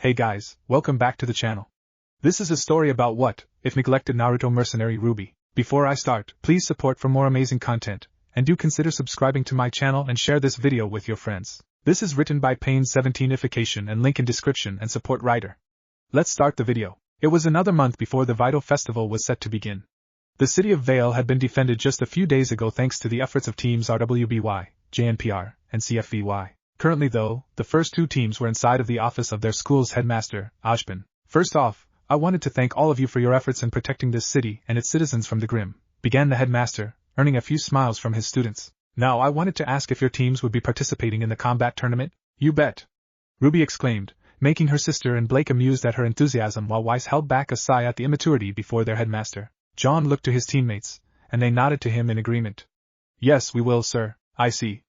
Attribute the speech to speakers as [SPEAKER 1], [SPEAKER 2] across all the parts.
[SPEAKER 1] Hey guys, welcome back to the channel. This is a story about what if neglected Naruto mercenary Ruby. Before I start, please support for more amazing content, and do consider subscribing to my channel and share this video with your friends. This is written by Pain17ification and link in description and support writer. Let's start the video. It was another month before the vital festival was set to begin. The city of Vale had been defended just a few days ago thanks to the efforts of teams rwby, JNPR, and CFVY. Currently though, the first two teams were inside of the office of their school's headmaster, Ashbin. First off, I wanted to thank all of you for your efforts in protecting this city and its citizens from the Grim, began the headmaster, earning a few smiles from his students. Now I wanted to ask if your teams would be participating in the combat tournament? You bet! Ruby exclaimed, making her sister and Blake amused at her enthusiasm while Weiss held back a sigh at the immaturity before their headmaster. John looked to his teammates, and they nodded to him in agreement. Yes, we will, sir, I see.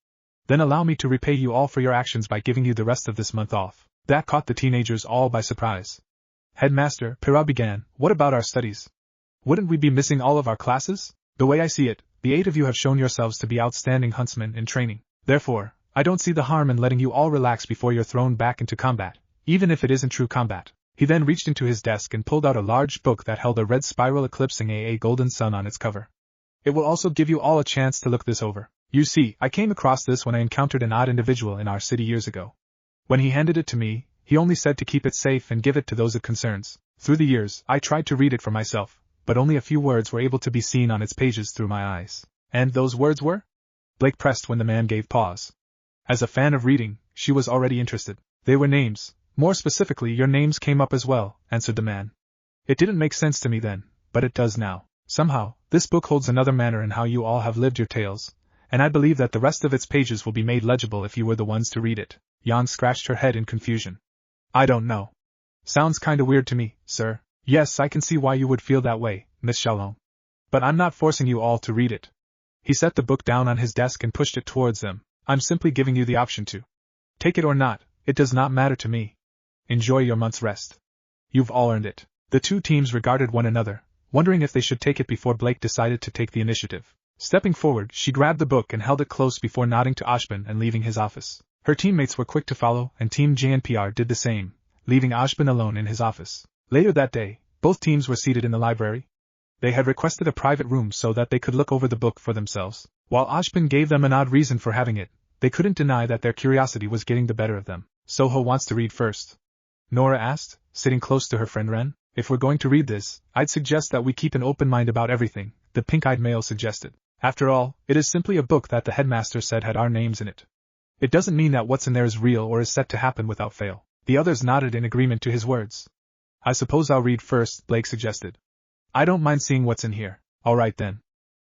[SPEAKER 1] Then allow me to repay you all for your actions by giving you the rest of this month off. That caught the teenagers all by surprise. Headmaster, Pira began, what about our studies? Wouldn't we be missing all of our classes? The way I see it, the 8 of you have shown yourselves to be outstanding huntsmen in training. Therefore, I don't see the harm in letting you all relax before you're thrown back into combat, even if it isn't true combat. He then reached into his desk and pulled out a large book that held a red spiral eclipsing a golden sun on its cover. It will also give you all a chance to look this over. You see, I came across this when I encountered an odd individual in our city years ago. When he handed it to me, he only said to keep it safe and give it to those it concerns. Through the years, I tried to read it for myself, but only a few words were able to be seen on its pages through my eyes. And those words were? Blake pressed when the man gave pause. As a fan of reading, she was already interested. They were names. More specifically, your names came up as well, answered the man. It didn't make sense to me then, but it does now. Somehow, this book holds another manner in how you all have lived your tales, and I believe that the rest of its pages will be made legible if you were the ones to read it. Yan scratched her head in confusion. I don't know. Sounds kinda weird to me, sir. Yes, I can see why you would feel that way, Miss Shalom. But I'm not forcing you all to read it. He set the book down on his desk and pushed it towards them. I'm simply giving you the option to take it or not. It does not matter to me. Enjoy your month's rest. You've all earned it. The two teams regarded one another, wondering if they should take it before Blake decided to take the initiative. Stepping forward, she grabbed the book and held it close before nodding to Ashbin and leaving his office. Her teammates were quick to follow, and Team JNPR did the same, leaving Ashbin alone in his office. Later that day, both teams were seated in the library. They had requested a private room so that they could look over the book for themselves. While Ashbin gave them an odd reason for having it, they couldn't deny that their curiosity was getting the better of them. So who wants to read first? Nora asked, sitting close to her friend Ren. If we're going to read this, I'd suggest that we keep an open mind about everything, the pink-eyed male suggested. After all, it is simply a book that the headmaster said had our names in it. It doesn't mean that what's in there is real or is set to happen without fail. The others nodded in agreement to his words. I suppose I'll read first, Blake suggested. I don't mind seeing what's in here. Alright then.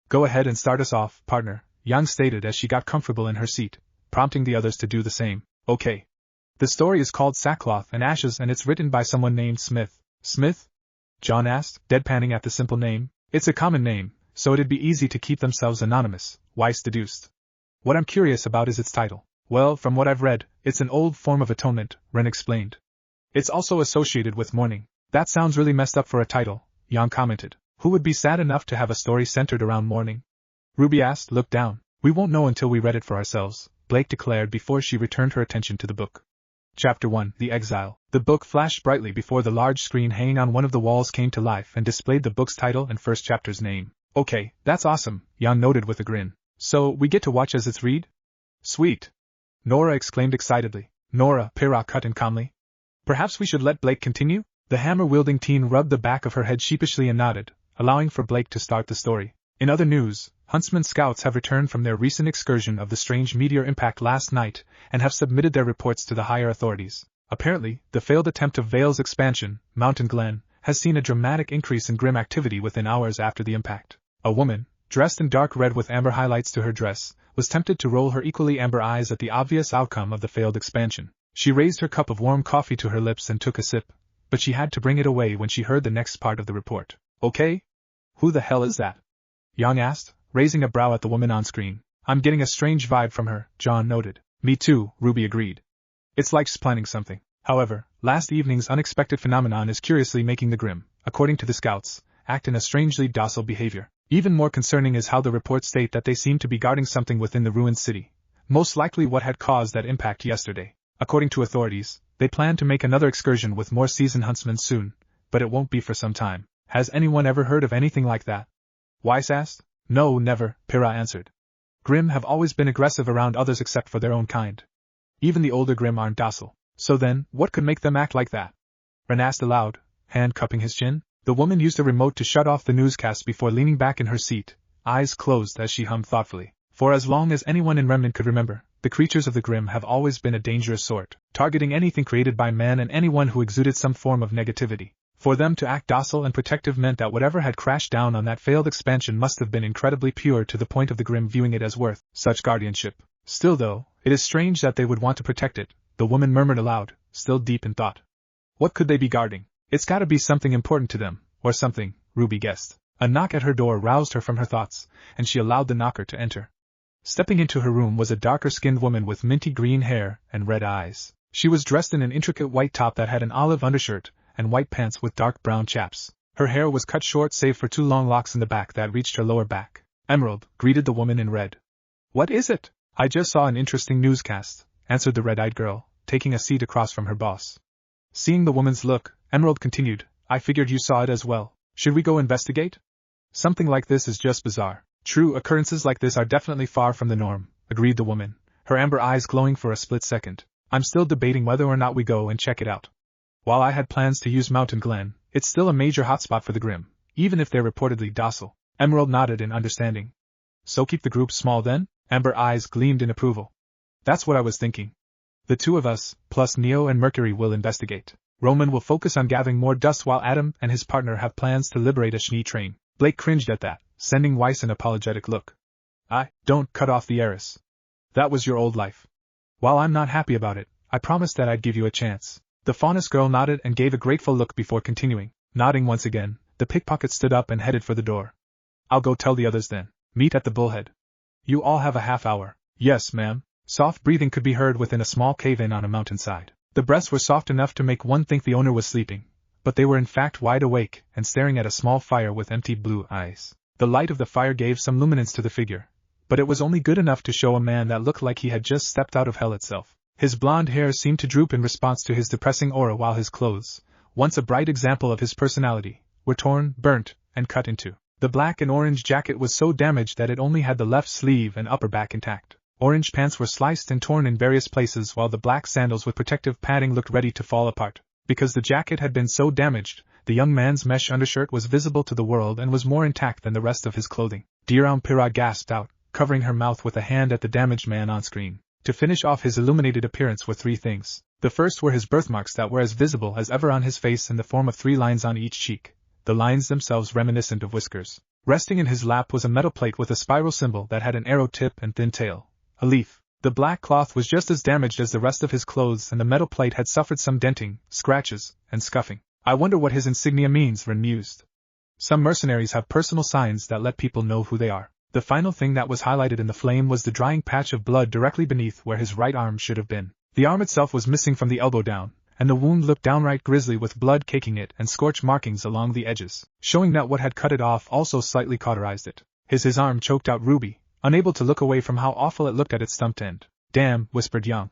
[SPEAKER 1] Go ahead and start us off, partner, Yang stated as she got comfortable in her seat, prompting the others to do the same. Okay. The story is called Sackcloth and Ashes and it's written by someone named Smith. Smith? John asked, deadpanning at the simple name. It's a common name, so it'd be easy to keep themselves anonymous, Weiss deduced. What I'm curious about is its title. Well, from what I've read, it's an old form of atonement, Ren explained. It's also associated with mourning. That sounds really messed up for a title, Yang commented. Who would be sad enough to have a story centered around mourning? Ruby asked, look down. We won't know until we read it for ourselves, Blake declared before she returned her attention to the book. Chapter 1, The Exile. The book flashed brightly before the large screen hanging on one of the walls came to life and displayed the book's title and first chapter's name. Okay, that's awesome, Yang noted with a grin. So, we get to watch as it's read? Sweet. Nora exclaimed excitedly. Nora, Pira cut in calmly. Perhaps we should let Blake continue? The hammer-wielding teen rubbed the back of her head sheepishly and nodded, allowing for Blake to start the story. In other news, Huntsman Scouts have returned from their recent excursion of the strange meteor impact last night and have submitted their reports to the higher authorities. Apparently, the failed attempt of Vale's expansion, Mountain Glen, has seen a dramatic increase in grim activity within hours after the impact. A woman, dressed in dark red with amber highlights to her dress, was tempted to roll her equally amber eyes at the obvious outcome of the failed expansion. She raised her cup of warm coffee to her lips and took a sip, but she had to bring it away when she heard the next part of the report. Okay? Who the hell is that? Yang asked, raising a brow at the woman on screen. I'm getting a strange vibe from her, John noted. Me too, Ruby agreed. It's like she's planning something. However, last evening's unexpected phenomenon is curiously making the Grim, according to the scouts, act in a strangely docile behavior. Even more concerning is how the reports state that they seem to be guarding something within the ruined city, most likely what had caused that impact yesterday. According to authorities, They plan to make another excursion with more seasoned huntsmen soon, but it won't be for some time. Has anyone ever heard of anything like that? Weiss asked. No, never, Pyrrha answered. Grimm have always been aggressive around others except for their own kind. Even the older Grimm aren't docile. So then, what could make them act like that? Ren asked aloud, hand cupping his chin. The woman used a remote to shut off the newscast before leaning back in her seat, eyes closed as she hummed thoughtfully. For as long as anyone in Remnant could remember, the creatures of the Grimm have always been a dangerous sort, targeting anything created by man and anyone who exuded some form of negativity. For them to act docile and protective meant that whatever had crashed down on that failed expansion must have been incredibly pure to the point of the Grimm viewing it as worth such guardianship. Still though, it is strange that they would want to protect it, the woman murmured aloud, still deep in thought. What could they be guarding? It's gotta be something important to them, or something, Ruby guessed. A knock at her door roused her from her thoughts, and she allowed the knocker to enter. Stepping into her room was a darker-skinned woman with minty green hair and red eyes. She was dressed in an intricate white top that had an olive undershirt, and white pants with dark brown chaps. Her hair was cut short save for 2 long locks in the back that reached her lower back. Emerald, greeted the woman in red. What is it? I just saw an interesting newscast, answered the red-eyed girl, taking a seat across from her boss. Seeing the woman's look, Emerald continued, I figured you saw it as well. Should we go investigate? Something like this is just bizarre. True, occurrences like this are definitely far from the norm, agreed the woman, her amber eyes glowing for a split second. I'm still debating whether or not we go and check it out. While I had plans to use Mountain Glen, it's still a major hotspot for the Grimm, even if they're reportedly docile. Emerald nodded in understanding. So keep the group small then? Amber eyes gleamed in approval. That's what I was thinking. The 2 of us, plus Neo and Mercury, will investigate. Roman will focus on gathering more dust while Adam and his partner have plans to liberate a Schnee train. Blake cringed at that, sending Weiss an apologetic look. Don't cut off the heiress. That was your old life. While I'm not happy about it, I promised that I'd give you a chance. The Faunus girl nodded and gave a grateful look before continuing. Nodding once again, the pickpocket stood up and headed for the door. I'll go tell the others then. Meet at the Bullhead. You all have a half hour. Yes, ma'am. Soft breathing could be heard within a small cave-in on a mountainside. The breaths were soft enough to make one think the owner was sleeping, but they were in fact wide awake and staring at a small fire with empty blue eyes. The light of the fire gave some luminance to the figure, but it was only good enough to show a man that looked like he had just stepped out of hell itself. His blonde hair seemed to droop in response to his depressing aura, while his clothes, once a bright example of his personality, were torn, burnt, and cut into. The black and orange jacket was so damaged that it only had the left sleeve and upper back intact. Orange pants were sliced and torn in various places, while the black sandals with protective padding looked ready to fall apart. Because the jacket had been so damaged, the young man's mesh undershirt was visible to the world and was more intact than the rest of his clothing. Diram Pyrrha gasped out, covering her mouth with a hand at the damaged man on screen. To finish off his illuminated appearance were 3 things. The first were his birthmarks that were as visible as ever on his face in the form of 3 lines on each cheek, the lines themselves reminiscent of whiskers. Resting in his lap was a metal plate with a spiral symbol that had an arrow tip and thin tail. A leaf. The black cloth was just as damaged as the rest of his clothes, and the metal plate had suffered some denting, scratches, and scuffing. I wonder what his insignia means, Ren mused. Some mercenaries have personal signs that let people know who they are. The final thing that was highlighted in the flame was the drying patch of blood directly beneath where his right arm should have been. The arm itself was missing from the elbow down, and the wound looked downright grisly with blood caking it and scorch markings along the edges, showing that what had cut it off also slightly cauterized it. His arm choked out Ruby, unable to look away from how awful it looked at its stumped end. Damn, whispered Young.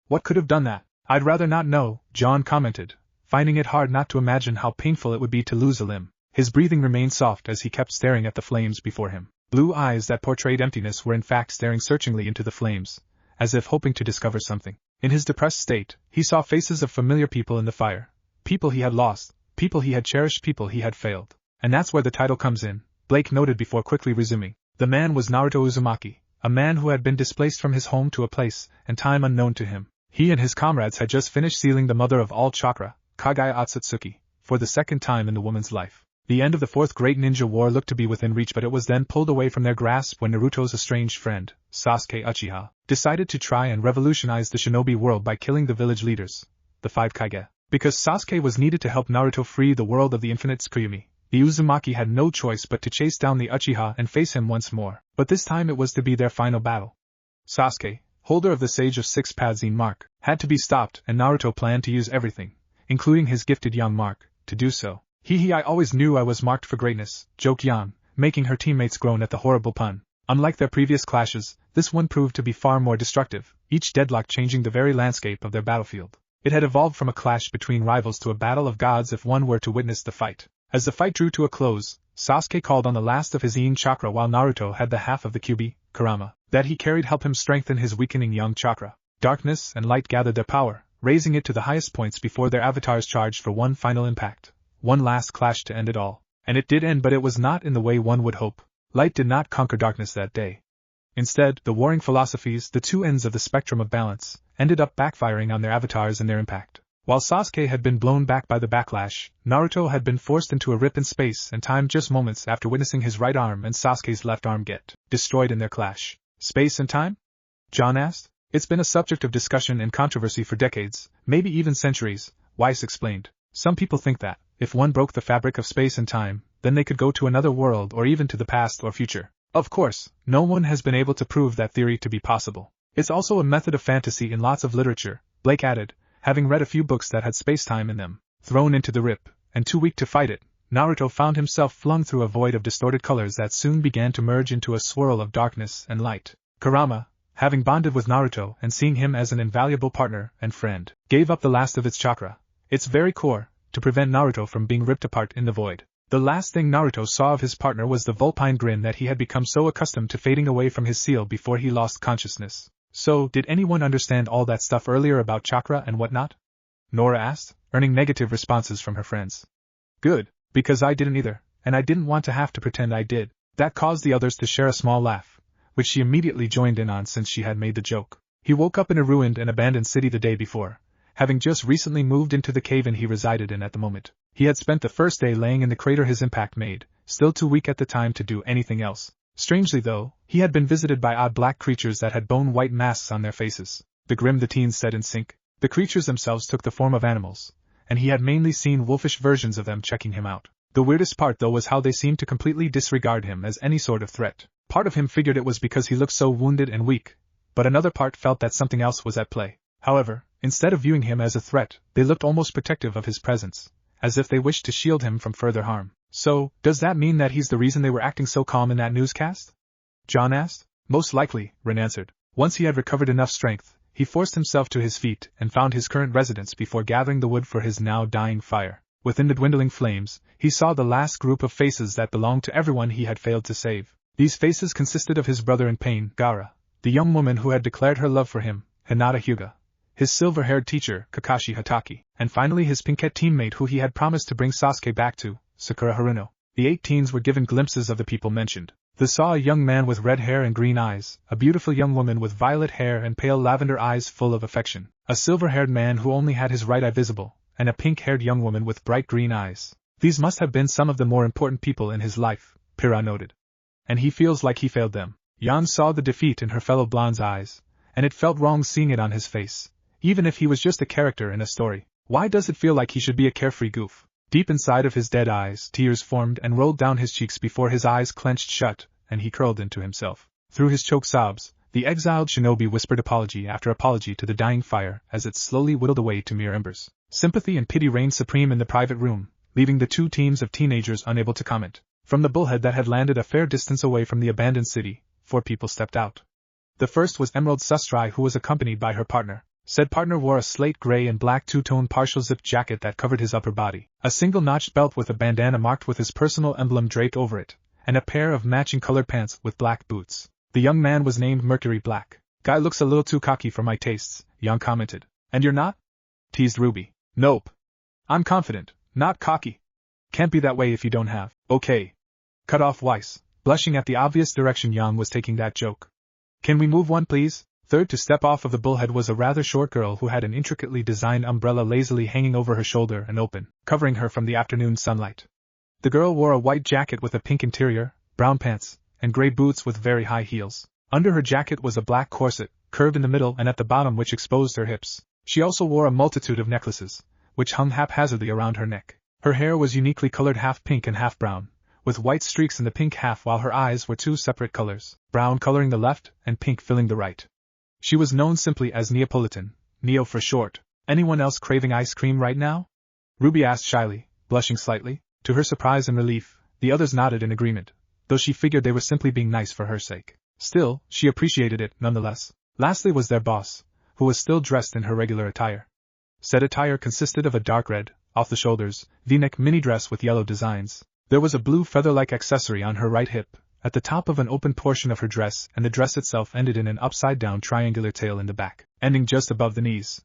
[SPEAKER 1] What could have done that? I'd rather not know, John commented, finding it hard not to imagine how painful it would be to lose a limb. His breathing remained soft as he kept staring at the flames before him. Blue eyes that portrayed emptiness were in fact staring searchingly into the flames, as if hoping to discover something. In his depressed state, he saw faces of familiar people in the fire. People he had lost, people he had cherished, people he had failed. And that's where the title comes in, Blake noted before quickly resuming. The man was Naruto Uzumaki, a man who had been displaced from his home to a place and time unknown to him. He and his comrades had just finished sealing the mother of all chakra, Kagaya Otsutsuki, for the second time in the woman's life. The end of the Fourth Great Ninja War looked to be within reach, but it was then pulled away from their grasp when Naruto's estranged friend, Sasuke Uchiha, decided to try and revolutionize the shinobi world by killing the village leaders, the 5 Kage. Because Sasuke was needed to help Naruto free the world of the infinite Tsukuyumi, the Uzumaki had no choice but to chase down the Uchiha and face him once more, but this time it was to be their final battle. Sasuke, holder of the Sage of 6 Paths mark, had to be stopped, and Naruto planned to use everything, including his gifted young mark, to do so. I always knew I was marked for greatness, joked Yan, making her teammates groan at the horrible pun. Unlike their previous clashes, this one proved to be far more destructive, each deadlock changing the very landscape of their battlefield. It had evolved from a clash between rivals to a battle of gods if one were to witness the fight. As the fight drew to a close, Sasuke called on the last of his Yin chakra while Naruto had the half of the Kyuubi, Kurama, that he carried help him strengthen his weakening Yang chakra. Darkness and light gathered their power, raising it to the highest points before their avatars charged for one final impact, one last clash to end it all. And it did end, but it was not in the way one would hope. Light did not conquer darkness that day. Instead, the warring philosophies, the two ends of the spectrum of balance, ended up backfiring on their avatars and their impact. While Sasuke had been blown back by the backlash, Naruto had been forced into a rip in space and time just moments after witnessing his right arm and Sasuke's left arm get destroyed in their clash. Space and time? John asked. It's been a subject of discussion and controversy for decades, maybe even centuries, Weiss explained. Some people think that, if one broke the fabric of space and time, then they could go to another world or even to the past or future. Of course, no one has been able to prove that theory to be possible. It's also a method of fantasy in lots of literature, Blake added, having read a few books that had space-time in them. Thrown into the rip, and too weak to fight it, Naruto found himself flung through a void of distorted colors that soon began to merge into a swirl of darkness and light. Kurama, having bonded with Naruto and seeing him as an invaluable partner and friend, gave up the last of its chakra, its very core, to prevent Naruto from being ripped apart in the void. The last thing Naruto saw of his partner was the vulpine grin that he had become so accustomed to fading away from his seal before he lost consciousness. So, did anyone understand all that stuff earlier about chakra and whatnot? Nora asked, earning negative responses from her friends. Good, because I didn't either, and I didn't want to have to pretend I did. That caused the others to share a small laugh, which she immediately joined in on since she had made the joke. He woke up in a ruined and abandoned city the day before, having just recently moved into the cave-in he resided in at the moment. He had spent the first day laying in the crater his impact made, still too weak at the time to do anything else. Strangely though, he had been visited by odd black creatures that had bone-white masks on their faces. The grim, the teens said in sync. The creatures themselves took the form of animals, and he had mainly seen wolfish versions of them checking him out. The weirdest part though was how they seemed to completely disregard him as any sort of threat. Part of him figured it was because he looked so wounded and weak, but another part felt that something else was at play. However, instead of viewing him as a threat, they looked almost protective of his presence, as if they wished to shield him from further harm. So, does that mean that he's the reason they were acting so calm in that newscast? John asked. Most likely, Rin answered. Once he had recovered enough strength, he forced himself to his feet and found his current residence before gathering the wood for his now dying fire. Within the dwindling flames, he saw the last group of faces that belonged to everyone he had failed to save. These faces consisted of his brother in pain, Gaara, the young woman who had declared her love for him, Hinata Hyuga, his silver-haired teacher, Kakashi Hatake, and finally his pink-haired teammate who he had promised to bring Sasuke back to, Sakura Haruno. The 8 teens were given glimpses of the people mentioned. They saw a young man with red hair and green eyes, a beautiful young woman with violet hair and pale lavender eyes full of affection, a silver-haired man who only had his right eye visible, and a pink-haired young woman with bright green eyes. These must have been some of the more important people in his life, Pyrrha noted. And he feels like he failed them. Yan saw the defeat in her fellow blonde's eyes, and it felt wrong seeing it on his face. Even if he was just a character in a story, why does it feel like he should be a carefree goof? Deep inside of his dead eyes, tears formed and rolled down his cheeks before his eyes clenched shut, and he curled into himself. Through his choked sobs, the exiled shinobi whispered apology after apology to the dying fire as it slowly whittled away to mere embers. Sympathy and pity reigned supreme in the private room, leaving the 2 teams of teenagers unable to comment. From the bullhead that had landed a fair distance away from the abandoned city, 4 people stepped out. The first was Emerald Sustrai, who was accompanied by her partner. Said partner wore a slate gray and black 2-tone partial-zipped jacket that covered his upper body, a single-notched belt with a bandana marked with his personal emblem draped over it, and a pair of matching colored pants with black boots. The young man was named Mercury Black. Guy looks a little too cocky for my tastes, Young commented. And you're not? Teased Ruby. Nope. I'm confident, not cocky. Can't be that way if you don't have. Okay. Cut off Weiss, blushing at the obvious direction Yang was taking that joke. Can we move one please? Third to step off of the bullhead was a rather short girl who had an intricately designed umbrella lazily hanging over her shoulder and open, covering her from the afternoon sunlight. The girl wore a white jacket with a pink interior, brown pants, and gray boots with very high heels. Under her jacket was a black corset, curved in the middle and at the bottom which exposed her hips. She also wore a multitude of necklaces, which hung haphazardly around her neck. Her hair was uniquely colored half pink and half brown, with white streaks in the pink half while her eyes were 2 separate colors, brown coloring the left and pink filling the right. She was known simply as Neapolitan, Neo for short. Anyone else craving ice cream right now? Ruby asked shyly, blushing slightly. To her surprise and relief, the others nodded in agreement, though she figured they were simply being nice for her sake. Still, she appreciated it nonetheless. Lastly was their boss, who was still dressed in her regular attire. Said attire consisted of a dark red, off-the-shoulders, V-neck mini-dress with yellow designs. There was a blue feather-like accessory on her right hip, at the top of an open portion of her dress, and the dress itself ended in an upside-down triangular tail in the back, ending just above the knees.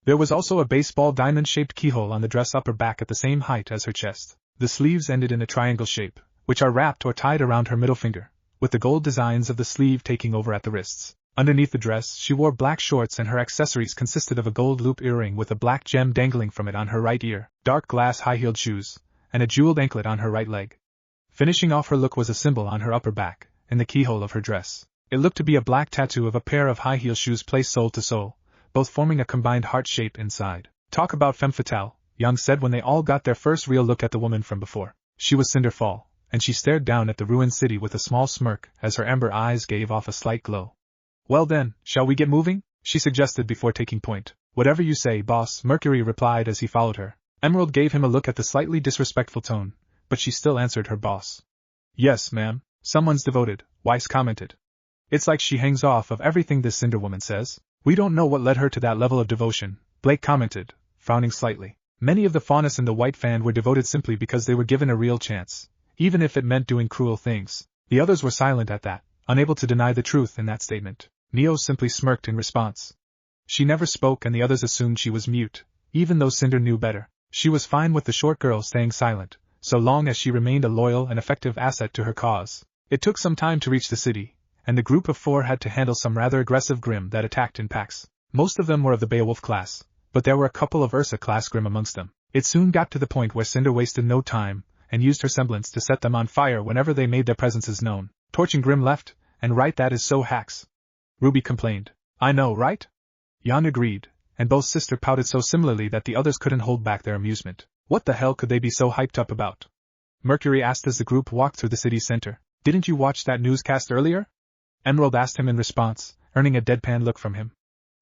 [SPEAKER 1] There was also a baseball diamond-shaped keyhole on the dress upper back at the same height as her chest. The sleeves ended in a triangle shape, which are wrapped or tied around her middle finger, with the gold designs of the sleeve taking over at the wrists. Underneath the dress, she wore black shorts, and her accessories consisted of a gold loop earring with a black gem dangling from it on her right ear, dark glass high-heeled shoes, and a jeweled anklet on her right leg. Finishing off her look was a symbol on her upper back, in the keyhole of her dress. It looked to be a black tattoo of a pair of high-heel shoes placed sole to sole, both forming a combined heart shape inside. Talk about femme fatale, Yang said when they all got their first real look at the woman from before. She was Cinder Fall, and she stared down at the ruined city with a small smirk as her amber eyes gave off a slight glow. Well then, shall we get moving? She suggested before taking point. Whatever you say, boss, Mercury replied as he followed her. Emerald gave him a look at the slightly disrespectful tone, but she still answered her boss. Yes, ma'am, someone's devoted, Weiss commented. It's like she hangs off of everything this Cinder woman says. We don't know what led her to that level of devotion, Blake commented, frowning slightly. Many of the Faunus in the White Fan were devoted simply because they were given a real chance, even if it meant doing cruel things. The others were silent at that, unable to deny the truth in that statement. Neo simply smirked in response. She never spoke and the others assumed she was mute, even though Cinder knew better. She was fine with the short girl staying silent, so long as she remained a loyal and effective asset to her cause. It took some time to reach the city, and the group of 4 had to handle some rather aggressive Grimm that attacked in packs. Most of them were of the Beowulf class, but there were a couple of Ursa-class Grimm amongst them. It soon got to the point where Cinder wasted no time, and used her semblance to set them on fire whenever they made their presences known. Torching Grimm left and right, that is so hacks, Ruby complained. I know, right? Jan agreed, and both sisters pouted so similarly that the others couldn't hold back their amusement. What the hell could they be so hyped up about? Mercury asked as the group walked through the city center. Didn't you watch that newscast earlier? Emerald asked him in response, earning a deadpan look from him.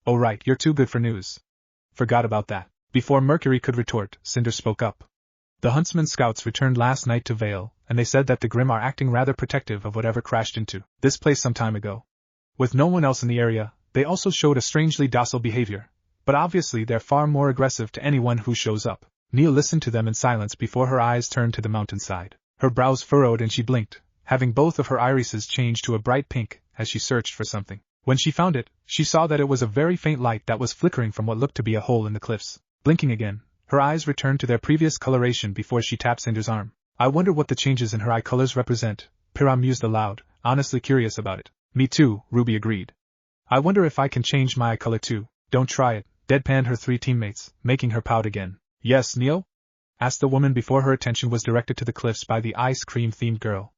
[SPEAKER 1] Oh right, you're too good for news. Forgot about that. Before Mercury could retort, Cinder spoke up. The Huntsman scouts returned last night to Vale, and they said that the Grimm are acting rather protective of whatever crashed into this place some time ago. With no one else in the area, they also showed a strangely docile behavior, but obviously they're far more aggressive to anyone who shows up. Neil listened to them in silence before her eyes turned to the mountainside. Her brows furrowed and she blinked, having both of her irises change to a bright pink as she searched for something. When she found it, she saw that it was a very faint light that was flickering from what looked to be a hole in the cliffs. Blinking again, her eyes returned to their previous coloration before she tapped Cinder's arm. I wonder what the changes in her eye colors represent, Pyrrha mused aloud, honestly curious about it. Me too, Ruby agreed. I wonder if I can change my eye color too. Don't try it, deadpanned her 3 teammates, making her pout again. Yes, Neil? Asked the woman before her attention was directed to the cliffs by the ice cream-themed girl.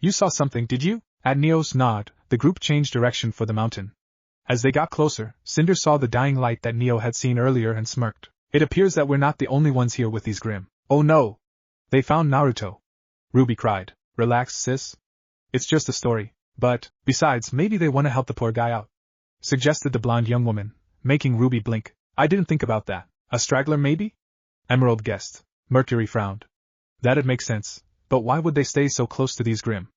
[SPEAKER 1] You saw something, did you? At Neo's nod, the group changed direction for the mountain. As they got closer, Cinder saw the dying light that Neo had seen earlier and smirked. It appears that we're not the only ones here with these Grimm. Oh no! They found Naruto! Ruby cried. Relax, sis. It's just a story. But, besides, maybe they want to help the poor guy out, suggested the blonde young woman, making Ruby blink. I didn't think about that. A straggler maybe? Emerald guessed. Mercury frowned. That'd make sense, but why would they stay so close to these Grimm?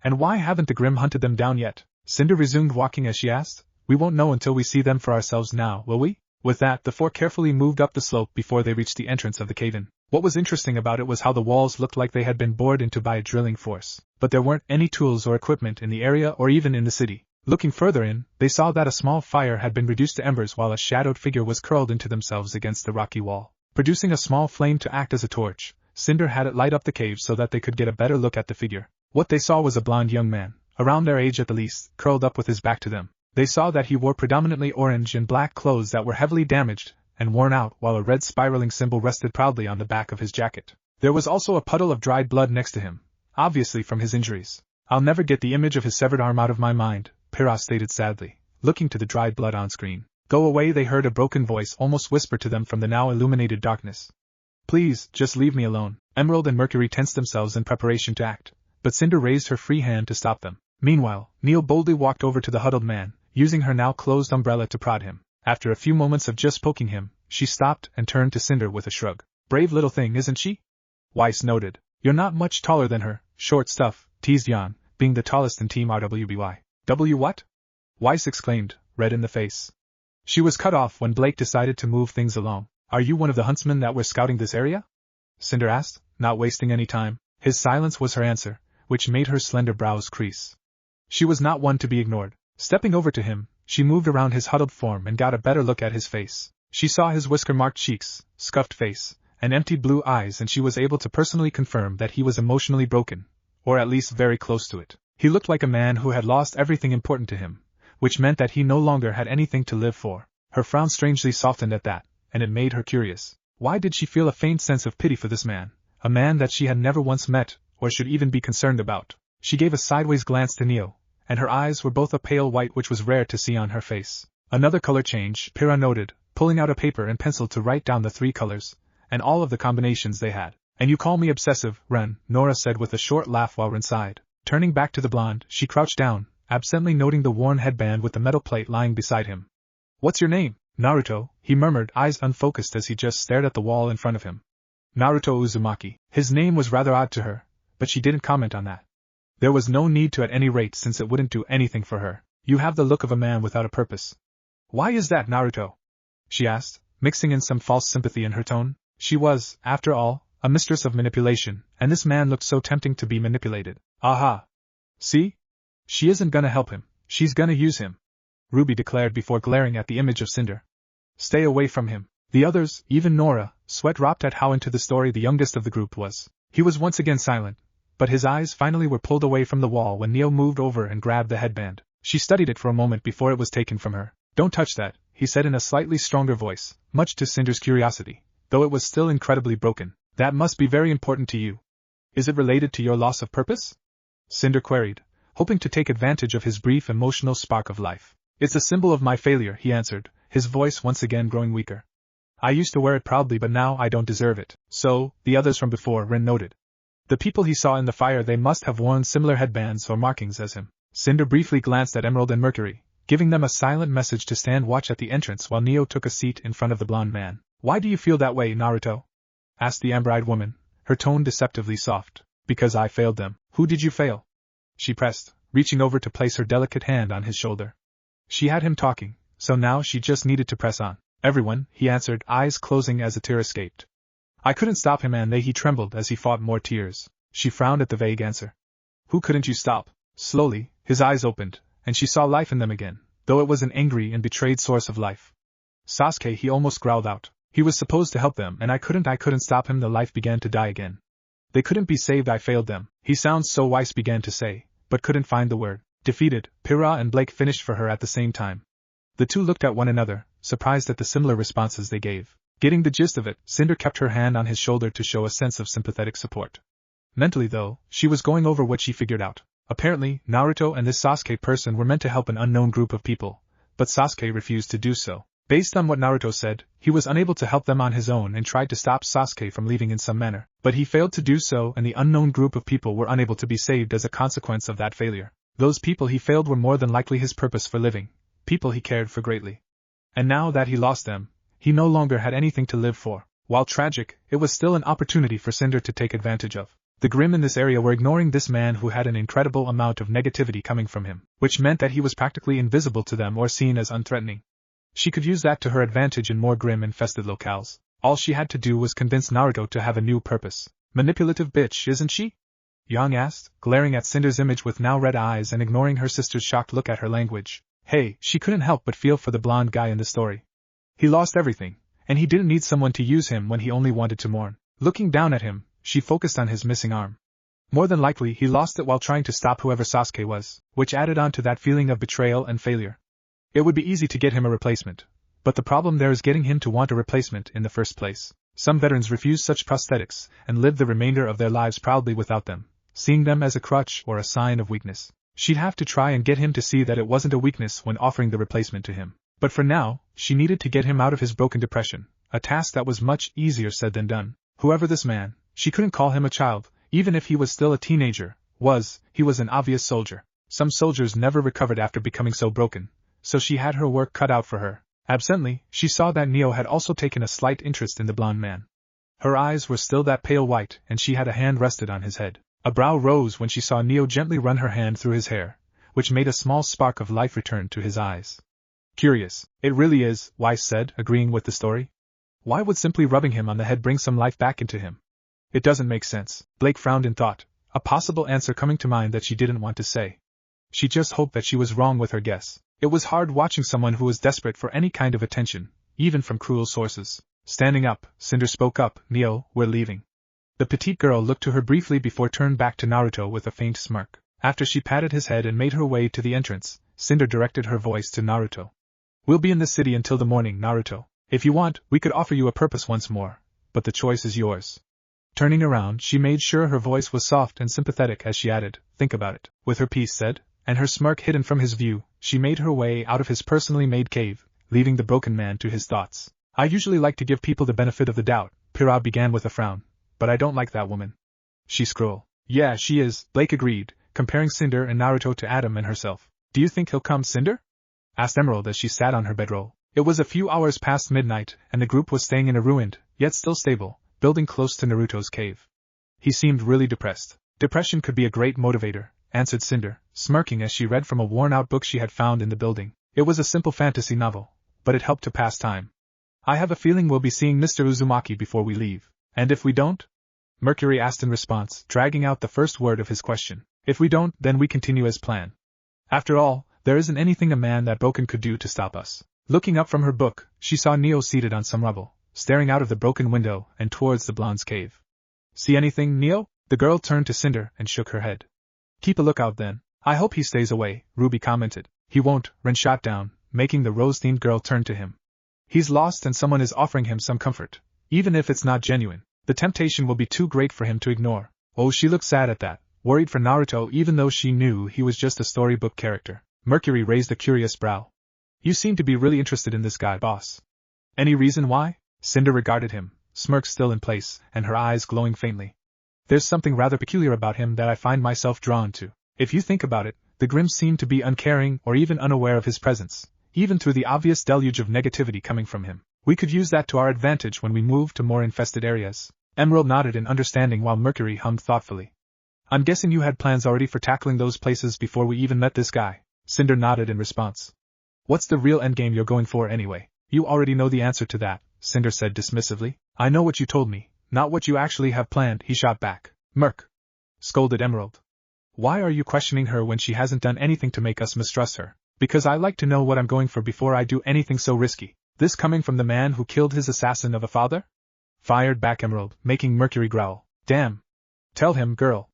[SPEAKER 1] And why haven't the Grimm hunted them down yet? Cinder resumed walking as she asked. We won't know until we see them for ourselves now, will we? With that, the 4 carefully moved up the slope before they reached the entrance of the cave-in. What was interesting about it was how the walls looked like they had been bored into by a drilling force, but there weren't any tools or equipment in the area or even in the city. Looking further in, they saw that a small fire had been reduced to embers while a shadowed figure was curled into themselves against the rocky wall. Producing a small flame to act as a torch, Cinder had it light up the cave so that they could get a better look at the figure. What they saw was a blond young man, around their age at the least, curled up with his back to them. They saw that he wore predominantly orange and black clothes that were heavily damaged and worn out, while a red spiraling symbol rested proudly on the back of his jacket. There was also a puddle of dried blood next to him, obviously from his injuries. I'll never get the image of his severed arm out of my mind, Pyrrha stated sadly, looking to the dried blood on screen. Go away, they heard a broken voice almost whisper to them from the now illuminated darkness. Please, just leave me alone. Emerald and Mercury tensed themselves in preparation to act, but Cinder raised her free hand to stop them. Meanwhile, Neil boldly walked over to the huddled man, using her now closed umbrella to prod him. After a few moments of just poking him, she stopped and turned to Cinder with a shrug. Brave little thing, isn't she? Weiss noted. You're not much taller than her, short stuff, teased Jan, being the tallest in Team rwby. W what? Weiss exclaimed, red in the face. She was cut off when Blake decided to move things along. Are you one of the huntsmen that were scouting this area? Cinder asked, not wasting any time. His silence was her answer, which made her slender brows crease. She was not one to be ignored. Stepping over to him, she moved around his huddled form and got a better look at his face. She saw his whisker-marked cheeks, scuffed face, and empty blue eyes, and she was able to personally confirm that he was emotionally broken, or at least very close to it. He looked like a man who had lost everything important to him, which meant that he no longer had anything to live for. Her frown strangely softened at that, and it made her curious. Why did she feel a faint sense of pity for this man, a man that she had never once met, or should even be concerned about? She gave a sideways glance to Neo, and her eyes were both a pale white, which was rare to see on her face. Another color change, Pyrrha noted, pulling out a paper and pencil to write down the 3 colors, and all of the combinations they had. And you call me obsessive, Ren, Nora said with a short laugh while Ren sighed. Turning back to the blonde, she crouched down, absently noting the worn headband with the metal plate lying beside him. What's your name? Naruto, he murmured, eyes unfocused as he just stared at the wall in front of him. Naruto Uzumaki. His name was rather odd to her, but she didn't comment on that. There was no need to at any rate, since it wouldn't do anything for her. You have the look of a man without a purpose. Why is that, Naruto? She asked, mixing in some false sympathy in her tone. She was, after all, a mistress of manipulation, and this man looked so tempting to be manipulated. Aha! See? She isn't gonna help him, she's gonna use him, Ruby declared before glaring at the image of Cinder. Stay away from him. The others, even Nora, sweat dropped at how into the story the youngest of the group was. He was once again silent, but his eyes finally were pulled away from the wall when Neo moved over and grabbed the headband. She studied it for a moment before it was taken from her. Don't touch that, he said in a slightly stronger voice, much to Cinder's curiosity, though it was still incredibly broken. That must be very important to you. Is it related to your loss of purpose? Cinder queried, hoping to take advantage of his brief emotional spark of life. It's a symbol of my failure, he answered, his voice once again growing weaker. I used to wear it proudly, but now I don't deserve it. So, the others from before, Ren noted. The people he saw in the fire, they must have worn similar headbands or markings as him. Cinder briefly glanced at Emerald and Mercury, giving them a silent message to stand watch at the entrance while Neo took a seat in front of the blonde man. Why do you feel that way, Naruto? Asked the amber-eyed woman, her tone deceptively soft. Because I failed them. Who did you fail? She pressed, reaching over to place her delicate hand on his shoulder. She had him talking, so now she just needed to press on. Everyone, he answered, eyes closing as a tear escaped. I couldn't stop him, and he trembled as he fought more tears. She frowned at the vague answer. Who couldn't you stop? Slowly, his eyes opened, and she saw life in them again, though it was an angry and betrayed source of life. Sasuke, he almost growled out. He was supposed to help them, and I couldn't stop him. The life began to die again. They couldn't be saved, I failed them. He sounds so wise, began to say, but couldn't find the word. Defeated, Pyrrha and Blake finished for her at the same time. The two looked at one another, surprised at the similar responses they gave. Getting the gist of it, Cinder kept her hand on his shoulder to show a sense of sympathetic support. Mentally, though, she was going over what she figured out. Apparently, Naruto and this Sasuke person were meant to help an unknown group of people, but Sasuke refused to do so. Based on what Naruto said, he was unable to help them on his own and tried to stop Sasuke from leaving in some manner, but he failed to do so, and the unknown group of people were unable to be saved as a consequence of that failure. Those people he failed were more than likely his purpose for living, people he cared for greatly. And now that he lost them, he no longer had anything to live for. While tragic, it was still an opportunity for Cinder to take advantage of. The Grimm in this area were ignoring this man who had an incredible amount of negativity coming from him, which meant that he was practically invisible to them or seen as unthreatening. She could use that to her advantage in more Grimm-infested locales. All she had to do was convince Naruto to have a new purpose. Manipulative bitch, isn't she? Yang asked, glaring at Cinder's image with now red eyes and ignoring her sister's shocked look at her language. Hey, she couldn't help but feel for the blonde guy in the story. He lost everything, and he didn't need someone to use him when he only wanted to mourn. Looking down at him, she focused on his missing arm. More than likely he lost it while trying to stop whoever Sasuke was, which added on to that feeling of betrayal and failure. It would be easy to get him a replacement, but the problem there is getting him to want a replacement in the first place. Some veterans refuse such prosthetics and live the remainder of their lives proudly without them, seeing them as a crutch or a sign of weakness. She'd have to try and get him to see that it wasn't a weakness when offering the replacement to him. But for now, she needed to get him out of his broken depression, a task that was much easier said than done. Whoever this man, she couldn't call him a child, even if he was still a teenager, he was an obvious soldier. Some soldiers never recovered after becoming so broken, so she had her work cut out for her. Absently, she saw that Neo had also taken a slight interest in the blonde man. Her eyes were still that pale white, and she had a hand rested on his head. A brow rose when she saw Neo gently run her hand through his hair, which made a small spark of life return to his eyes. Curious, it really is, Weiss said, agreeing with the story. Why would simply rubbing him on the head bring some life back into him? It doesn't make sense. Blake frowned in thought, a possible answer coming to mind that she didn't want to say. She just hoped that she was wrong with her guess. It was hard watching someone who was desperate for any kind of attention, even from cruel sources. Standing up, Cinder spoke up, "Neo, we're leaving." The petite girl looked to her briefly before turned back to Naruto with a faint smirk. After she patted his head and made her way to the entrance, Cinder directed her voice to Naruto. "We'll be in the city until the morning, Naruto. If you want, we could offer you a purpose once more, but the choice is yours." Turning around, she made sure her voice was soft and sympathetic as she added, "Think about it." With her piece said, and her smirk hidden from his view, she made her way out of his personally made cave, leaving the broken man to his thoughts. "I usually like to give people the benefit of the doubt," Pira began with a frown, "but I don't like that woman. She's cruel." "Yeah, she is," Blake agreed, comparing Cinder and Naruto to Adam and herself. "Do you think he'll come, Cinder?" asked Emerald as she sat on her bedroll. It was a few hours past midnight, and the group was staying in a ruined, yet still stable, building close to Naruto's cave. "He seemed really depressed." "Depression could be a great motivator," answered Cinder, smirking as she read from a worn-out book she had found in the building. It was a simple fantasy novel, but it helped to pass time. "I have a feeling we'll be seeing Mr. Uzumaki before we leave." "And if we don't?" Mercury asked in response, dragging out the first word of his question. "If we don't, then we continue as planned. After all, there isn't anything a man that broken could do to stop us." Looking up from her book, she saw Neo seated on some rubble, staring out of the broken window and towards the blonde's cave. "See anything, Neo?" The girl turned to Cinder and shook her head. "Keep a lookout then." "I hope he stays away," Ruby commented. "He won't," Ren shot down, making the rose-themed girl turn to him. "He's lost and someone is offering him some comfort. Even if it's not genuine, the temptation will be too great for him to ignore." Oh, she looked sad at that, worried for Naruto even though she knew he was just a storybook character. Mercury raised a curious brow. "You seem to be really interested in this guy, boss. Any reason why?" Cinder regarded him, smirk still in place, and her eyes glowing faintly. "There's something rather peculiar about him that I find myself drawn to. If you think about it, the Grims seem to be uncaring or even unaware of his presence, even through the obvious deluge of negativity coming from him. We could use that to our advantage when we move to more infested areas." Emerald nodded in understanding while Mercury hummed thoughtfully. "I'm guessing you had plans already for tackling those places before we even met this guy." Cinder nodded in response. "What's the real endgame you're going for anyway?" "You already know the answer to that," Cinder said dismissively. "I know what you told me, not what you actually have planned," he shot back. "Merc!" scolded Emerald. "Why are you questioning her when she hasn't done anything to make us mistrust her?" "Because I like to know what I'm going for before I do anything so risky." "This coming from the man who killed his assassin of a father?" fired back Emerald, making Mercury growl. "Damn!" "Tell him, girl!"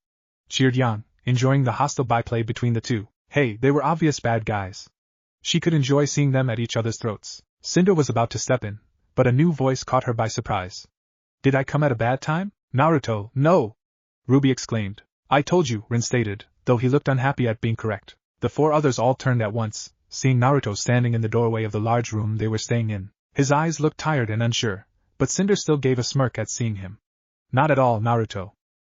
[SPEAKER 1] cheered Yang, enjoying the hostile byplay between the two. Hey, they were obvious bad guys. She could enjoy seeing them at each other's throats. Cinder was about to step in, but a new voice caught her by surprise. "Did I come at a bad time?" "Naruto, no!" Ruby exclaimed. "I told you," Rin stated, though he looked unhappy at being correct. The four others all turned at once, seeing Naruto standing in the doorway of the large room they were staying in. His eyes looked tired and unsure, but Cinder still gave a smirk at seeing him. "Not at all, Naruto.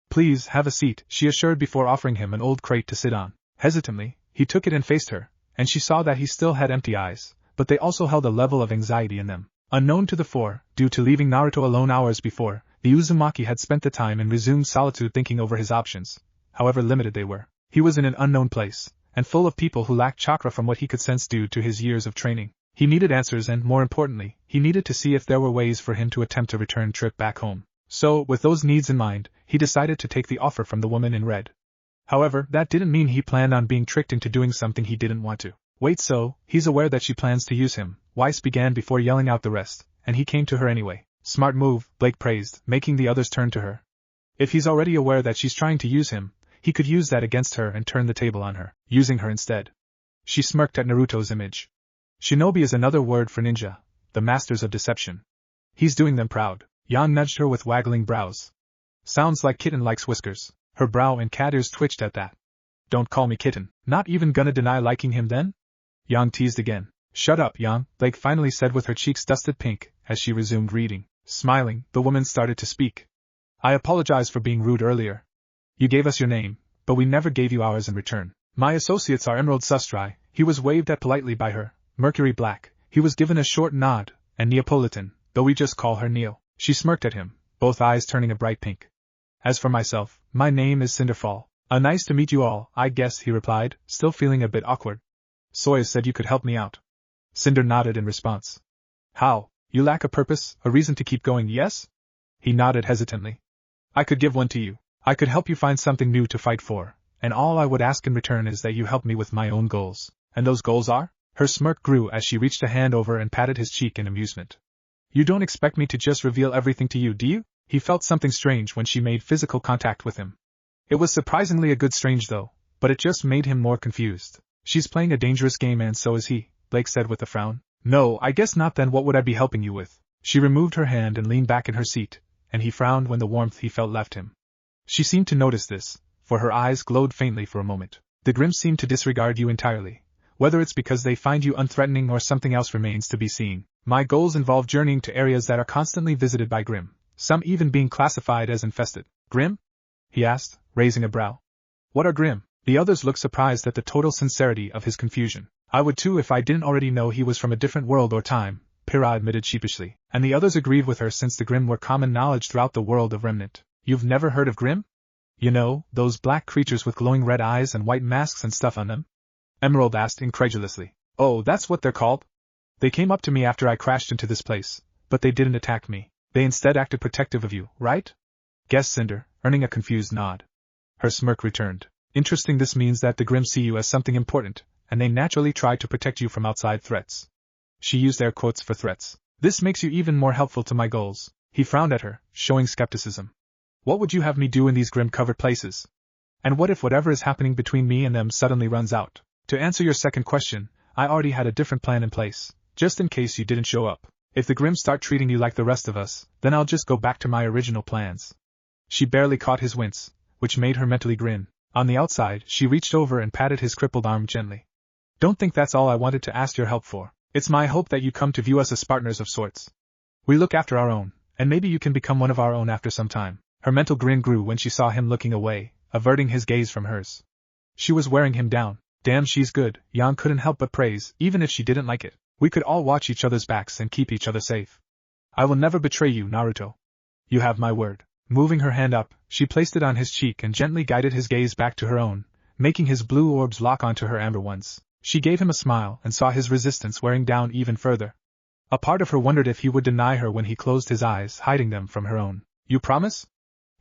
[SPEAKER 1] Please, have a seat," she assured before offering him an old crate to sit on. Hesitantly, he took it and faced her, and she saw that he still had empty eyes, but they also held a level of anxiety in them. Unknown to the four, due to leaving Naruto alone hours before, the Uzumaki had spent the time in resumed solitude thinking over his options, however limited they were. He was in an unknown place, and full of people who lacked chakra from what he could sense due to his years of training. He needed answers and, more importantly, he needed to see if there were ways for him to attempt a return trip back home. So, with those needs in mind, he decided to take the offer from the woman in red. However, that didn't mean he planned on being tricked into doing something he didn't want to. Wait, so, he's aware that she plans to use him, Weiss began before yelling out the rest, and he came to her anyway. Smart move, Blake praised, making the others turn to her. If he's already aware that she's trying to use him, he could use that against her and turn the table on her, using her instead. She smirked at Naruto's image. Shinobi is another word for ninja, the masters of deception. He's doing them proud. Yan nudged her with waggling brows. Sounds like Kitten likes whiskers. Her brow and cat ears twitched at that. Don't call me Kitten. Not even gonna deny liking him then? Yang teased again. Shut up, Yang, Blake finally said with her cheeks dusted pink, as she resumed reading. Smiling, the woman started to speak. I apologize for being rude earlier. You gave us your name, but we never gave you ours in return. My associates are Emerald Sustrai. He was waved at politely by her. Mercury Black. He was given a short nod, and Neapolitan, though we just call her Neo. She smirked at him, both eyes turning a bright pink. As for myself, my name is Cinderfall. Nice to meet you all, I guess, he replied, still feeling a bit awkward. Soya said you could help me out. Cinder nodded in response. How? You lack a purpose, a reason to keep going, yes? He nodded hesitantly. I could give one to you. I could help you find something new to fight for, and all I would ask in return is that you help me with my own goals. And those goals are? Her smirk grew as she reached a hand over and patted his cheek in amusement. You don't expect me to just reveal everything to you, do you? He felt something strange when she made physical contact with him. It was surprisingly a good strange though, but it just made him more confused. She's playing a dangerous game and so is he, Blake said with a frown. No, I guess not. Then what would I be helping you with? She removed her hand and leaned back in her seat, and he frowned when the warmth he felt left him. She seemed to notice this, for her eyes glowed faintly for a moment. The Grimm seem to disregard you entirely. Whether it's because they find you unthreatening or something else remains to be seen. My goals involve journeying to areas that are constantly visited by Grimm, some even being classified as infested. Grimm? He asked, raising a brow. What are Grimm? The others looked surprised at the total sincerity of his confusion. I would too if I didn't already know he was from a different world or time, Pyrrha admitted sheepishly, and the others agreed with her since the Grimm were common knowledge throughout the world of Remnant. You've never heard of Grimm? You know, those black creatures with glowing red eyes and white masks and stuff on them? Emerald asked incredulously. Oh, that's what they're called? They came up to me after I crashed into this place, but they didn't attack me. They instead acted protective of you, right? Guessed Cinder, earning a confused nod. Her smirk returned. Interesting. This means that the Grimm see you as something important, and they naturally try to protect you from outside threats. She used air quotes for threats. This makes you even more helpful to my goals. He frowned at her, showing skepticism. What would you have me do in these Grimm-covered places? And what if whatever is happening between me and them suddenly runs out? To answer your second question, I already had a different plan in place, just in case you didn't show up. If the Grimm start treating you like the rest of us, then I'll just go back to my original plans. She barely caught his wince, which made her mentally grin. On the outside, she reached over and patted his crippled arm gently. Don't think that's all I wanted to ask your help for. It's my hope that you come to view us as partners of sorts. We look after our own, and maybe you can become one of our own after some time. Her mental grin grew when she saw him looking away, averting his gaze from hers. She was wearing him down. Damn, she's good, Yang couldn't help but praise, even if she didn't like it. We could all watch each other's backs and keep each other safe. I will never betray you, Naruto. You have my word. Moving her hand up, she placed it on his cheek and gently guided his gaze back to her own, making his blue orbs lock onto her amber ones. She gave him a smile and saw his resistance wearing down even further. A part of her wondered if he would deny her when he closed his eyes, hiding them from her own. You promise?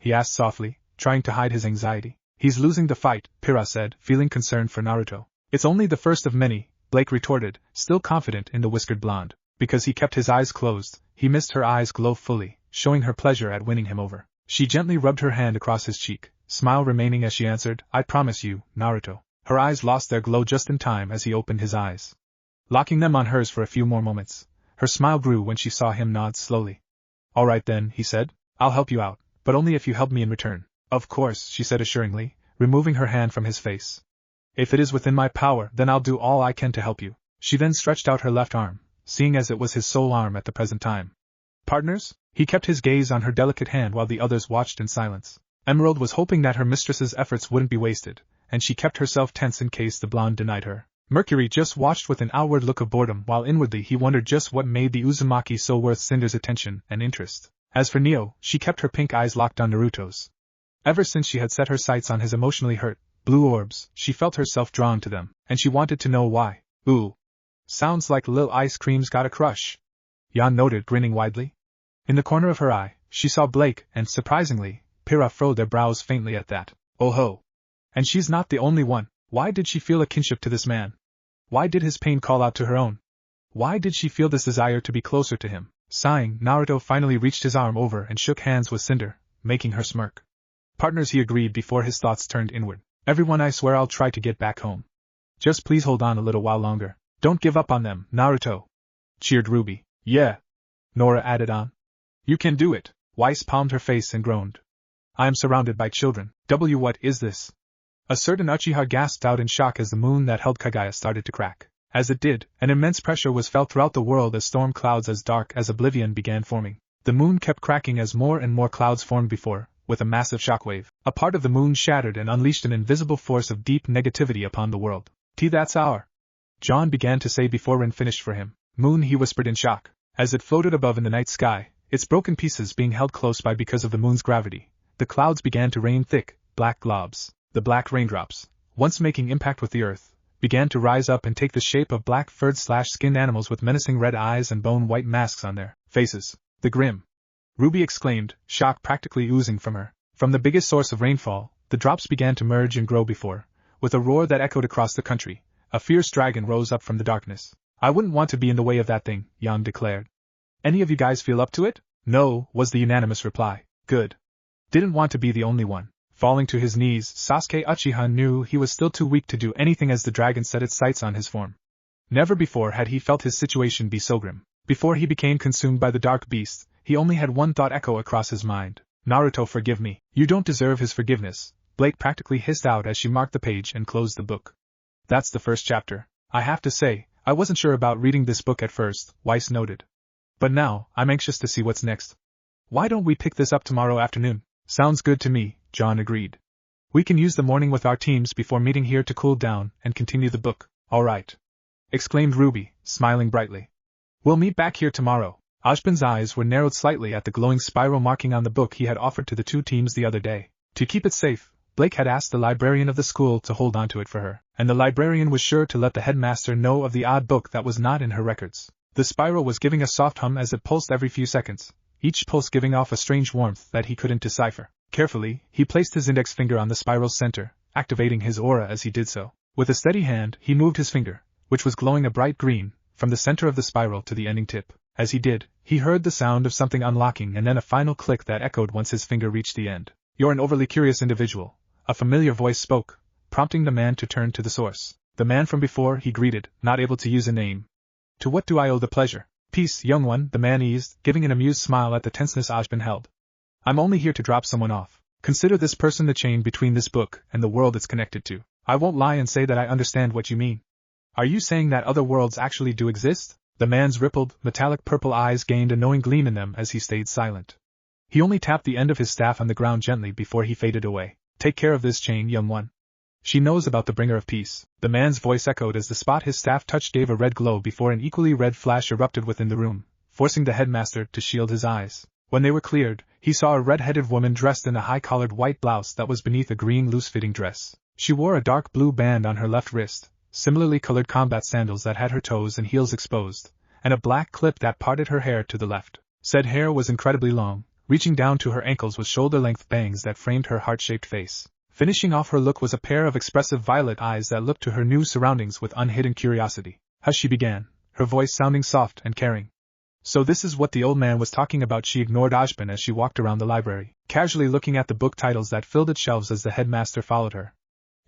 [SPEAKER 1] He asked softly, trying to hide his anxiety. He's losing the fight, Pyrrha said, feeling concerned for Naruto. It's only the first of many, Blake retorted, still confident in the whiskered blonde. Because he kept his eyes closed, he missed her eyes glow fully, showing her pleasure at winning him over. She gently rubbed her hand across his cheek, smile remaining as she answered, I promise you, Naruto. Her eyes lost their glow just in time as he opened his eyes. Locking them on hers for a few more moments, her smile grew when she saw him nod slowly. All right then, he said, I'll help you out, but only if you help me in return. Of course, she said assuringly, removing her hand from his face. If it is within my power, then I'll do all I can to help you. She then stretched out her left arm, seeing as it was his sole arm at the present time. Partners? He kept his gaze on her delicate hand while the others watched in silence. Emerald was hoping that her mistress's efforts wouldn't be wasted, and she kept herself tense in case the blonde denied her. Mercury just watched with an outward look of boredom while inwardly he wondered just what made the Uzumaki so worth Cinder's attention and interest. As for Neo, she kept her pink eyes locked on Naruto's. Ever since she had set her sights on his emotionally hurt, blue orbs, she felt herself drawn to them, and she wanted to know why. Ooh. Sounds like Lil Ice Cream's got a crush. Yan noted, grinning widely. In the corner of her eye, she saw Blake, and surprisingly, Pyrrha furrowed their brows faintly at that. Oh ho. And she's not the only one. Why did she feel a kinship to this man? Why did his pain call out to her own? Why did she feel this desire to be closer to him? Sighing, Naruto finally reached his arm over and shook hands with Cinder, making her smirk. Partners, he agreed before his thoughts turned inward. Everyone, I swear I'll try to get back home. Just please hold on a little while longer. Don't give up on them, Naruto. Cheered Ruby. Yeah. Nora added on. You can do it. Weiss palmed her face and groaned. I am surrounded by children. What is this? A certain Uchiha gasped out in shock as the moon that held Kaguya started to crack. As it did, an immense pressure was felt throughout the world as storm clouds as dark as oblivion began forming. The moon kept cracking as more and more clouds formed before, with a massive shockwave. A part of the moon shattered and unleashed an invisible force of deep negativity upon the world. That's our. John began to say before Rin finished for him. Moon, he whispered in shock. As it floated above in the night sky, its broken pieces being held close by because of the moon's gravity, the clouds began to rain thick, black globs. The black raindrops, once making impact with the earth, began to rise up and take the shape of black furred/skinned animals with menacing red eyes and bone-white masks on their faces. The Grim! Ruby exclaimed, shock practically oozing from her. From the biggest source of rainfall, the drops began to merge and grow before. With a roar that echoed across the country, a fierce dragon rose up from the darkness. I wouldn't want to be in the way of that thing, Yang declared. Any of you guys feel up to it? No, was the unanimous reply. Good. Didn't want to be the only one. Falling to his knees, Sasuke Uchiha knew he was still too weak to do anything as the dragon set its sights on his form. Never before had he felt his situation be so grim. Before he became consumed by the dark beast, he only had one thought echo across his mind. Naruto, forgive me. You don't deserve his forgiveness, Blake practically hissed out as she marked the page and closed the book. That's the first chapter. I have to say, I wasn't sure about reading this book at first, Weiss noted. But now, I'm anxious to see what's next. Why don't we pick this up tomorrow afternoon? Sounds good to me, John agreed. We can use the morning with our teams before meeting here to cool down and continue the book. All right, exclaimed Ruby, smiling brightly. We'll meet back here tomorrow. Ashbin's eyes were narrowed slightly at the glowing spiral marking on the book he had offered to the two teams the other day. To keep it safe, Blake had asked the librarian of the school to hold onto it for her, and the librarian was sure to let the headmaster know of the odd book that was not in her records. The spiral was giving a soft hum as it pulsed every few seconds, each pulse giving off a strange warmth that he couldn't decipher. Carefully, he placed his index finger on the spiral's center, activating his aura as he did so. With a steady hand, he moved his finger, which was glowing a bright green, from the center of the spiral to the ending tip. As he did, he heard the sound of something unlocking and then a final click that echoed once his finger reached the end. You're an overly curious individual, a familiar voice spoke, prompting the man to turn to the source. The man from before he greeted, not able to use a name. To what do I owe the pleasure? Peace, young one, the man eased, giving an amused smile at the tenseness Ashbin held. I'm only here to drop someone off. Consider this person the chain between this book and the world it's connected to. I won't lie and say that I understand what you mean. Are you saying that other worlds actually do exist? The man's rippled, metallic purple eyes gained a knowing gleam in them as he stayed silent. He only tapped the end of his staff on the ground gently before he faded away. Take care of this chain, young one. She knows about the bringer of peace. The man's voice echoed as the spot his staff touched gave a red glow before an equally red flash erupted within the room, forcing the headmaster to shield his eyes. When they were cleared, he saw a red-headed woman dressed in a high-collared white blouse that was beneath a green loose-fitting dress. She wore a dark blue band on her left wrist, similarly colored combat sandals that had her toes and heels exposed, and a black clip that parted her hair to the left. Said hair was incredibly long, reaching down to her ankles with shoulder-length bangs that framed her heart-shaped face. Finishing off her look was a pair of expressive violet eyes that looked to her new surroundings with unhidden curiosity. Hush, she began, her voice sounding soft and caring. So this is what the old man was talking about. She ignored Ashbin as she walked around the library, casually looking at the book titles that filled its shelves as the headmaster followed her.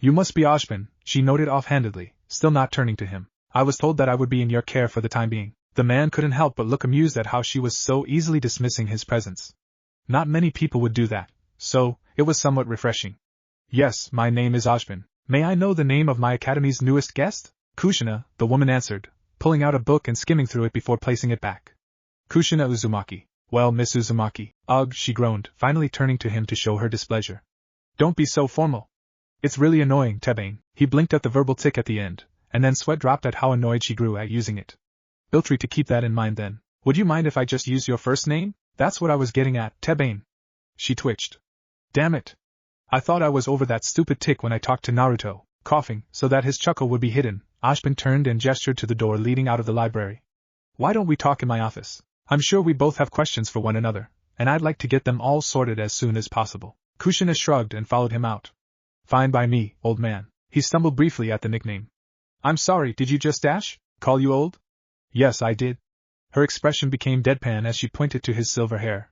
[SPEAKER 1] You must be Ashbin, she noted offhandedly, still not turning to him. I was told that I would be in your care for the time being. The man couldn't help but look amused at how she was so easily dismissing his presence. Not many people would do that, so it was somewhat refreshing. Yes, my name is Ashbin. May I know the name of my academy's newest guest? Kushina, the woman answered, pulling out a book and skimming through it before placing it back. Kushina Uzumaki. Well, Miss Uzumaki. Ugh, she groaned, finally turning to him to show her displeasure. Don't be so formal. It's really annoying, Tebane. He blinked at the verbal tick at the end, and then sweat dropped at how annoyed she grew at using it. Feel free to keep that in mind then. Would you mind if I just use your first name? That's what I was getting at, Tebane. She twitched. Damn it. I thought I was over that stupid tick when I talked to Naruto, coughing, so that his chuckle would be hidden. Ashbin turned and gestured to the door leading out of the library. Why don't we talk in my office? I'm sure we both have questions for one another, and I'd like to get them all sorted as soon as possible. Kushina shrugged and followed him out. Fine by me, old man. He stumbled briefly at the nickname. I'm sorry, did you just call you old? Yes, I did. Her expression became deadpan as she pointed to his silver hair.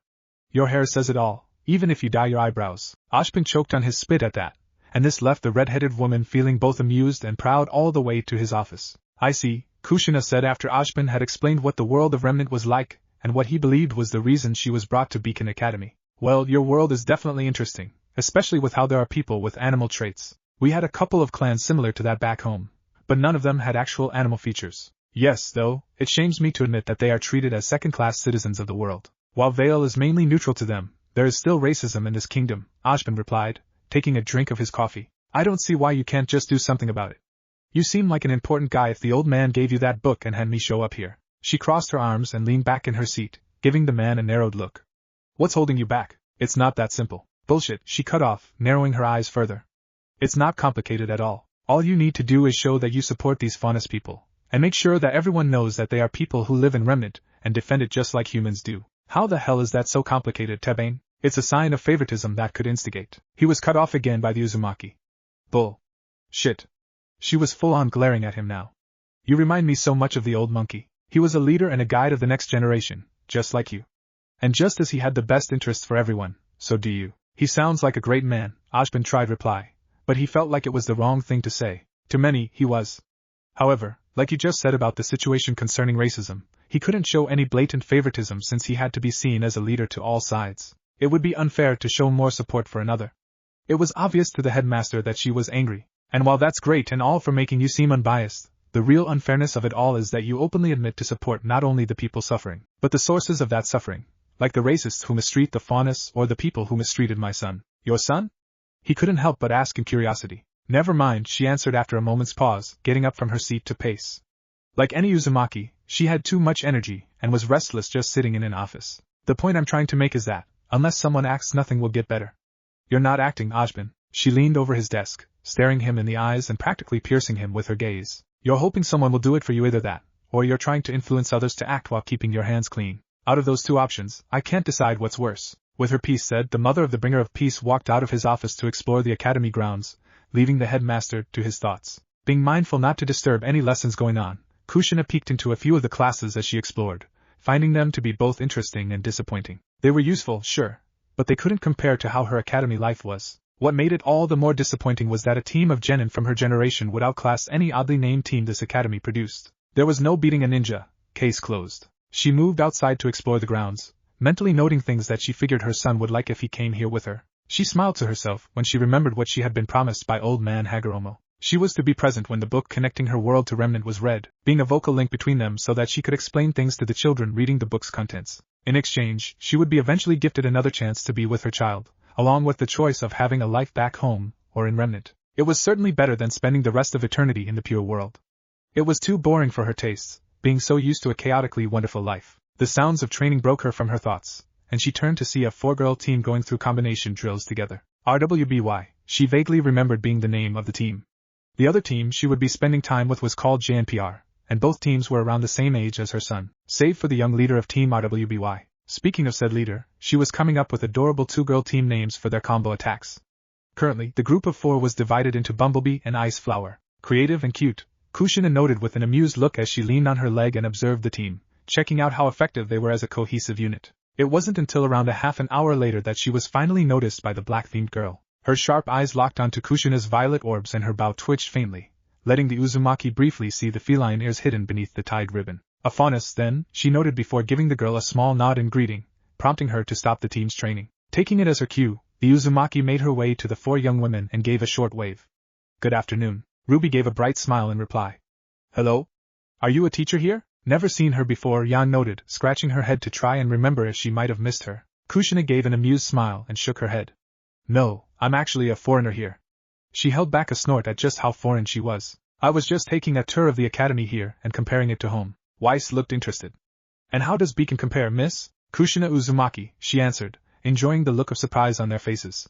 [SPEAKER 1] Your hair says it all, even if you dye your eyebrows. Ashbin choked on his spit at that, and this left the red-headed woman feeling both amused and proud all the way to his office. I see, Kushina said after Ashbin had explained what the world of Remnant was like, and what he believed was the reason she was brought to Beacon Academy. Well, your world is definitely interesting, especially with how there are people with animal traits. We had a couple of clans similar to that back home, but none of them had actual animal features. Yes, though, it shames me to admit that they are treated as second-class citizens of the world. While Vale is mainly neutral to them, there is still racism in this kingdom, Ashbin replied, taking a drink of his coffee. I don't see why you can't just do something about it. You seem like an important guy. If the old man gave you that book and had me show up here. She crossed her arms and leaned back in her seat, giving the man a narrowed look. What's holding you back? It's not that simple. Bullshit, she cut off, narrowing her eyes further. It's not complicated at all. All you need to do is show that you support these faunus people, and make sure that everyone knows that they are people who live in Remnant, and defend it just like humans do. How the hell is that so complicated, Tebane? It's a sign of favoritism that could instigate. He was cut off again by the Uzumaki. Bull. Shit. She was full on glaring at him now. You remind me so much of the old monkey. He was a leader and a guide of the next generation, just like you. And just as he had the best interests for everyone, so do you. He sounds like a great man, Ashbin tried reply, but he felt like it was the wrong thing to say. To many, he was. However, like you just said about the situation concerning racism, he couldn't show any blatant favoritism since he had to be seen as a leader to all sides. It would be unfair to show more support for another. It was obvious to the headmaster that she was angry, and while that's great and all for making you seem unbiased, the real unfairness of it all is that you openly admit to support not only the people suffering, but the sources of that suffering, like the racists who mistreat the faunus or the people who mistreated my son. Your son? He couldn't help but ask in curiosity. Never mind, she answered after a moment's pause, getting up from her seat to pace. Like any Uzumaki, she had too much energy and was restless just sitting in an office. The point I'm trying to make is that, unless someone acts, nothing will get better. You're not acting, Ashbin. She leaned over his desk, staring him in the eyes and practically piercing him with her gaze. You're hoping someone will do it for you, either that, or you're trying to influence others to act while keeping your hands clean. Out of those two options, I can't decide what's worse. With her piece said, the mother of the bringer of peace walked out of his office to explore the academy grounds, leaving the headmaster to his thoughts. Being mindful not to disturb any lessons going on, Kushina peeked into a few of the classes as she explored, finding them to be both interesting and disappointing. They were useful, sure, but they couldn't compare to how her academy life was. What made it all the more disappointing was that a team of genin from her generation would outclass any oddly named team this academy produced. There was no beating a ninja. Case closed. She moved outside to explore the grounds, mentally noting things that she figured her son would like if he came here with her. She smiled to herself when she remembered what she had been promised by old man Hagaromo. She was to be present when the book connecting her world to Remnant was read, being a vocal link between them so that she could explain things to the children reading the book's contents. In exchange, she would be eventually gifted another chance to be with her child, along with the choice of having a life back home, or in Remnant. It was certainly better than spending the rest of eternity in the pure world. It was too boring for her tastes, being so used to a chaotically wonderful life. The sounds of training broke her from her thoughts, and she turned to see a 4-girl team going through combination drills together. rwby, she vaguely remembered being the name of the team. The other team she would be spending time with was called JNPR, and both teams were around the same age as her son, save for the young leader of Team rwby. Speaking of said leader, she was coming up with adorable 2-girl team names for their combo attacks. Currently, the group of 4 was divided into Bumblebee and Ice Flower. Creative and cute, Kushina noted with an amused look as she leaned on her leg and observed the team, checking out how effective they were as a cohesive unit. It wasn't until around a half an hour later that she was finally noticed by the black-themed girl. Her sharp eyes locked onto Kushina's violet orbs and her bow twitched faintly, letting the Uzumaki briefly see the feline ears hidden beneath the tied ribbon. A faunus, then, she noted before giving the girl a small nod in greeting, prompting her to stop the team's training. Taking it as her cue, the Uzumaki made her way to the 4 young women and gave a short wave. Good afternoon. Ruby gave a bright smile in reply. Hello? Are you a teacher here? Never seen her before, Yan noted, scratching her head to try and remember if she might have missed her. Kushina gave an amused smile and shook her head. No, I'm actually a foreigner here. She held back a snort at just how foreign she was. I was just taking a tour of the academy here and comparing it to home. Weiss looked interested. And how does Beacon compare, miss? Kushina Uzumaki, she answered, enjoying the look of surprise on their faces.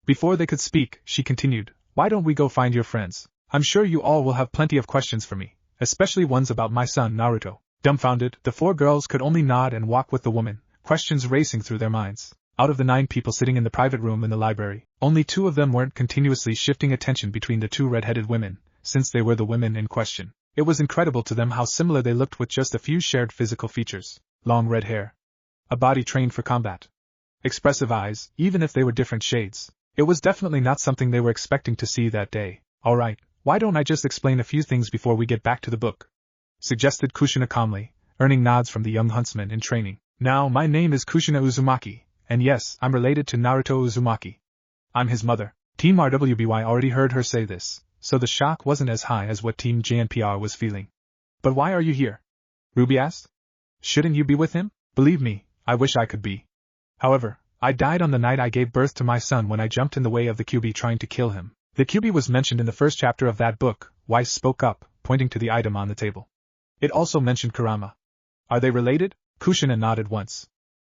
[SPEAKER 1] Before they could speak, she continued, why don't we go find your friends? I'm sure you all will have plenty of questions for me, especially ones about my son Naruto. Dumbfounded, the 4 girls could only nod and walk with the woman, questions racing through their minds. Out of the 9 people sitting in the private room in the library, only 2 of them weren't continuously shifting attention between the 2 red-headed women, since they were the women in question. It was incredible to them how similar they looked with just a few shared physical features. Long red hair. A body trained for combat. Expressive eyes, even if they were different shades. It was definitely not something they were expecting to see that day. Alright, why don't I just explain a few things before we get back to the book? Suggested Kushina calmly, earning nods from the young huntsman in training. Now, my name is Kushina Uzumaki, and yes, I'm related to Naruto Uzumaki. I'm his mother. Team rwby already heard her say this, so the shock wasn't as high as what Team JNPR was feeling. But why are you here? Ruby asked. Shouldn't you be with him? Believe me, I wish I could be. However, I died on the night I gave birth to my son when I jumped in the way of the QB trying to kill him. The QB was mentioned in the first chapter of that book, Weiss spoke up, pointing to the item on the table. It also mentioned Kurama. Are they related? Kushina nodded once.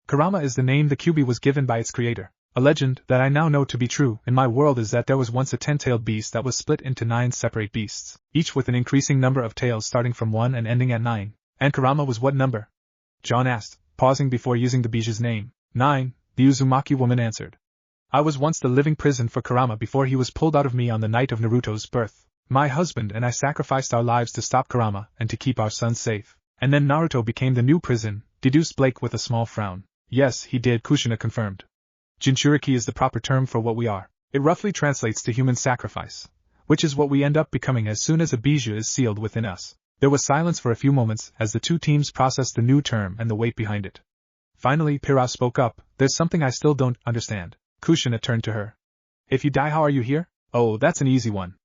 [SPEAKER 1] Kurama is the name the QB was given by its creator. A legend that I now know to be true in my world is that there was once a 10-tailed beast that was split into 9 separate beasts, each with an increasing number of tails starting from 1 and ending at 9. And Kurama was what number? John asked, pausing before using the Biju's name. 9, the Uzumaki woman answered. I was once the living prison for Kurama before he was pulled out of me on the night of Naruto's birth. My husband and I sacrificed our lives to stop Kurama and to keep our son safe. And then Naruto became the new prison, deduced Blake with a small frown. Yes, he did, Kushina confirmed. Jinchuriki is the proper term for what we are. It roughly translates to human sacrifice, which is what we end up becoming as soon as a Biju is sealed within us. There was silence for a few moments as the two teams processed the new term and the weight behind it. Finally, Pira spoke up. There's something I still don't understand. Kushina turned to her. If you die, how are you here? Oh, that's an easy one.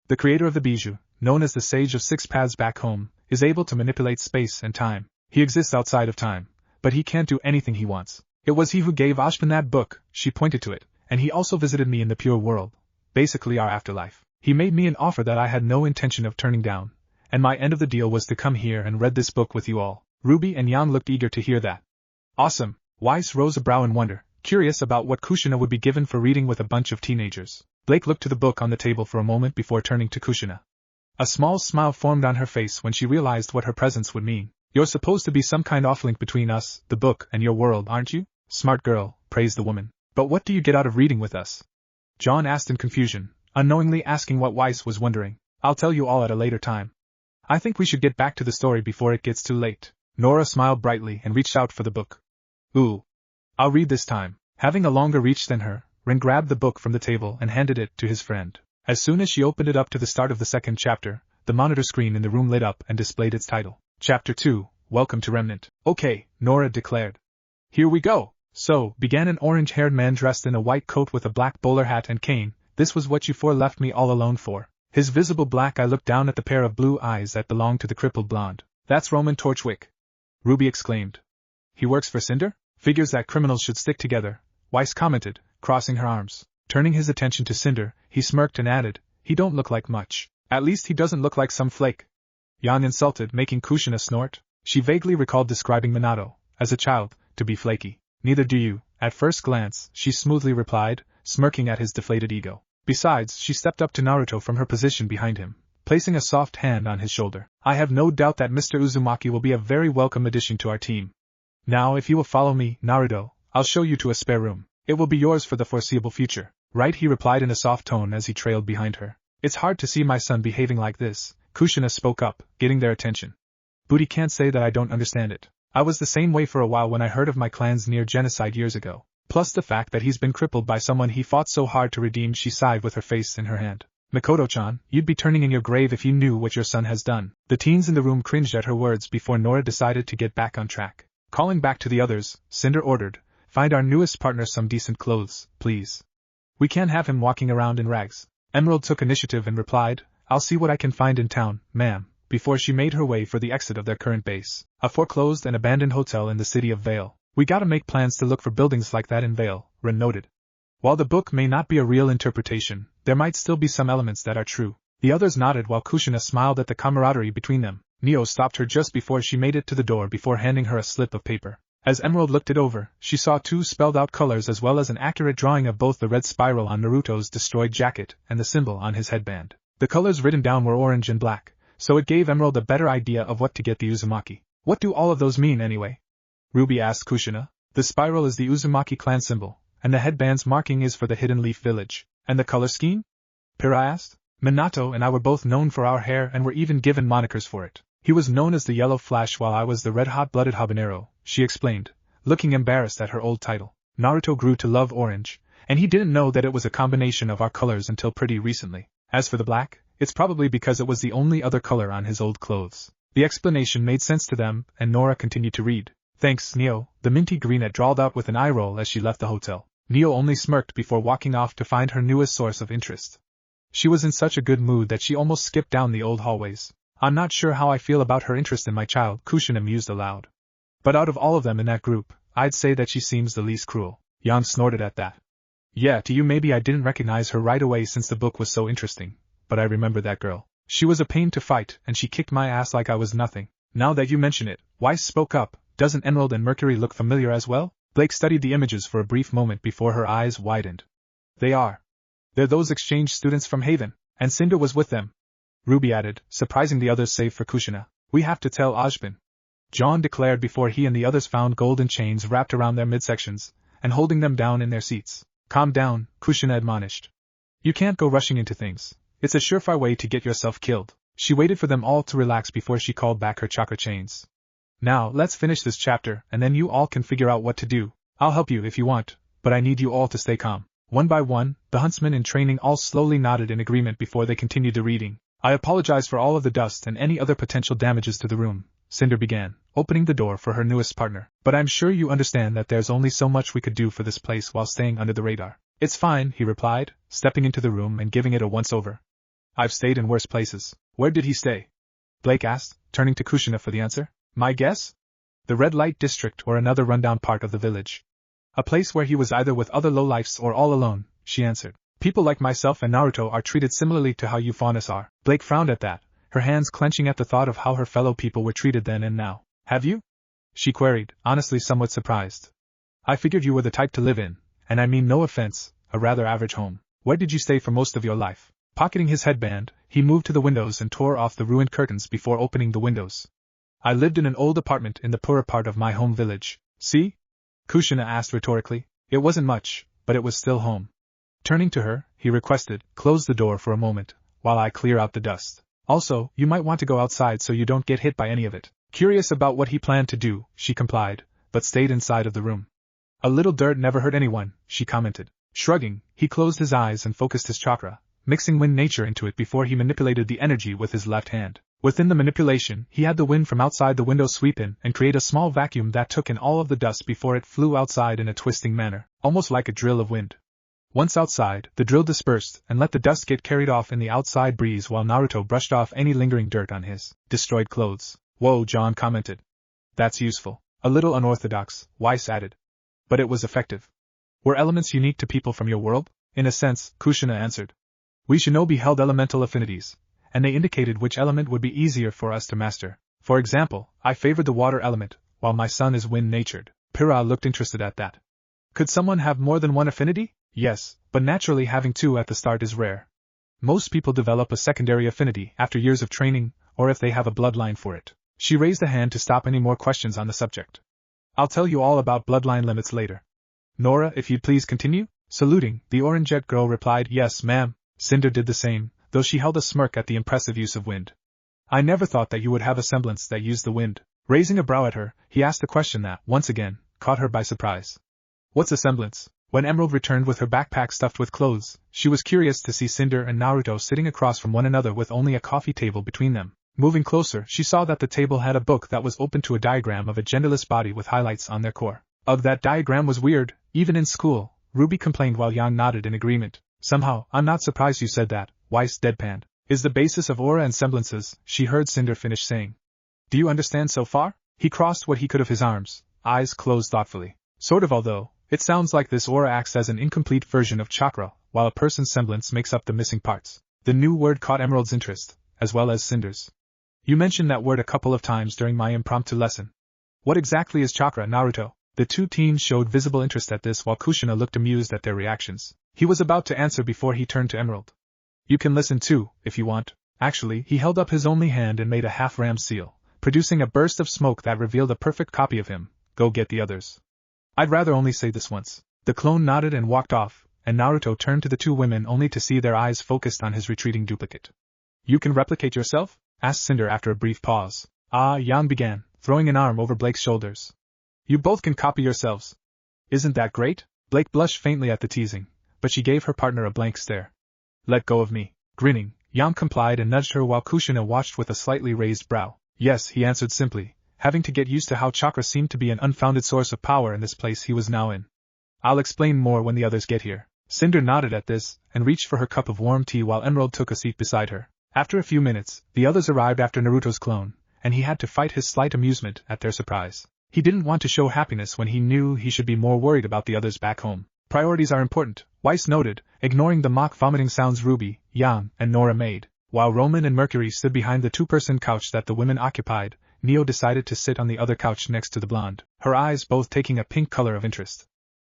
[SPEAKER 1] The creator of the Biju, known as the Sage of Six Paths back home, is able to manipulate space and time. He exists outside of time, but he can't do anything he wants. It was he who gave Ashvin that book, she pointed to it, and he also visited me in the pure world, basically our afterlife. He made me an offer that I had no intention of turning down, and my end of the deal was to come here and read this book with you all. Ruby and Yang looked eager to hear that. Awesome. Weiss rose a brow in wonder, curious about what Kushina would be given for reading with a bunch of teenagers. Blake looked to the book on the table for a moment before turning to Kushina. A small smile formed on her face when she realized what her presence would mean. You're supposed to be some kind of link between us, the book, and your world, aren't you? Smart girl, praised the woman. But what do you get out of reading with us? John asked in confusion, unknowingly asking what Weiss was wondering. I'll tell you all at a later time. I think we should get back to the story before it gets too late. Nora smiled brightly and reached out for the book. Ooh. I'll read this time. Having a longer reach than her, Ren grabbed the book from the table and handed it to his friend. As soon as she opened it up to the start of the second chapter, the monitor screen in the room lit up and displayed its title. Chapter 2, Welcome to Remnant. Okay, Nora declared. Here we go. So, began an orange-haired man dressed in a white coat with a black bowler hat and cane. This was what you four left me all alone for. His visible black eye looked down at the pair of blue eyes that belonged to the crippled blonde. That's Roman Torchwick. Ruby exclaimed. He works for Cinder? Figures that criminals should stick together, Weiss commented, crossing her arms. Turning his attention to Cinder, he smirked and added, he don't look like much. At least he doesn't look like some flake. Yan insulted, making Kushina snort. She vaguely recalled describing Minato, as a child, to be flaky. Neither do you, at first glance, she smoothly replied, smirking at his deflated ego. Besides, she stepped up to Naruto from her position behind him, placing a soft hand on his shoulder. I have no doubt that Mr. Uzumaki will be a very welcome addition to our team. Now if you will follow me, Naruto, I'll show you to a spare room. It will be yours for the foreseeable future. Right, he replied in a soft tone as he trailed behind her. It's hard to see my son behaving like this, Kushina spoke up, getting their attention. Booty can't say that I don't understand it. I was the same way for a while when I heard of my clan's near genocide years ago. Plus the fact that he's been crippled by someone he fought so hard to redeem, she sighed with her face in her hand. Mikoto-chan, you'd be turning in your grave if you knew what your son has done. The teens in the room cringed at her words before Nora decided to get back on track. Calling back to the others, Cinder ordered, find our newest partner some decent clothes, please. We can't have him walking around in rags. Emerald took initiative and replied, I'll see what I can find in town, ma'am, before she made her way for the exit of their current base, a foreclosed and abandoned hotel in the city of Vale. We gotta make plans to look for buildings like that in Vale, Ren noted. While the book may not be a real interpretation, there might still be some elements that are true. The others nodded while Kushina smiled at the camaraderie between them. Neo stopped her just before she made it to the door before handing her a slip of paper. As Emerald looked it over, she saw 2 spelled-out colors as well as an accurate drawing of both the red spiral on Naruto's destroyed jacket and the symbol on his headband. The colors written down were orange and black, so it gave Emerald a better idea of what to get the Uzumaki. What do all of those mean anyway? Ruby asked Kushina. The spiral is the Uzumaki clan symbol, and the headband's marking is for the Hidden Leaf Village. And the color scheme? Pira asked. Minato and I were both known for our hair and were even given monikers for it. He was known as the Yellow Flash while I was the red-hot-blooded habanero, she explained, looking embarrassed at her old title. Naruto grew to love orange, and he didn't know that it was a combination of our colors until pretty recently. As for the black, it's probably because it was the only other color on his old clothes. The explanation made sense to them, and Nora continued to read. Thanks, Neo, the minty greenette drawled out with an eye roll as she left the hotel. Neo only smirked before walking off to find her newest source of interest. She was in such a good mood that she almost skipped down the old hallways. I'm not sure how I feel about her interest in my child, Kushina mused aloud. But out of all of them in that group, I'd say that she seems the least cruel. Yan snorted at that. Yeah, to you maybe I didn't recognize her right away since the book was so interesting, but I remember that girl. She was a pain to fight and she kicked my ass like I was nothing. Now that you mention it, Weiss spoke up, doesn't Emerald and Mercury look familiar as well? Blake studied the images for a brief moment before her eyes widened. They're those exchange students from Haven, and Cinder was with them. Ruby added, surprising the others save for Kushina. We have to tell Ajbin. John declared before he and the others found golden chains wrapped around their midsections, and holding them down in their seats. Calm down, Kushina admonished. You can't go rushing into things. It's a surefire way to get yourself killed. She waited for them all to relax before she called back her chakra chains. Now, let's finish this chapter, and then you all can figure out what to do. I'll help you if you want, but I need you all to stay calm. One by one, the huntsmen in training all slowly nodded in agreement before they continued the reading. I apologize for all of the dust and any other potential damages to the room, Cinder began, opening the door for her newest partner. But I'm sure you understand that there's only so much we could do for this place while staying under the radar. It's fine, he replied, stepping into the room and giving it a once-over. I've stayed in worse places. Where did he stay? Blake asked, turning to Kushina for the answer. My guess? The red light district or another rundown part of the village. A place where he was either with other lowlifes or all alone, she answered. People like myself and Naruto are treated similarly to how you Faunus are. Blake frowned at that, her hands clenching at the thought of how her fellow people were treated then and now. Have you? She queried, honestly somewhat surprised. I figured you were the type to live in, and I mean no offense, a rather average home. Where did you stay for most of your life? Pocketing his headband, he moved to the windows and tore off the ruined curtains before opening the windows. I lived in an old apartment in the poorer part of my home village. See? Kushina asked rhetorically. It wasn't much, but it was still home. Turning to her, he requested, close the door for a moment, while I clear out the dust. Also, you might want to go outside so you don't get hit by any of it. Curious about what he planned to do, she complied, but stayed inside of the room. A little dirt never hurt anyone, she commented. Shrugging, he closed his eyes and focused his chakra, mixing wind nature into it before he manipulated the energy with his left hand. Within the manipulation, he had the wind from outside the window sweep in and create a small vacuum that took in all of the dust before it flew outside in a twisting manner, almost like a drill of wind. Once outside, the drill dispersed and let the dust get carried off in the outside breeze while Naruto brushed off any lingering dirt on his destroyed clothes. Whoa, John commented. That's useful. A little unorthodox, Weiss added. But it was effective. Were elements unique to people from your world? In a sense, Kushina answered. We shinobi held elemental affinities, and they indicated which element would be easier for us to master. For example, I favored the water element, while my son is wind-natured. Pyrrha looked interested at that. Could someone have more than one affinity? Yes, but naturally having two at the start is rare. Most people develop a secondary affinity after years of training, or if they have a bloodline for it. She raised a hand to stop any more questions on the subject. I'll tell you all about bloodline limits later. Nora, if you'd please continue? Saluting, the orange-jet girl replied, yes, ma'am. Cinder did the same, though she held a smirk at the impressive use of wind. I never thought that you would have a semblance that used the wind. Raising a brow at her, he asked a question that, once again, caught her by surprise. What's a semblance? When Emerald returned with her backpack stuffed with clothes, she was curious to see Cinder and Naruto sitting across from one another with only a coffee table between them. Moving closer, she saw that the table had a book that was open to a diagram of a genderless body with highlights on their core. Ugh, that diagram was weird, even in school, Ruby complained while Yang nodded in agreement. Somehow, I'm not surprised you said that, Weiss deadpanned. Is the basis of aura and semblances, she heard Cinder finish saying. Do you understand so far? He crossed what he could of his arms, eyes closed thoughtfully. Sort of, although, it sounds like this aura acts as an incomplete version of chakra, while a person's semblance makes up the missing parts. The new word caught Emerald's interest, as well as Cinder's. You mentioned that word a couple of times during my impromptu lesson. What exactly is chakra, Naruto? The two teens showed visible interest at this while Kushina looked amused at their reactions. He was about to answer before he turned to Emerald. You can listen too, if you want. Actually, he held up his only hand and made a half-ram seal, producing a burst of smoke that revealed a perfect copy of him. Go get the others. I'd rather only say this once. The clone nodded and walked off, and Naruto turned to the two women only to see their eyes focused on his retreating duplicate. You can replicate yourself? Asked Cinder after a brief pause. Yang began, throwing an arm over Blake's shoulders. You both can copy yourselves. Isn't that great? Blake blushed faintly at the teasing, but she gave her partner a blank stare. Let go of me. Grinning, Yang complied and nudged her while Kushina watched with a slightly raised brow. Yes, he answered simply, having to get used to how chakra seemed to be an unfounded source of power in this place he was now in. I'll explain more when the others get here. Cinder nodded at this, and reached for her cup of warm tea while Emerald took a seat beside her. After a few minutes, the others arrived after Naruto's clone, and he had to fight his slight amusement at their surprise. He didn't want to show happiness when he knew he should be more worried about the others back home. Priorities are important, Weiss noted, ignoring the mock vomiting sounds Ruby, Yang, and Nora made. While Roman and Mercury stood behind the two-person couch that the women occupied, Neo decided to sit on the other couch next to the blonde, her eyes both taking a pink color of interest.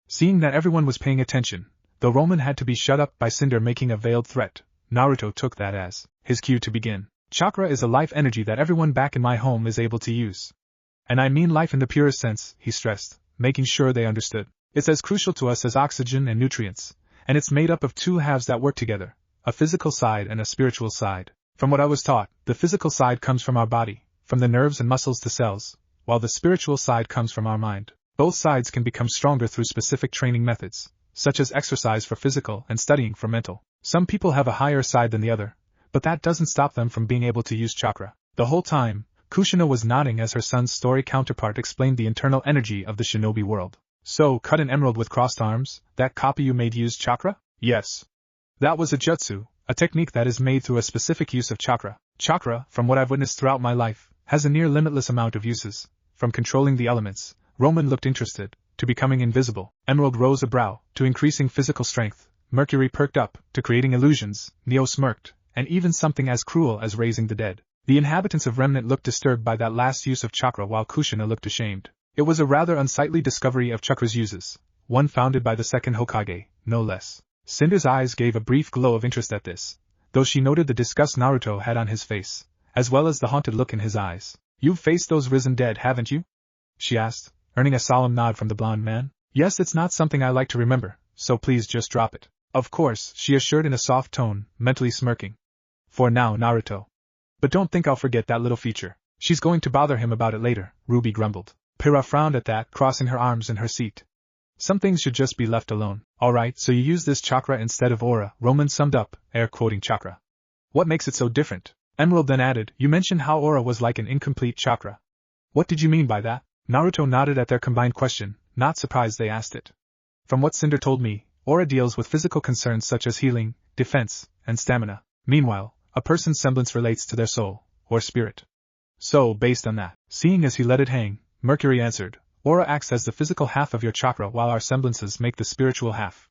[SPEAKER 1] Seeing that everyone was paying attention, though Roman had to be shut up by Cinder making a veiled threat, Naruto took that as his cue to begin. Chakra is a life energy that everyone back in my home is able to use. And I mean life in the purest sense, he stressed, making sure they understood. It's as crucial to us as oxygen and nutrients, and it's made up of two halves that work together, a physical side and a spiritual side. From what I was taught, the physical side comes from our body, from the nerves and muscles to cells, while the spiritual side comes from our mind. Both sides can become stronger through specific training methods, such as exercise for physical and studying for mental. Some people have a higher side than the other, but that doesn't stop them from being able to use chakra. The whole time, Kushina was nodding as her son's story counterpart explained the internal energy of the shinobi world. So, cut an emerald with crossed arms, that copy you made used chakra? Yes. That was a jutsu, a technique that is made through a specific use of chakra. Chakra, from what I've witnessed throughout my life, has a near limitless amount of uses, from controlling the elements, Roman looked interested, to becoming invisible, Emerald rose a brow, to increasing physical strength, Mercury perked up, to creating illusions, Neo smirked, and even something as cruel as raising the dead. The inhabitants of Remnant looked disturbed by that last use of chakra while Kushina looked ashamed. It was a rather unsightly discovery of chakra's uses, one founded by the second Hokage, no less. Cinder's eyes gave a brief glow of interest at this, though she noted the disgust Naruto had on his face, as well as the haunted look in his eyes. You've faced those risen dead, haven't you? She asked, earning a solemn nod from the blonde man. Yes, it's not something I like to remember, so please just drop it. Of course, she assured in a soft tone, mentally smirking. For now, Naruto. But don't think I'll forget that little feature. She's going to bother him about it later, Ruby grumbled. Pyrrha frowned at that, crossing her arms in her seat. Some things should just be left alone. Alright, so you use this chakra instead of aura, Roman summed up, air quoting chakra. What makes it so different? Emerald then added, you mentioned how aura was like an incomplete chakra. What did you mean by that? Naruto nodded at their combined question, not surprised they asked it. From what Cinder told me, aura deals with physical concerns such as healing, defense, and stamina. Meanwhile, a person's semblance relates to their soul, or spirit. So, based on that, seeing as he let it hang, Mercury answered, aura acts as the physical half of your chakra while our semblances make the spiritual half.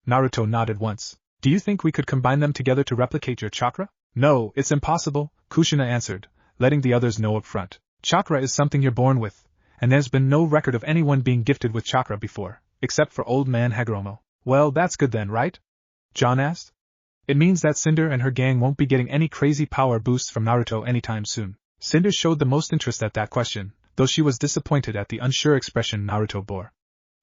[SPEAKER 1] Naruto nodded once. Do you think we could combine them together to replicate your chakra? No, it's impossible, Kushina answered, letting the others know up front. Chakra is something you're born with, and there's been no record of anyone being gifted with chakra before, except for old man Hagaromo. Well, that's good then, right? John asked. It means that Cinder and her gang won't be getting any crazy power boosts from Naruto anytime soon. Cinder showed the most interest at that question, though she was disappointed at the unsure expression Naruto bore.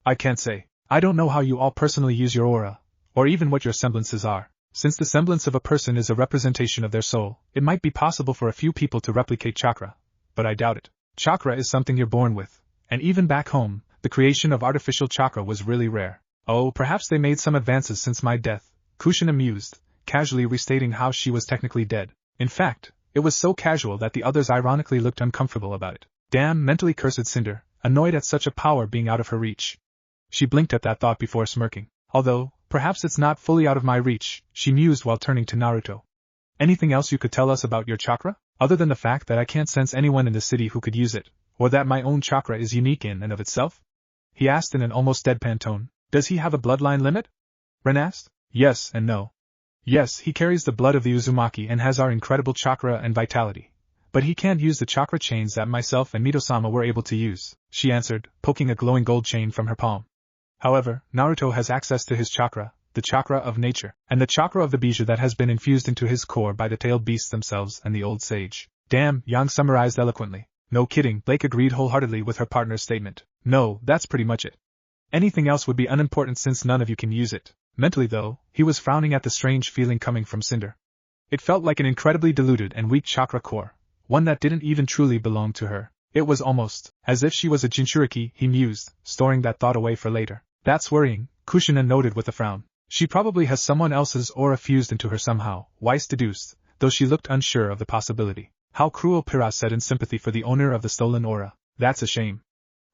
[SPEAKER 1] I can't say. I don't know how you all personally use your aura, or even what your semblances are. Since the semblance of a person is a representation of their soul, it might be possible for a few people to replicate chakra, but I doubt it. Chakra is something you're born with, and even back home, the creation of artificial chakra was really rare. Oh, perhaps they made some advances since my death, Kushina mused, casually restating how she was technically dead. In fact, it was so casual that the others ironically looked uncomfortable about it. Damn, mentally cursed Cinder, annoyed at such a power being out of her reach. She blinked at that thought before smirking. Although, perhaps it's not fully out of my reach, she mused while turning to Naruto. Anything else you could tell us about your chakra? Other than the fact that I can't sense anyone in the city who could use it, or that my own chakra is unique in and of itself? He asked in an almost deadpan tone. Does he have a bloodline limit? Ren asked. Yes and no. Yes, he carries the blood of the Uzumaki and has our incredible chakra and vitality. But he can't use the chakra chains that myself and Mito-sama were able to use, she answered, poking a glowing gold chain from her palm. However, Naruto has access to his chakra, the chakra of nature, and the chakra of the Bijou that has been infused into his core by the tailed beasts themselves and the old sage. Damn, Yang summarized eloquently. No kidding, Blake agreed wholeheartedly with her partner's statement. No, that's pretty much it. Anything else would be unimportant since none of you can use it. Mentally though, he was frowning at the strange feeling coming from Cinder. It felt like an incredibly diluted and weak chakra core, one that didn't even truly belong to her. It was almost as if she was a Jinchuriki, he mused, storing that thought away for later. That's worrying, Kushina noted with a frown. She probably has someone else's aura fused into her somehow, Weiss deduced, though she looked unsure of the possibility. How cruel, Pyrrha said in sympathy for the owner of the stolen aura. That's a shame.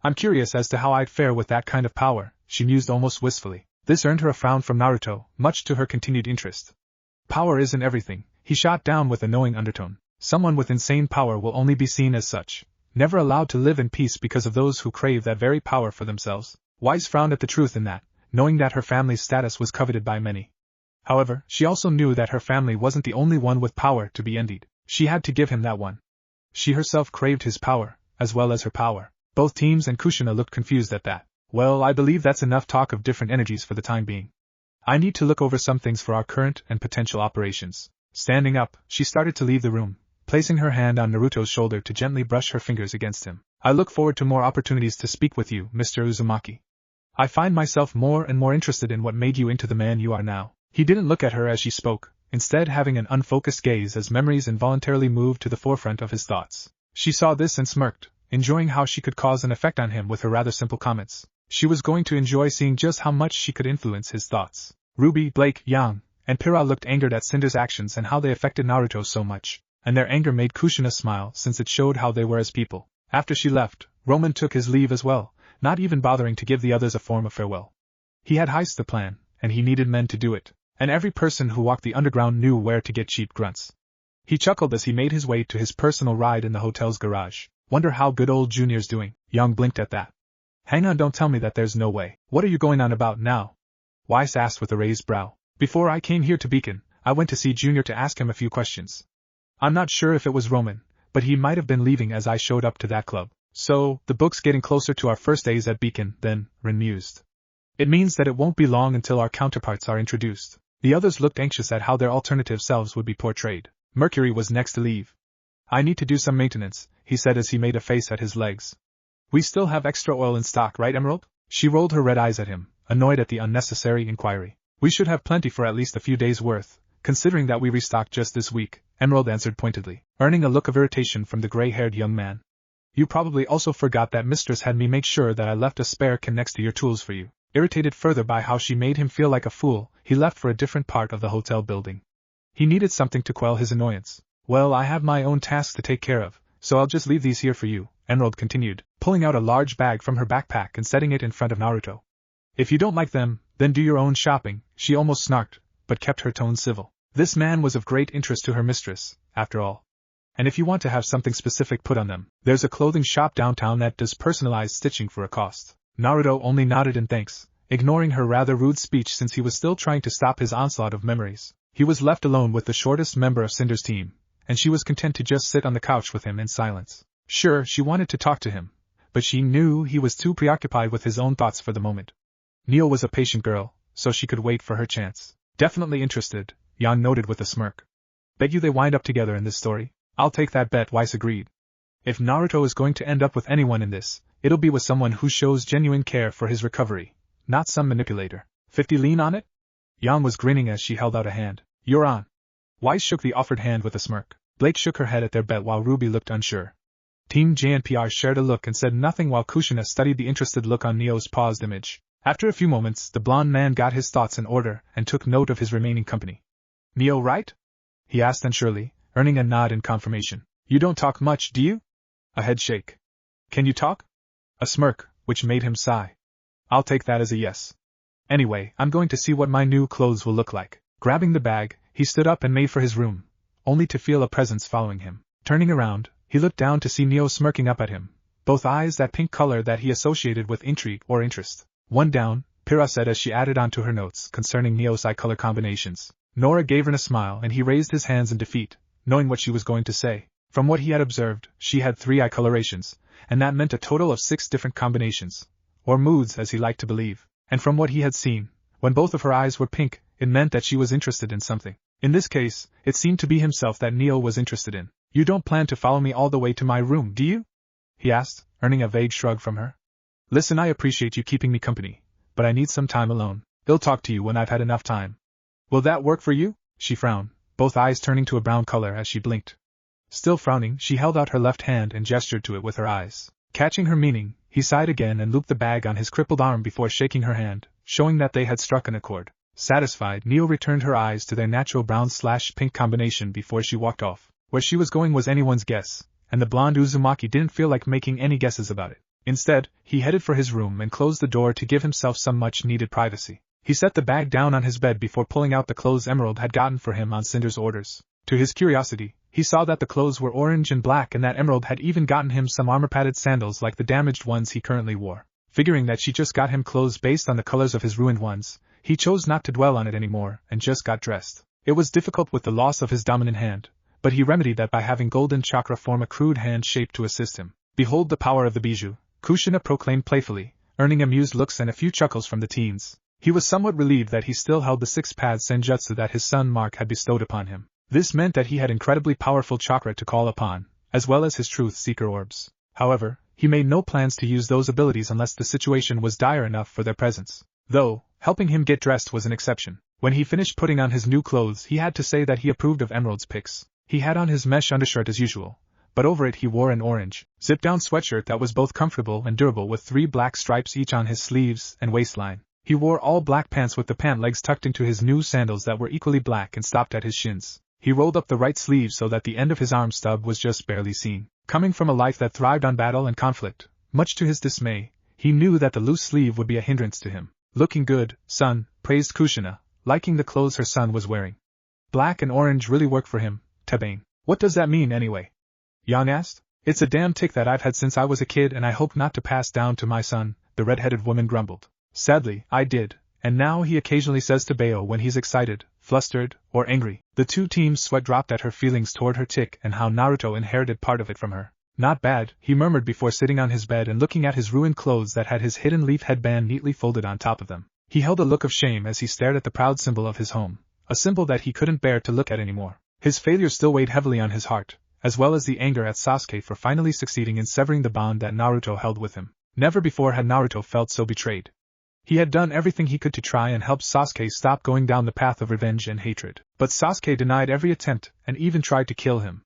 [SPEAKER 1] I'm curious as to how I'd fare with that kind of power, she mused almost wistfully. This earned her a frown from Naruto, much to her continued interest. Power isn't everything, he shot down with a knowing undertone. Someone with insane power will only be seen as such, never allowed to live in peace because of those who crave that very power for themselves. Weiss frowned at the truth in that, knowing that her family's status was coveted by many. However, she also knew that her family wasn't the only one with power to be envied. She had to give him that one. She herself craved his power, as well as her power. Both teams and Kushina looked confused at that. Well, I believe that's enough talk of different energies for the time being. I need to look over some things for our current and potential operations. Standing up, she started to leave the room, placing her hand on Naruto's shoulder to gently brush her fingers against him. I look forward to more opportunities to speak with you, Mr. Uzumaki. I find myself more and more interested in what made you into the man you are now. He didn't look at her as she spoke, instead having an unfocused gaze as memories involuntarily moved to the forefront of his thoughts. She saw this and smirked, enjoying how she could cause an effect on him with her rather simple comments. She was going to enjoy seeing just how much she could influence his thoughts. Ruby, Blake, Yang, and Pira looked angered at Cinder's actions and how they affected Naruto so much, and their anger made Kushina smile since it showed how they were as people. After she left, Roman took his leave as well, not even bothering to give the others a form of farewell. He had heist the plan, and he needed men to do it, and every person who walked the underground knew where to get cheap grunts. He chuckled as he made his way to his personal ride in the hotel's garage. Wonder how good old Junior's doing. Young blinked at that. Hang on, don't tell me that there's no way. What are you going on about now? Weiss asked with a raised brow. Before I came here to Beacon, I went to see Junior to ask him a few questions. I'm not sure if it was Roman, but he might have been leaving as I showed up to that club. So, the book's getting closer to our first days at Beacon, then, Rin mused. It means that it won't be long until our counterparts are introduced. The others looked anxious at how their alternative selves would be portrayed. Mercury was next to leave. I need to do some maintenance, he said as he made a face at his legs. We still have extra oil in stock, right, Emerald? She rolled her red eyes at him, annoyed at the unnecessary inquiry. We should have plenty for at least a few days' worth, considering that we restocked just this week, Emerald answered pointedly, earning a look of irritation from the gray-haired young man. You probably also forgot that Mistress had me make sure that I left a spare can next to your tools for you. Irritated further by how she made him feel like a fool, he left for a different part of the hotel building. He needed something to quell his annoyance. Well, I have my own tasks to take care of, so I'll just leave these here for you, Emerald continued, pulling out a large bag from her backpack and setting it in front of Naruto. If you don't like them, then do your own shopping, she almost snarked, but kept her tone civil. This man was of great interest to her mistress, after all. And if you want to have something specific put on them, there's a clothing shop downtown that does personalized stitching for a cost. Naruto only nodded in thanks, ignoring her rather rude speech since he was still trying to stop his onslaught of memories. He was left alone with the shortest member of Cinder's team, and she was content to just sit on the couch with him in silence. Sure, she wanted to talk to him, but she knew he was too preoccupied with his own thoughts for the moment. Neil was a patient girl, so she could wait for her chance. Definitely interested, Yang noted with a smirk. Bet you they wind up together in this story? I'll take that bet, Weiss agreed. If Naruto is going to end up with anyone in this, it'll be with someone who shows genuine care for his recovery, not some manipulator. 50 lean on it? Yang was grinning as she held out a hand. You're on. Weiss shook the offered hand with a smirk. Blake shook her head at their bet while Ruby looked unsure. Team JNPR shared a look and said nothing while Kushina studied the interested look on Neo's paused image. After a few moments, the blonde man got his thoughts in order and took note of his remaining company. Neo, right? He asked unsurely, earning a nod in confirmation. You don't talk much, do you? A head shake. Can you talk? A smirk, which made him sigh. I'll take that as a yes. Anyway, I'm going to see what my new clothes will look like. Grabbing the bag, he stood up and made for his room, only to feel a presence following him. Turning around, he looked down to see Neo smirking up at him, both eyes that pink color that he associated with intrigue or interest. One down, Pira said as she added on to her notes concerning Neo's eye color combinations. Nora gave her a smile and he raised his hands in defeat, knowing what she was going to say. From what he had observed, she had 3 eye colorations, and that meant a total of 6 different combinations, or moods as he liked to believe. And from what he had seen, when both of her eyes were pink, it meant that she was interested in something. In this case, it seemed to be himself that Neo was interested in. You don't plan to follow me all the way to my room, do you? He asked, earning a vague shrug from her. Listen, I appreciate you keeping me company, but I need some time alone. I'll talk to you when I've had enough time. Will that work for you? She frowned, both eyes turning to a brown color as she blinked. Still frowning, she held out her left hand and gestured to it with her eyes. Catching her meaning, he sighed again and looped the bag on his crippled arm before shaking her hand, showing that they had struck an accord. Satisfied, Neo returned her eyes to their natural brown/pink combination before she walked off. Where she was going was anyone's guess, and the blonde Uzumaki didn't feel like making any guesses about it. Instead, he headed for his room and closed the door to give himself some much-needed privacy. He set the bag down on his bed before pulling out the clothes Emerald had gotten for him on Cinder's orders. To his curiosity, he saw that the clothes were orange and black and that Emerald had even gotten him some armor-padded sandals like the damaged ones he currently wore. Figuring that she just got him clothes based on the colors of his ruined ones, he chose not to dwell on it anymore and just got dressed. It was difficult with the loss of his dominant hand, but he remedied that by having golden chakra form a crude hand shape to assist him. Behold the power of the bijou, Kushina proclaimed playfully, earning amused looks and a few chuckles from the teens. He was somewhat relieved that he still held the six-path senjutsu that his son Mark had bestowed upon him. This meant that he had incredibly powerful chakra to call upon, as well as his truth-seeker orbs. However, he made no plans to use those abilities unless the situation was dire enough for their presence. Though, helping him get dressed was an exception. When he finished putting on his new clothes, he had to say that he approved of Emerald's picks. He had on his mesh undershirt as usual, but over it he wore an orange, zip-down sweatshirt that was both comfortable and durable with 3 black stripes each on his sleeves and waistline. He wore all black pants with the pant legs tucked into his new sandals that were equally black and stopped at his shins. He rolled up the right sleeve so that the end of his arm stub was just barely seen. Coming from a life that thrived on battle and conflict, much to his dismay, he knew that the loose sleeve would be a hindrance to him. Looking good, son, praised Kushina, liking the clothes her son was wearing. Black and orange really work for him, Tabane. What does that mean anyway? Yang asked. It's a damn tick that I've had since I was a kid and I hope not to pass down to my son, the red-headed woman grumbled. Sadly, I did, and now he occasionally says to Bayo when he's excited, flustered, or angry. The two teams' sweat dropped at her feelings toward her tick and how Naruto inherited part of it from her. Not bad, he murmured before sitting on his bed and looking at his ruined clothes that had his hidden leaf headband neatly folded on top of them. He held a look of shame as he stared at the proud symbol of his home, a symbol that he couldn't bear to look at anymore. His failure still weighed heavily on his heart, as well as the anger at Sasuke for finally succeeding in severing the bond that Naruto held with him. Never before had Naruto felt so betrayed. He had done everything he could to try and help Sasuke stop going down the path of revenge and hatred, but Sasuke denied every attempt and even tried to kill him.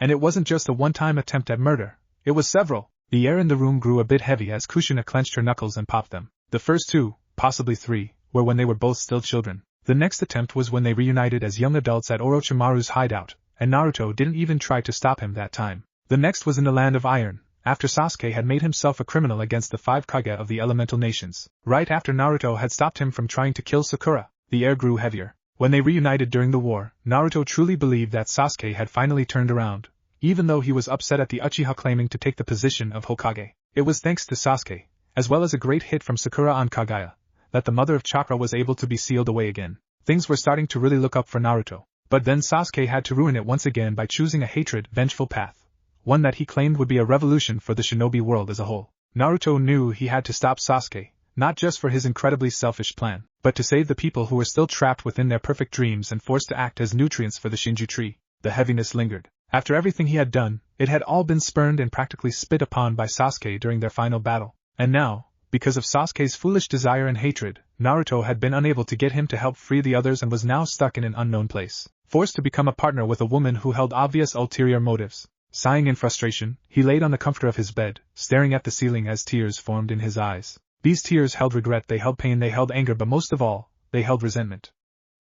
[SPEAKER 1] And it wasn't just a one-time attempt at murder, it was several. The air in the room grew a bit heavy as Kushina clenched her knuckles and popped them. The first 2, possibly 3, were when they were both still children. The next attempt was when they reunited as young adults at Orochimaru's hideout, and Naruto didn't even try to stop him that time. The next was in the Land of Iron, after Sasuke had made himself a criminal against the 5 Kage of the elemental nations. Right after Naruto had stopped him from trying to kill Sakura, the air grew heavier. When they reunited during the war, Naruto truly believed that Sasuke had finally turned around, even though he was upset at the Uchiha claiming to take the position of Hokage. It was thanks to Sasuke, as well as a great hit from Sakura on Kaguya, that the Mother of Chakra was able to be sealed away again. Things were starting to really look up for Naruto. But then Sasuke had to ruin it once again by choosing a hatred, vengeful path, one that he claimed would be a revolution for the shinobi world as a whole. Naruto knew he had to stop Sasuke, not just for his incredibly selfish plan, but to save the people who were still trapped within their perfect dreams and forced to act as nutrients for the Shinju tree. The heaviness lingered. After everything he had done, it had all been spurned and practically spit upon by Sasuke during their final battle. And now, because of Sasuke's foolish desire and hatred, Naruto had been unable to get him to help free the others and was now stuck in an unknown place, forced to become a partner with a woman who held obvious ulterior motives. Sighing in frustration, he laid on the comforter of his bed, staring at the ceiling as tears formed in his eyes. These tears held regret, they held pain, they held anger, but most of all, they held resentment.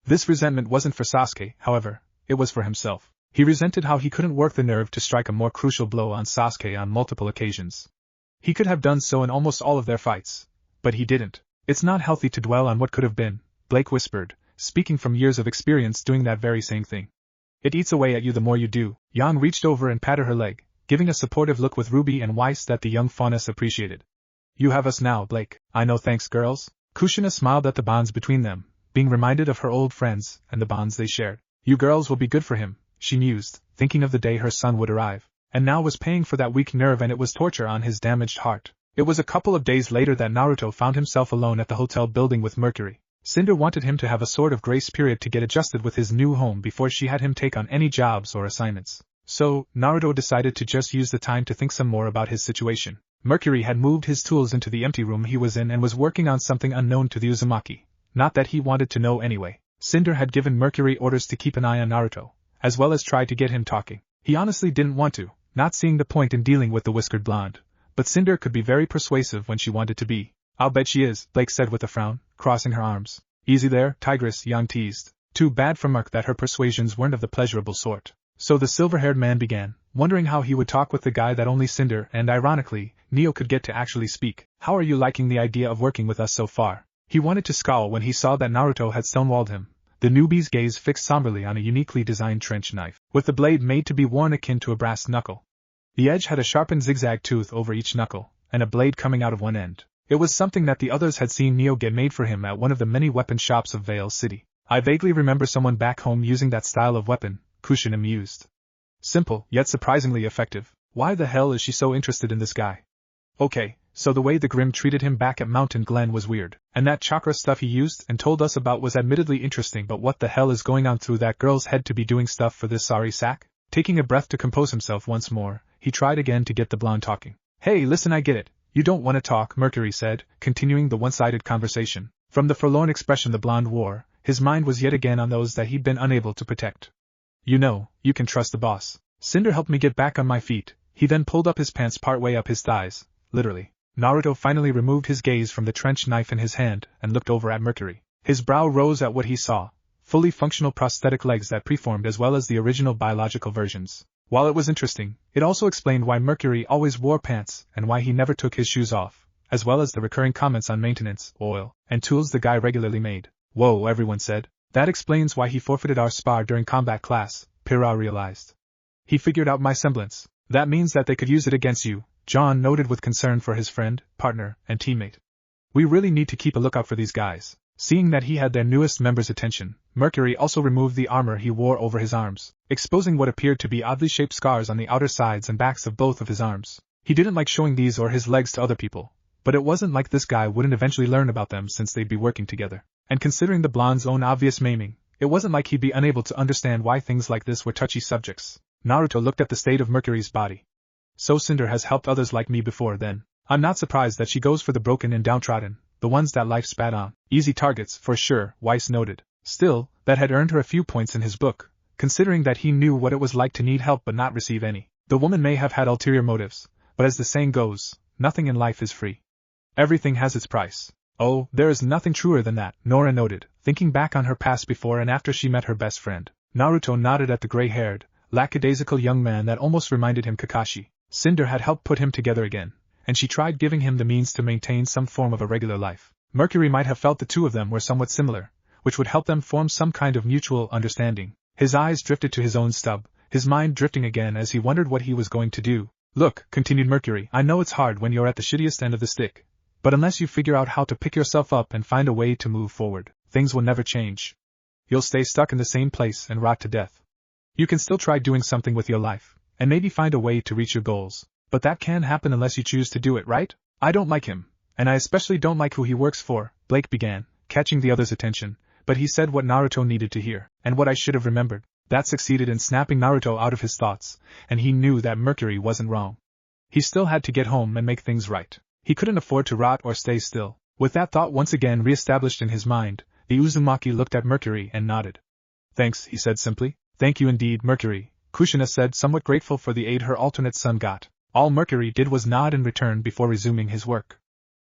[SPEAKER 1] This resentment wasn't for Sasuke, however, it was for himself. He resented how he couldn't work the nerve to strike a more crucial blow on Sasuke on multiple occasions. He could have done so in almost all of their fights, but he didn't. It's not healthy to dwell on what could have been, Blake whispered, speaking from years of experience doing that very same thing. It eats away at you the more you do. Yang reached over and patted her leg, giving a supportive look with Ruby and Weiss that the young fauness appreciated. You have us now, Blake. I know, thanks, girls. Kushina smiled at the bonds between them, being reminded of her old friends and the bonds they shared. You girls will be good for him, she mused, thinking of the day her son would arrive, and now was paying for that weak nerve, and it was torture on his damaged heart. It was a couple of days later that Naruto found himself alone at the hotel building with Mercury. Cinder wanted him to have a sort of grace period to get adjusted with his new home before she had him take on any jobs or assignments. So, Naruto decided to just use the time to think some more about his situation. Mercury had moved his tools into the empty room he was in and was working on something unknown to the Uzumaki. Not that he wanted to know anyway. Cinder had given Mercury orders to keep an eye on Naruto, as well as try to get him talking. He honestly didn't want to, not seeing the point in dealing with the whiskered blonde, but Cinder could be very persuasive when she wanted to be. I'll bet she is, Blake said with a frown, crossing her arms. Easy there, Tigress, Yang teased. Too bad for Mark that her persuasions weren't of the pleasurable sort. So the silver-haired man began, wondering how he would talk with the guy that only Cinder and, ironically, Neo could get to actually speak. How are you liking the idea of working with us so far? He wanted to scowl when he saw that Naruto had stonewalled him, the newbie's gaze fixed somberly on a uniquely designed trench knife, with the blade made to be worn akin to a brass knuckle. The edge had a sharpened zigzag tooth over each knuckle, and a blade coming out of one end. It was something that the others had seen Neo get made for him at one of the many weapon shops of Vale City. I vaguely remember someone back home using that style of weapon, Kushina mused. Simple, yet surprisingly effective. Why the hell is she so interested in this guy? Okay, so the way the Grim treated him back at Mountain Glen was weird, and that chakra stuff he used and told us about was admittedly interesting, but what the hell is going on through that girl's head to be doing stuff for this sorry sack? Taking a breath to compose himself once more, he tried again to get the blonde talking. Hey, listen, I get it. You don't want to talk, Mercury said, continuing the one-sided conversation. From the forlorn expression the blonde wore, his mind was yet again on those that he'd been unable to protect. You know, you can trust the boss. Cinder helped me get back on my feet. He then pulled up his pants partway up his thighs, literally. Naruto finally removed his gaze from the trench knife in his hand and looked over at Mercury. His brow rose at what he saw, fully functional prosthetic legs that preformed as well as the original biological versions. While it was interesting, it also explained why Mercury always wore pants and why he never took his shoes off, as well as the recurring comments on maintenance, oil, and tools the guy regularly made. Whoa, everyone said. That explains why he forfeited our spar during combat class, Pyrrha realized. He figured out my semblance. That means that they could use it against you, John noted with concern for his friend, partner, and teammate. We really need to keep a lookout for these guys. Seeing that he had their newest member's attention, Mercury also removed the armor he wore over his arms, exposing what appeared to be oddly shaped scars on the outer sides and backs of both of his arms. He didn't like showing these or his legs to other people, but it wasn't like this guy wouldn't eventually learn about them since they'd be working together. And considering the blonde's own obvious maiming, it wasn't like he'd be unable to understand why things like this were touchy subjects. Naruto looked at the state of Mercury's body. So Cinder has helped others like me before then. I'm not surprised that she goes for the broken and downtrodden, the ones that life spat on. Easy targets, for sure, Weiss noted. Still, that had earned her a few points in his book, considering that he knew what it was like to need help but not receive any. The woman may have had ulterior motives, but as the saying goes, nothing in life is free. Everything has its price. Oh, there is nothing truer than that, Nora noted, thinking back on her past before and after she met her best friend. Naruto nodded at the gray-haired, lackadaisical young man that almost reminded him Kakashi. Cinder had helped put him together again, and she tried giving him the means to maintain some form of a regular life. Mercury might have felt the two of them were somewhat similar, which would help them form some kind of mutual understanding. His eyes drifted to his own stub, his mind drifting again as he wondered what he was going to do. Look, continued Mercury, I know it's hard when you're at the shittiest end of the stick, but unless you figure out how to pick yourself up and find a way to move forward, things will never change. You'll stay stuck in the same place and rot to death. You can still try doing something with your life, and maybe find a way to reach your goals, but that can't happen unless you choose to do it, right? I don't like him, and I especially don't like who he works for, Blake began, catching the other's attention, but he said what Naruto needed to hear, and what I should have remembered. That succeeded in snapping Naruto out of his thoughts, and he knew that Mercury wasn't wrong. He still had to get home and make things right. He couldn't afford to rot or stay still. With that thought once again re-established in his mind, the Uzumaki looked at Mercury and nodded. Thanks, he said simply. Thank you indeed, Mercury, Kushina said, somewhat grateful for the aid her alternate son got. All Mercury did was nod in return before resuming his work.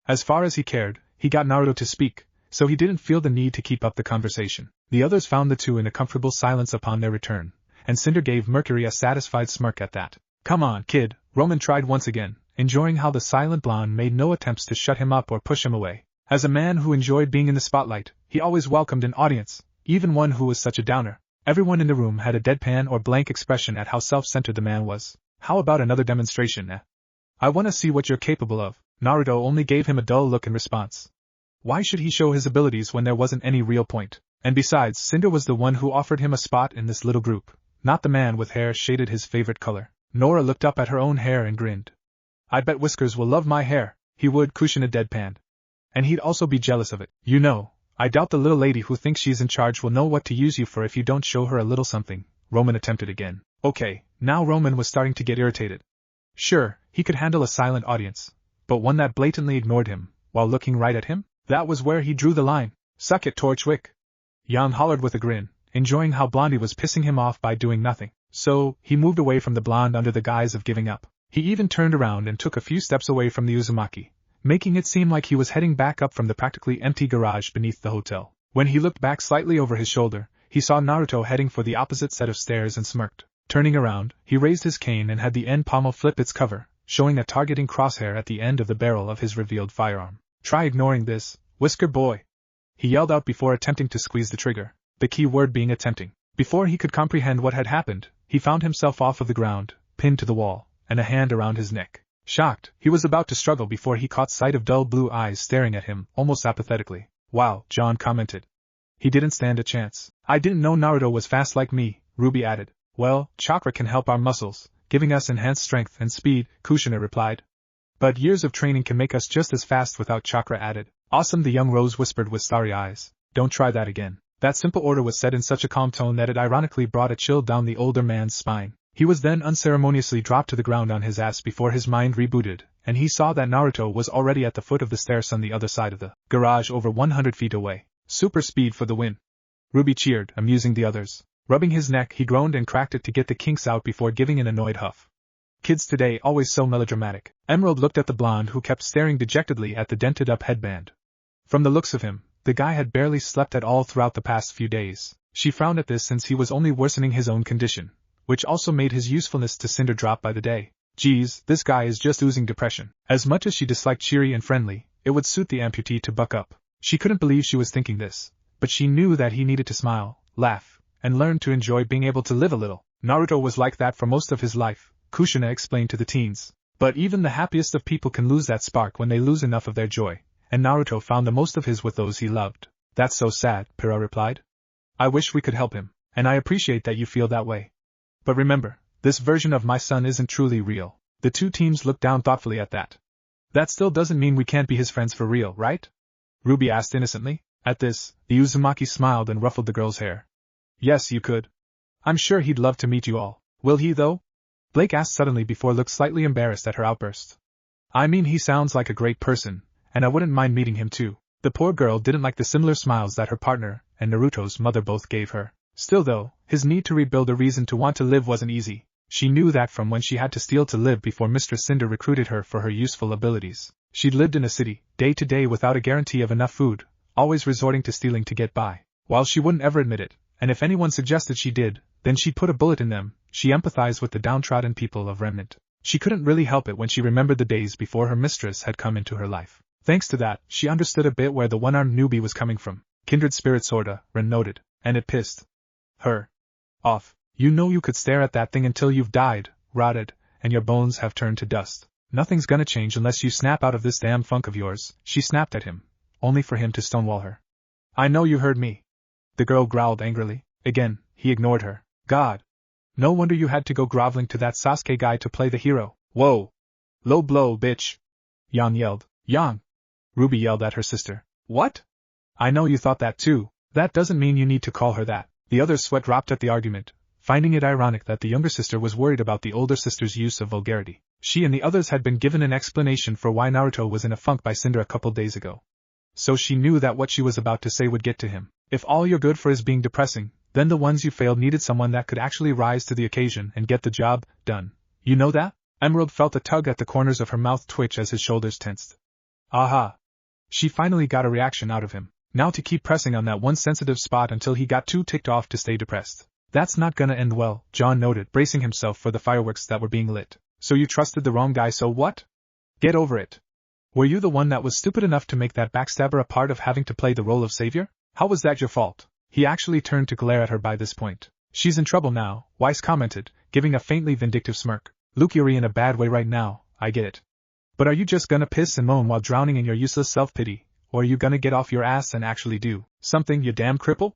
[SPEAKER 1] As far as he cared, he got Naruto to speak, so he didn't feel the need to keep up the conversation. The others found the two in a comfortable silence upon their return, and Cinder gave Mercury a satisfied smirk at that. Come on, kid, Roman tried once again, enjoying how the silent blonde made no attempts to shut him up or push him away. As a man who enjoyed being in the spotlight, he always welcomed an audience, even one who was such a downer. Everyone in the room had a deadpan or blank expression at how self-centered the man was. How about another demonstration, eh? I want to see what you're capable of. Naruto only gave him a dull look in response. Why should he show his abilities when there wasn't any real point? And besides, Cinder was the one who offered him a spot in this little group, not the man with hair shaded his favorite color. Nora looked up at her own hair and grinned. I bet Whiskers will love my hair. He would, Kushina deadpanned. And he'd also be jealous of it. You know, I doubt the little lady who thinks she's in charge will know what to use you for if you don't show her a little something. Roman attempted again. Okay, now Roman was starting to get irritated. Sure, he could handle a silent audience, but one that blatantly ignored him, while looking right at him? That was where he drew the line. Suck it, Torchwick. Jan hollered with a grin, enjoying how Blondie was pissing him off by doing nothing. So, he moved away from the blonde under the guise of giving up. He even turned around and took a few steps away from the Uzumaki, making it seem like he was heading back up from the practically empty garage beneath the hotel. When he looked back slightly over his shoulder, he saw Naruto heading for the opposite set of stairs and smirked. Turning around, he raised his cane and had the end pommel flip its cover, showing a targeting crosshair at the end of the barrel of his revealed firearm. Try ignoring this, Whisker boy! He yelled out before attempting to squeeze the trigger, the key word being attempting. Before he could comprehend what had happened, he found himself off of the ground, pinned to the wall, and a hand around his neck. Shocked, he was about to struggle before he caught sight of dull blue eyes staring at him, almost apathetically. Wow, John commented. He didn't stand a chance. I didn't know Naruto was fast like me, Ruby added. Well, chakra can help our muscles, giving us enhanced strength and speed, Kushina replied. But years of training can make us just as fast without chakra added. Awesome, the young rose whispered with starry eyes. Don't try that again. That simple order was said in such a calm tone that it ironically brought a chill down the older man's spine. He was then unceremoniously dropped to the ground on his ass before his mind rebooted, and he saw that Naruto was already at the foot of the stairs on the other side of the garage over 100 feet away. Super speed for the win. Ruby cheered, amusing the others. Rubbing his neck, he groaned and cracked it to get the kinks out before giving an annoyed huff. Kids today always so melodramatic. Emerald looked at the blonde who kept staring dejectedly at the dented-up headband. From the looks of him, the guy had barely slept at all throughout the past few days. She frowned at this since he was only worsening his own condition, which also made his usefulness to Cinder drop by the day. Geez, this guy is just oozing depression. As much as she disliked cheery and friendly, it would suit the amputee to buck up. She couldn't believe she was thinking this, but she knew that he needed to smile, laugh, and learn to enjoy being able to live a little. Naruto was like that for most of his life, Kushina explained to the teens. But even the happiest of people can lose that spark when they lose enough of their joy, and Naruto found the most of his with those he loved. That's so sad, Pira replied. I wish we could help him, and I appreciate that you feel that way. But remember, this version of my son isn't truly real. The two teens looked down thoughtfully at that. That still doesn't mean we can't be his friends for real, right? Ruby asked innocently. At this, the Uzumaki smiled and ruffled the girl's hair. Yes, you could. I'm sure he'd love to meet you all. Will he, though? Blake asked suddenly before looked slightly embarrassed at her outburst. I mean, he sounds like a great person, and I wouldn't mind meeting him too. The poor girl didn't like the similar smiles that her partner and Naruto's mother both gave her. Still though, his need to rebuild a reason to want to live wasn't easy. She knew that from when she had to steal to live before Mistress Cinder recruited her for her useful abilities. She'd lived in a city, day to day without a guarantee of enough food, always resorting to stealing to get by. While she wouldn't ever admit it, and if anyone suggested she did, then she'd put a bullet in them, she empathized with the downtrodden people of Remnant. She couldn't really help it when she remembered the days before her mistress had come into her life. Thanks to that, she understood a bit where the one-armed newbie was coming from. Kindred spirit sorta, Ren noted, and it pissed her off. You know you could stare at that thing until you've died, rotted, and your bones have turned to dust. Nothing's gonna change unless you snap out of this damn funk of yours, she snapped at him, only for him to stonewall her. I know you heard me. The girl growled angrily. Again, he ignored her. God. No wonder you had to go groveling to that Sasuke guy to play the hero. Whoa. Low blow, bitch. Yang yelled. Yang. Ruby yelled at her sister. What? I know you thought that too. That doesn't mean you need to call her that. The other's sweat dropped at the argument, finding it ironic that the younger sister was worried about the older sister's use of vulgarity. She and the others had been given an explanation for why Naruto was in a funk by Cinder a couple days ago. So she knew that what she was about to say would get to him. If all you're good for is being depressing, then the ones you failed needed someone that could actually rise to the occasion and get the job done. You know that? Emerald felt a tug at the corners of her mouth twitch as his shoulders tensed. Aha! She finally got a reaction out of him. Now to keep pressing on that one sensitive spot until he got too ticked off to stay depressed. That's not gonna end well, John noted, bracing himself for the fireworks that were being lit. So you trusted the wrong guy, so what? Get over it. Were you the one that was stupid enough to make that backstabber a part of having to play the role of savior? How was that your fault? He actually turned to glare at her by this point. She's in trouble now, Weiss commented, giving a faintly vindictive smirk. Luke, you're in a bad way right now, I get it. But are you just gonna piss and moan while drowning in your useless self-pity, or are you gonna get off your ass and actually do something, you damn cripple?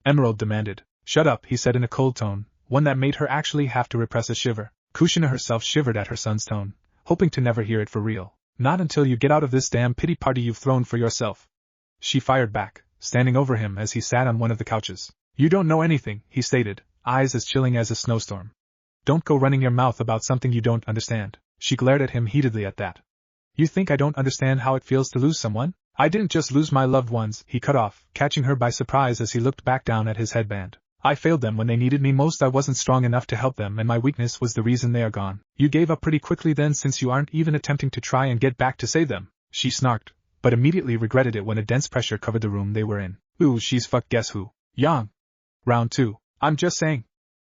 [SPEAKER 1] Emerald demanded. Shut up, he said in a cold tone, one that made her actually have to repress a shiver. Kushina herself shivered at her son's tone, hoping to never hear it for real. Not until you get out of this damn pity party you've thrown for yourself. She fired back, standing over him as he sat on one of the couches. You don't know anything, he stated, eyes as chilling as a snowstorm. Don't go running your mouth about something you don't understand. She glared at him heatedly at that. You think I don't understand how it feels to lose someone? I didn't just lose my loved ones, he cut off, catching her by surprise as he looked back down at his headband. I failed them when they needed me most. I wasn't strong enough to help them, and my weakness was the reason they are gone. You gave up pretty quickly then, since you aren't even attempting to try and get back to save them, she snarked, but immediately regretted it when a dense pressure covered the room they were in. Ooh, she's fucked, guess who? Yang. Round 2. I'm just saying.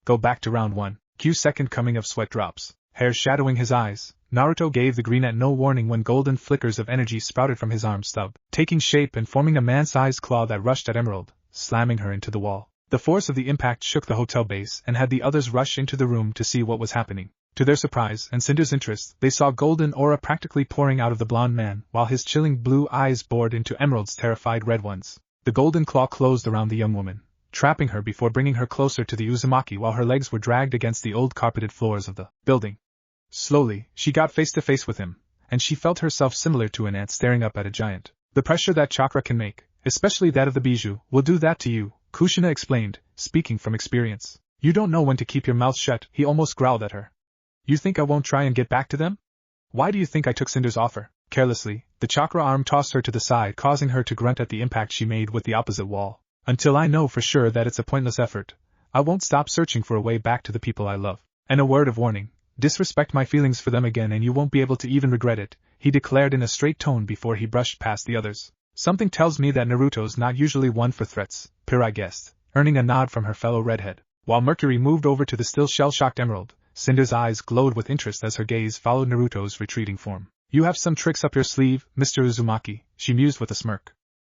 [SPEAKER 1] Go back to round 1. Cue second coming of sweat drops. Hair shadowing his eyes, Naruto gave the green at no warning when golden flickers of energy sprouted from his arm stub, taking shape and forming a man-sized claw that rushed at Emerald, slamming her into the wall. The force of the impact shook the hotel base and had the others rush into the room to see what was happening. To their surprise and Cinder's interest, they saw golden aura practically pouring out of the blonde man, while his chilling blue eyes bored into Emerald's terrified red ones. The golden claw closed around the young woman, trapping her before bringing her closer to the Uzumaki while her legs were dragged against the old carpeted floors of the building. Slowly, she got face to face with him, and she felt herself similar to an ant staring up at a giant. The pressure that chakra can make, especially that of the bijou, will do that to you, Kushina explained, speaking from experience. You don't know when to keep your mouth shut, he almost growled at her. You think I won't try and get back to them? Why do you think I took Cinder's offer? Carelessly, the chakra arm tossed her to the side, causing her to grunt at the impact she made with the opposite wall. Until I know for sure that it's a pointless effort, I won't stop searching for a way back to the people I love. And a word of warning, disrespect my feelings for them again and you won't be able to even regret it, he declared in a straight tone before he brushed past the others. Something tells me that Naruto's not usually one for threats, Pirai guessed, earning a nod from her fellow redhead. While Mercury moved over to the still shell-shocked Emerald, Cinder's eyes glowed with interest as her gaze followed Naruto's retreating form. You have some tricks up your sleeve, Mr. Uzumaki, she mused with a smirk.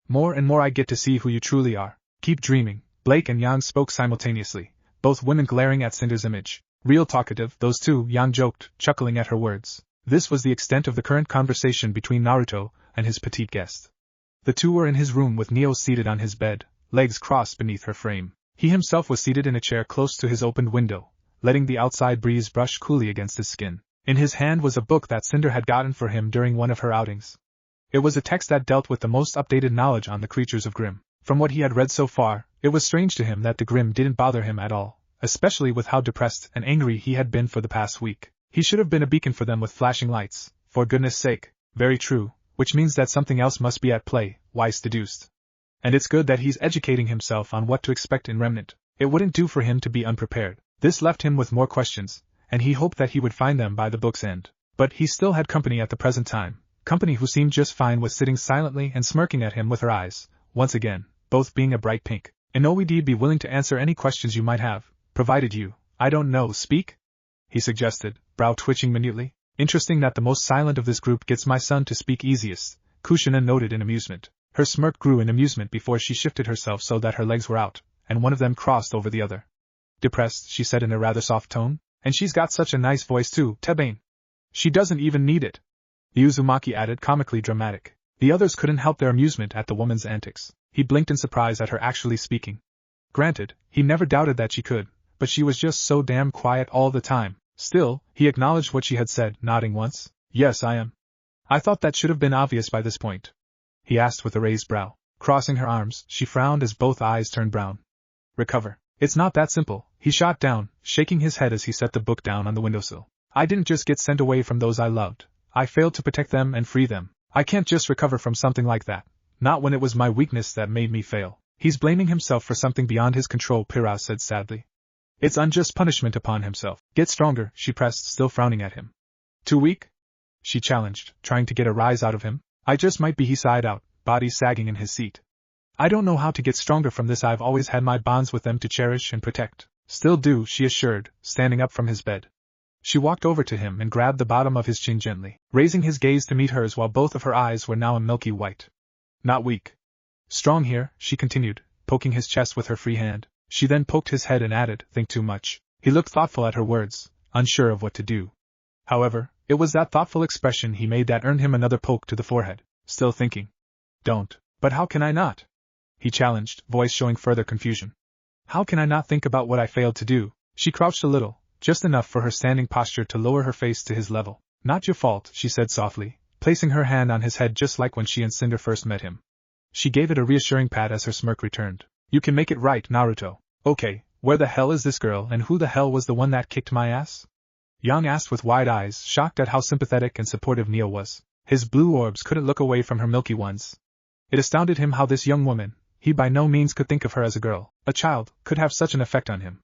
[SPEAKER 1] More and more I get to see who you truly are. Keep dreaming, Blake and Yan spoke simultaneously, both women glaring at Cinder's image. Real talkative, those two, Yan joked, chuckling at her words. This was the extent of the current conversation between Naruto and his petite guest. The two were in his room with Neo seated on his bed, legs crossed beneath her frame. He himself was seated in a chair close to his opened window, letting the outside breeze brush coolly against his skin. In his hand was a book that Cinder had gotten for him during one of her outings. It was a text that dealt with the most updated knowledge on the creatures of Grimm. From what he had read so far, it was strange to him that the Grimm didn't bother him at all, especially with how depressed and angry he had been for the past week. He should have been a beacon for them with flashing lights, for goodness sake. Very true, which means that something else must be at play, Weiss deduced. And it's good that he's educating himself on what to expect in Remnant. It wouldn't do for him to be unprepared. This left him with more questions, and he hoped that he would find them by the book's end. But he still had company at the present time, company who seemed just fine with sitting silently and smirking at him with her eyes, once again, both being a bright pink. Inoue be willing to answer any questions you might have, provided you, I don't know, speak? He suggested, brow twitching minutely. Interesting that the most silent of this group gets my son to speak easiest, Kushina noted in amusement. Her smirk grew in amusement before she shifted herself so that her legs were out, and one of them crossed over the other. Depressed, she said in a rather soft tone. And she's got such a nice voice too, Tebane. She doesn't even need it. The Uzumaki added, comically dramatic. The others couldn't help their amusement at the woman's antics. He blinked in surprise at her actually speaking. Granted, he never doubted that she could, but she was just so damn quiet all the time. Still, he acknowledged what she had said, nodding once. Yes, I am. I thought that should have been obvious by this point. He asked with a raised brow. Crossing her arms, she frowned as both eyes turned brown. Recover. It's not that simple, he shot down, shaking his head as he set the book down on the windowsill. I didn't just get sent away from those I loved. I failed to protect them and free them. I can't just recover from something like that. Not when it was my weakness that made me fail. He's blaming himself for something beyond his control, Pira said sadly. It's unjust punishment upon himself. Get stronger, she pressed, still frowning at him. Too weak? She challenged, trying to get a rise out of him. I just might be, he sighed out, body sagging in his seat. I don't know how to get stronger from this. I've always had my bonds with them to cherish and protect. Still do, she assured, standing up from his bed. She walked over to him and grabbed the bottom of his chin gently, raising his gaze to meet hers while both of her eyes were now a milky white. Not weak. Strong here, she continued, poking his chest with her free hand. She then poked his head and added, think too much. He looked thoughtful at her words, unsure of what to do. However, it was that thoughtful expression he made that earned him another poke to the forehead. Still thinking. Don't. But how can I not? He challenged, voice showing further confusion. How can I not think about what I failed to do? She crouched a little, just enough for her standing posture to lower her face to his level. Not your fault, she said softly, placing her hand on his head just like when she and Cinder first met him. She gave it a reassuring pat as her smirk returned. You can make it right, Naruto. Okay, where the hell is this girl and who the hell was the one that kicked my ass? Yang asked with wide eyes, shocked at how sympathetic and supportive Neo was. His blue orbs couldn't look away from her milky ones. It astounded him how this young woman, he by no means could think of her as a girl, a child, could have such an effect on him.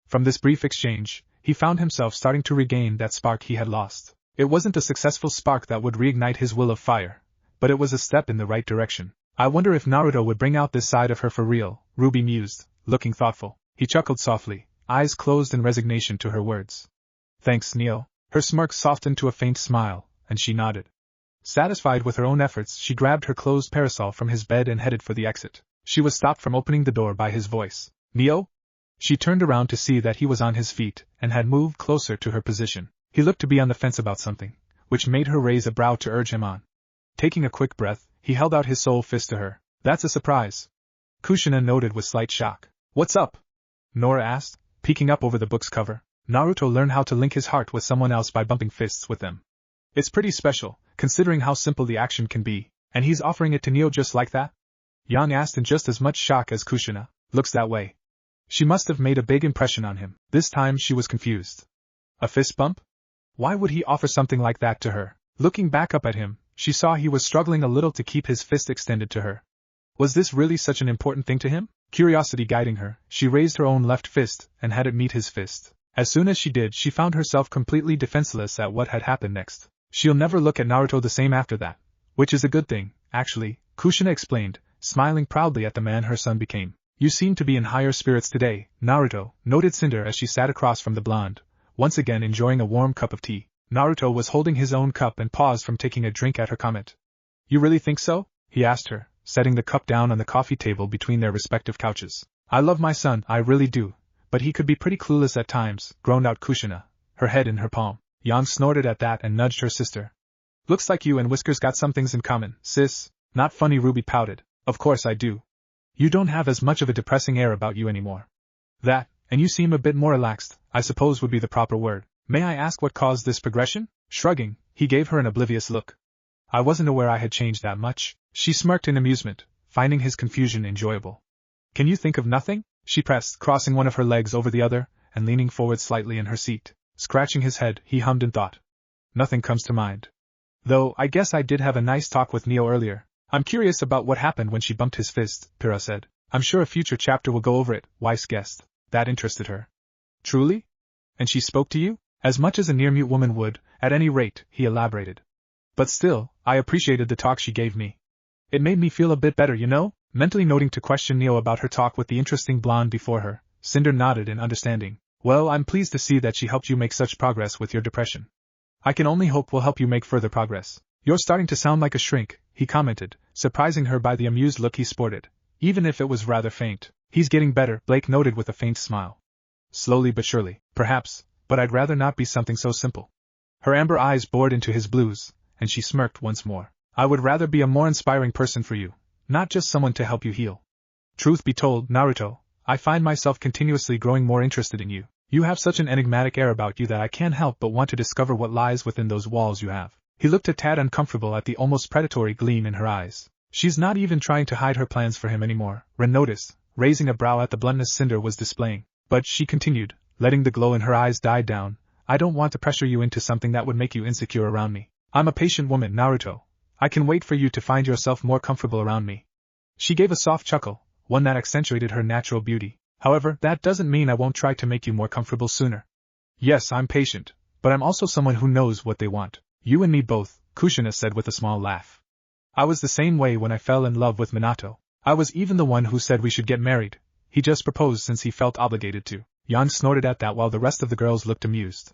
[SPEAKER 1] From this brief exchange, he found himself starting to regain that spark he had lost. It wasn't a successful spark that would reignite his will of fire, but it was a step in the right direction. I wonder if Naruto would bring out this side of her for real, Ruby mused, looking thoughtful. He chuckled softly, eyes closed in resignation to her words. Thanks, Neo. Her smirk softened to a faint smile, and she nodded. Satisfied with her own efforts, she grabbed her closed parasol from his bed and headed for the exit. She was stopped from opening the door by his voice. Neo? She turned around to see that he was on his feet and had moved closer to her position. He looked to be on the fence about something, which made her raise a brow to urge him on. Taking a quick breath, he held out his soul fist to her. That's a surprise. Kushina noted with slight shock. What's up? Nora asked, peeking up over the book's cover. Naruto learned how to link his heart with someone else by bumping fists with them. It's pretty special, considering how simple the action can be, and he's offering it to Neo just like that? Yang asked in just as much shock as Kushina. Looks that way. She must have made a big impression on him. This time she was confused. A fist bump? Why would he offer something like that to her? Looking back up at him, she saw he was struggling a little to keep his fist extended to her. Was this really such an important thing to him? Curiosity guiding her, she raised her own left fist and had it meet his fist. As soon as she did, she found herself completely defenseless at what had happened next. She'll never look at Naruto the same after that. Which is a good thing, actually, Kushina explained, smiling proudly at the man her son became. You seem to be in higher spirits today, Naruto, noted Cinder as she sat across from the blonde, once again enjoying a warm cup of tea. Naruto was holding his own cup and paused from taking a drink at her comment. You really think so? He asked her, setting the cup down on the coffee table between their respective couches. I love my son, I really do, but he could be pretty clueless at times, groaned out Kushina, her head in her palm. Yang snorted at that and nudged her sister. Looks like you and Whiskers got some things in common, sis. Not funny, Ruby pouted. Of course I do. You don't have as much of a depressing air about you anymore. That, and you seem a bit more relaxed, I suppose would be the proper word. May I ask what caused this progression? Shrugging, he gave her an oblivious look. I wasn't aware I had changed that much. She smirked in amusement, finding his confusion enjoyable. Can you think of nothing? She pressed, crossing one of her legs over the other, and leaning forward slightly in her seat. Scratching his head, he hummed in thought. Nothing comes to mind. Though, I guess I did have a nice talk with Neo earlier. I'm curious about what happened when she bumped his fist, Pyrrha said. I'm sure a future chapter will go over it, Weiss guessed. That interested her. Truly? And she spoke to you? As much as a near-mute woman would, at any rate, he elaborated. But still, I appreciated the talk she gave me. It made me feel a bit better, you know? Mentally noting to question Neo about her talk with the interesting blonde before her, Cinder nodded in understanding. Well, I'm pleased to see that she helped you make such progress with your depression. I can only hope we'll help you make further progress. You're starting to sound like a shrink, he commented, surprising her by the amused look he sported, even if it was rather faint. He's getting better, Blake noted with a faint smile. Slowly but surely, perhaps, but I'd rather not be something so simple. Her amber eyes bored into his blues, and she smirked once more. I would rather be a more inspiring person for you, not just someone to help you heal. Truth be told, Naruto, I find myself continuously growing more interested in you. You have such an enigmatic air about you that I can't help but want to discover what lies within those walls you have. He looked a tad uncomfortable at the almost predatory gleam in her eyes. She's not even trying to hide her plans for him anymore, Ren noticed, raising a brow at the bluntness Cinder was displaying. But she continued, letting the glow in her eyes die down, I don't want to pressure you into something that would make you insecure around me. I'm a patient woman, Naruto. I can wait for you to find yourself more comfortable around me. She gave a soft chuckle, one that accentuated her natural beauty. However, that doesn't mean I won't try to make you more comfortable sooner. Yes, I'm patient, but I'm also someone who knows what they want. You and me both, Kushina said with a small laugh. I was the same way when I fell in love with Minato. I was even the one who said we should get married. He just proposed since he felt obligated to. Yan snorted at that while the rest of the girls looked amused.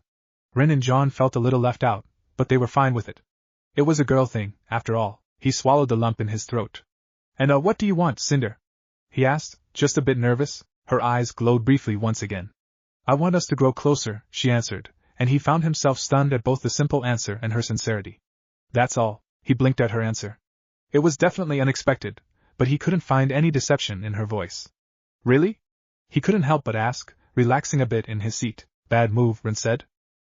[SPEAKER 1] Rin and John felt a little left out, but they were fine with it. It was a girl thing, after all. He swallowed the lump in his throat. And what do you want, Cinder? He asked, just a bit nervous. Her eyes glowed briefly once again. I want us to grow closer, she answered, and he found himself stunned at both the simple answer and her sincerity. That's all, he blinked at her answer. It was definitely unexpected, but he couldn't find any deception in her voice. Really? He couldn't help but ask, relaxing a bit in his seat. Bad move, Rin said.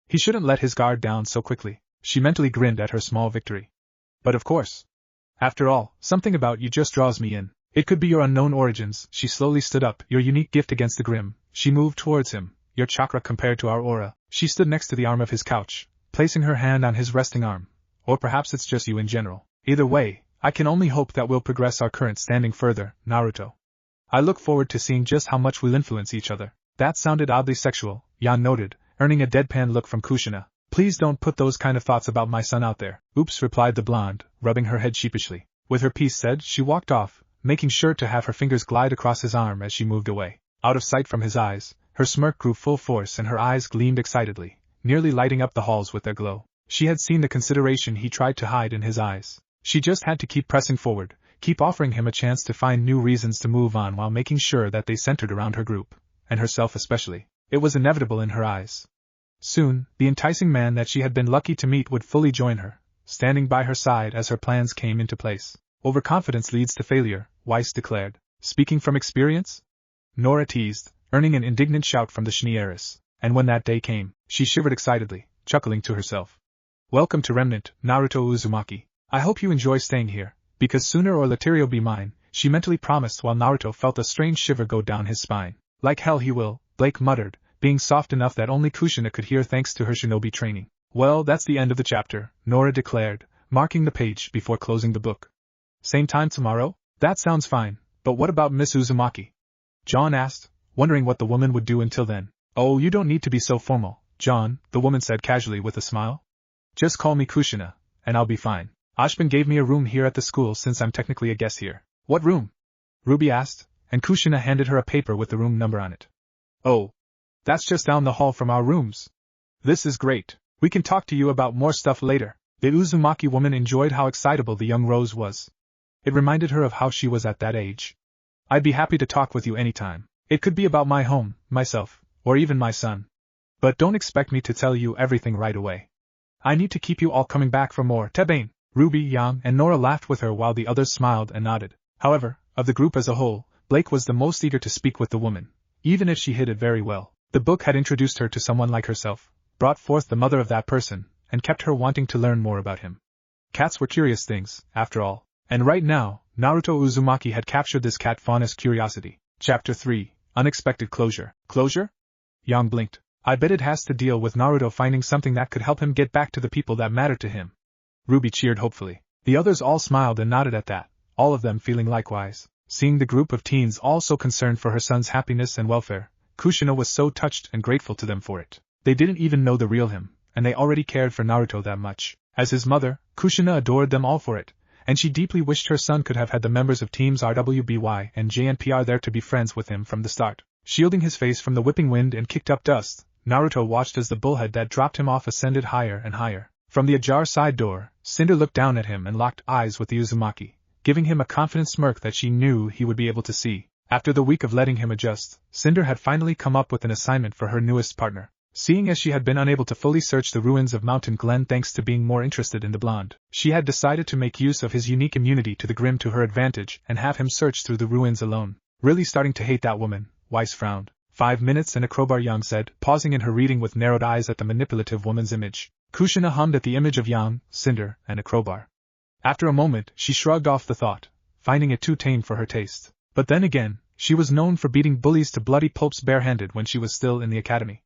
[SPEAKER 1] He shouldn't let his guard down so quickly. She mentally grinned at her small victory. But of course. After all, something about you just draws me in. It could be your unknown origins. She slowly stood up, your unique gift against the grim. She moved towards him, your chakra compared to our aura. She stood next to the arm of his couch, placing her hand on his resting arm. Or perhaps it's just you in general. Either way, I can only hope that we'll progress our current standing further, Naruto. I look forward to seeing just how much we'll influence each other. That sounded oddly sexual, Yan noted, earning a deadpan look from Kushina. Please don't put those kind of thoughts about my son out there. Oops, replied the blonde, rubbing her head sheepishly. With her piece said, she walked off, making sure to have her fingers glide across his arm as she moved away. Out of sight from his eyes, her smirk grew full force and her eyes gleamed excitedly, nearly lighting up the halls with their glow. She had seen the consideration he tried to hide in his eyes. She just had to keep pressing forward, keep offering him a chance to find new reasons to move on while making sure that they centered around her group, and herself especially. It was inevitable in her eyes. Soon, the enticing man that she had been lucky to meet would fully join her, standing by her side as her plans came into place. Overconfidence leads to failure, Weiss declared. Speaking from experience? Nora teased, earning an indignant shout from the Shinee heiress, and when that day came, she shivered excitedly, chuckling to herself. Welcome to Remnant, Naruto Uzumaki. I hope you enjoy staying here, because sooner or later you'll be mine, she mentally promised while Naruto felt a strange shiver go down his spine. Like hell he will, Blake muttered, being soft enough that only Kushina could hear thanks to her shinobi training. Well, that's the end of the chapter, Nora declared, marking the page before closing the book. Same time tomorrow? That sounds fine, but what about Miss Uzumaki? John asked, wondering what the woman would do until then. Oh, you don't need to be so formal, John, the woman said casually with a smile. Just call me Kushina, and I'll be fine. Ashbin gave me a room here at the school since I'm technically a guest here. What room? Ruby asked, and Kushina handed her a paper with the room number on it. Oh, that's just down the hall from our rooms. This is great. We can talk to you about more stuff later. The Uzumaki woman enjoyed how excitable the young Rose was. It reminded her of how she was at that age. I'd be happy to talk with you anytime. It could be about my home, myself, or even my son. But don't expect me to tell you everything right away. I need to keep you all coming back for more. Tebane, Ruby, Yang, and Nora laughed with her while the others smiled and nodded. However, of the group as a whole, Blake was the most eager to speak with the woman, even if she hid it very well. The book had introduced her to someone like herself, brought forth the mother of that person, and kept her wanting to learn more about him. Cats were curious things, after all, and right now, Naruto Uzumaki had captured this cat fauna's curiosity. Chapter 3, Unexpected Closure. Closure? Yang blinked. I bet it has to deal with Naruto finding something that could help him get back to the people that mattered to him. Ruby cheered hopefully. The others all smiled and nodded at that, all of them feeling likewise. Seeing the group of teens all so concerned for her son's happiness and welfare, Kushina was so touched and grateful to them for it. They didn't even know the real him, and they already cared for Naruto that much. As his mother, Kushina adored them all for it, and she deeply wished her son could have had the members of teams rwby and JNPR there to be friends with him from the start. Shielding his face from the whipping wind and kicked up dust, Naruto watched as the bullhead that dropped him off ascended higher and higher. From the ajar side door, Cinder looked down at him and locked eyes with the Uzumaki, giving him a confident smirk that she knew he would be able to see. After the week of letting him adjust, Cinder had finally come up with an assignment for her newest partner. Seeing as she had been unable to fully search the ruins of Mountain Glen thanks to being more interested in the blonde, she had decided to make use of his unique immunity to the Grim to her advantage and have him search through the ruins alone. Really starting to hate that woman, Weiss frowned. 5 minutes and a crowbar, Yang said, pausing in her reading with narrowed eyes at the manipulative woman's image. Kushina hummed at the image of Yang, Cinder, and a crowbar. After a moment, she shrugged off the thought, finding it too tame for her taste. But then again, she was known for beating bullies to bloody pulps barehanded when she was still in the academy.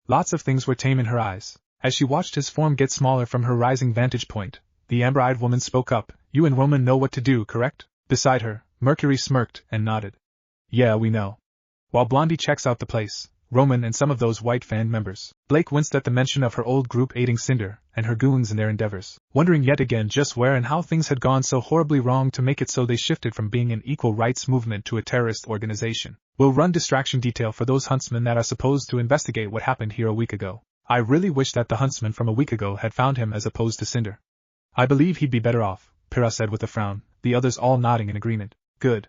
[SPEAKER 1] Lots of things were tame in her eyes. As she watched his form get smaller from her rising vantage point, the amber-eyed woman spoke up. You and Roman know what to do, correct? Beside her, Mercury smirked and nodded. Yeah, we know. While Blondie checks out the place, Roman and some of those white fan members. Blake winced at the mention of her old group aiding Cinder and her goons in their endeavors, wondering yet again just where and how things had gone so horribly wrong to make it so they shifted from being an equal rights movement to a terrorist organization. We'll run distraction detail for those huntsmen that are supposed to investigate what happened here a week ago. I really wish that the huntsman from a week ago had found him as opposed to Cinder. I believe he'd be better off, Pyrrha said with a frown, the others all nodding in agreement. Good.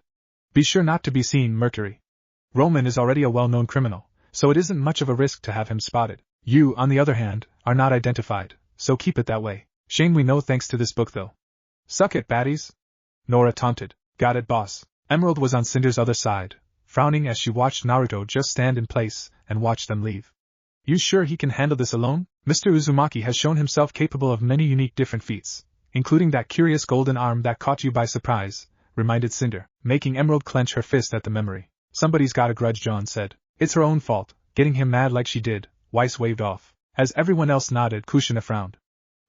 [SPEAKER 1] Be sure not to be seen, Mercury. Roman is already a well-known criminal, so it isn't much of a risk to have him spotted. You, on the other hand, are not identified, so keep it that way. Shame we know thanks to this book though. Suck it, baddies. Nora taunted. Got it, boss. Emerald was on Cinder's other side, frowning as she watched Naruto just stand in place and watch them leave. You sure he can handle this alone? Mr. Uzumaki has shown himself capable of many unique different feats, including that curious golden arm that caught you by surprise, reminded Cinder, making Emerald clench her fist at the memory. Somebody's got a grudge, John said. It's her own fault, getting him mad like she did. Weiss waved off. As everyone else nodded, Kushina frowned.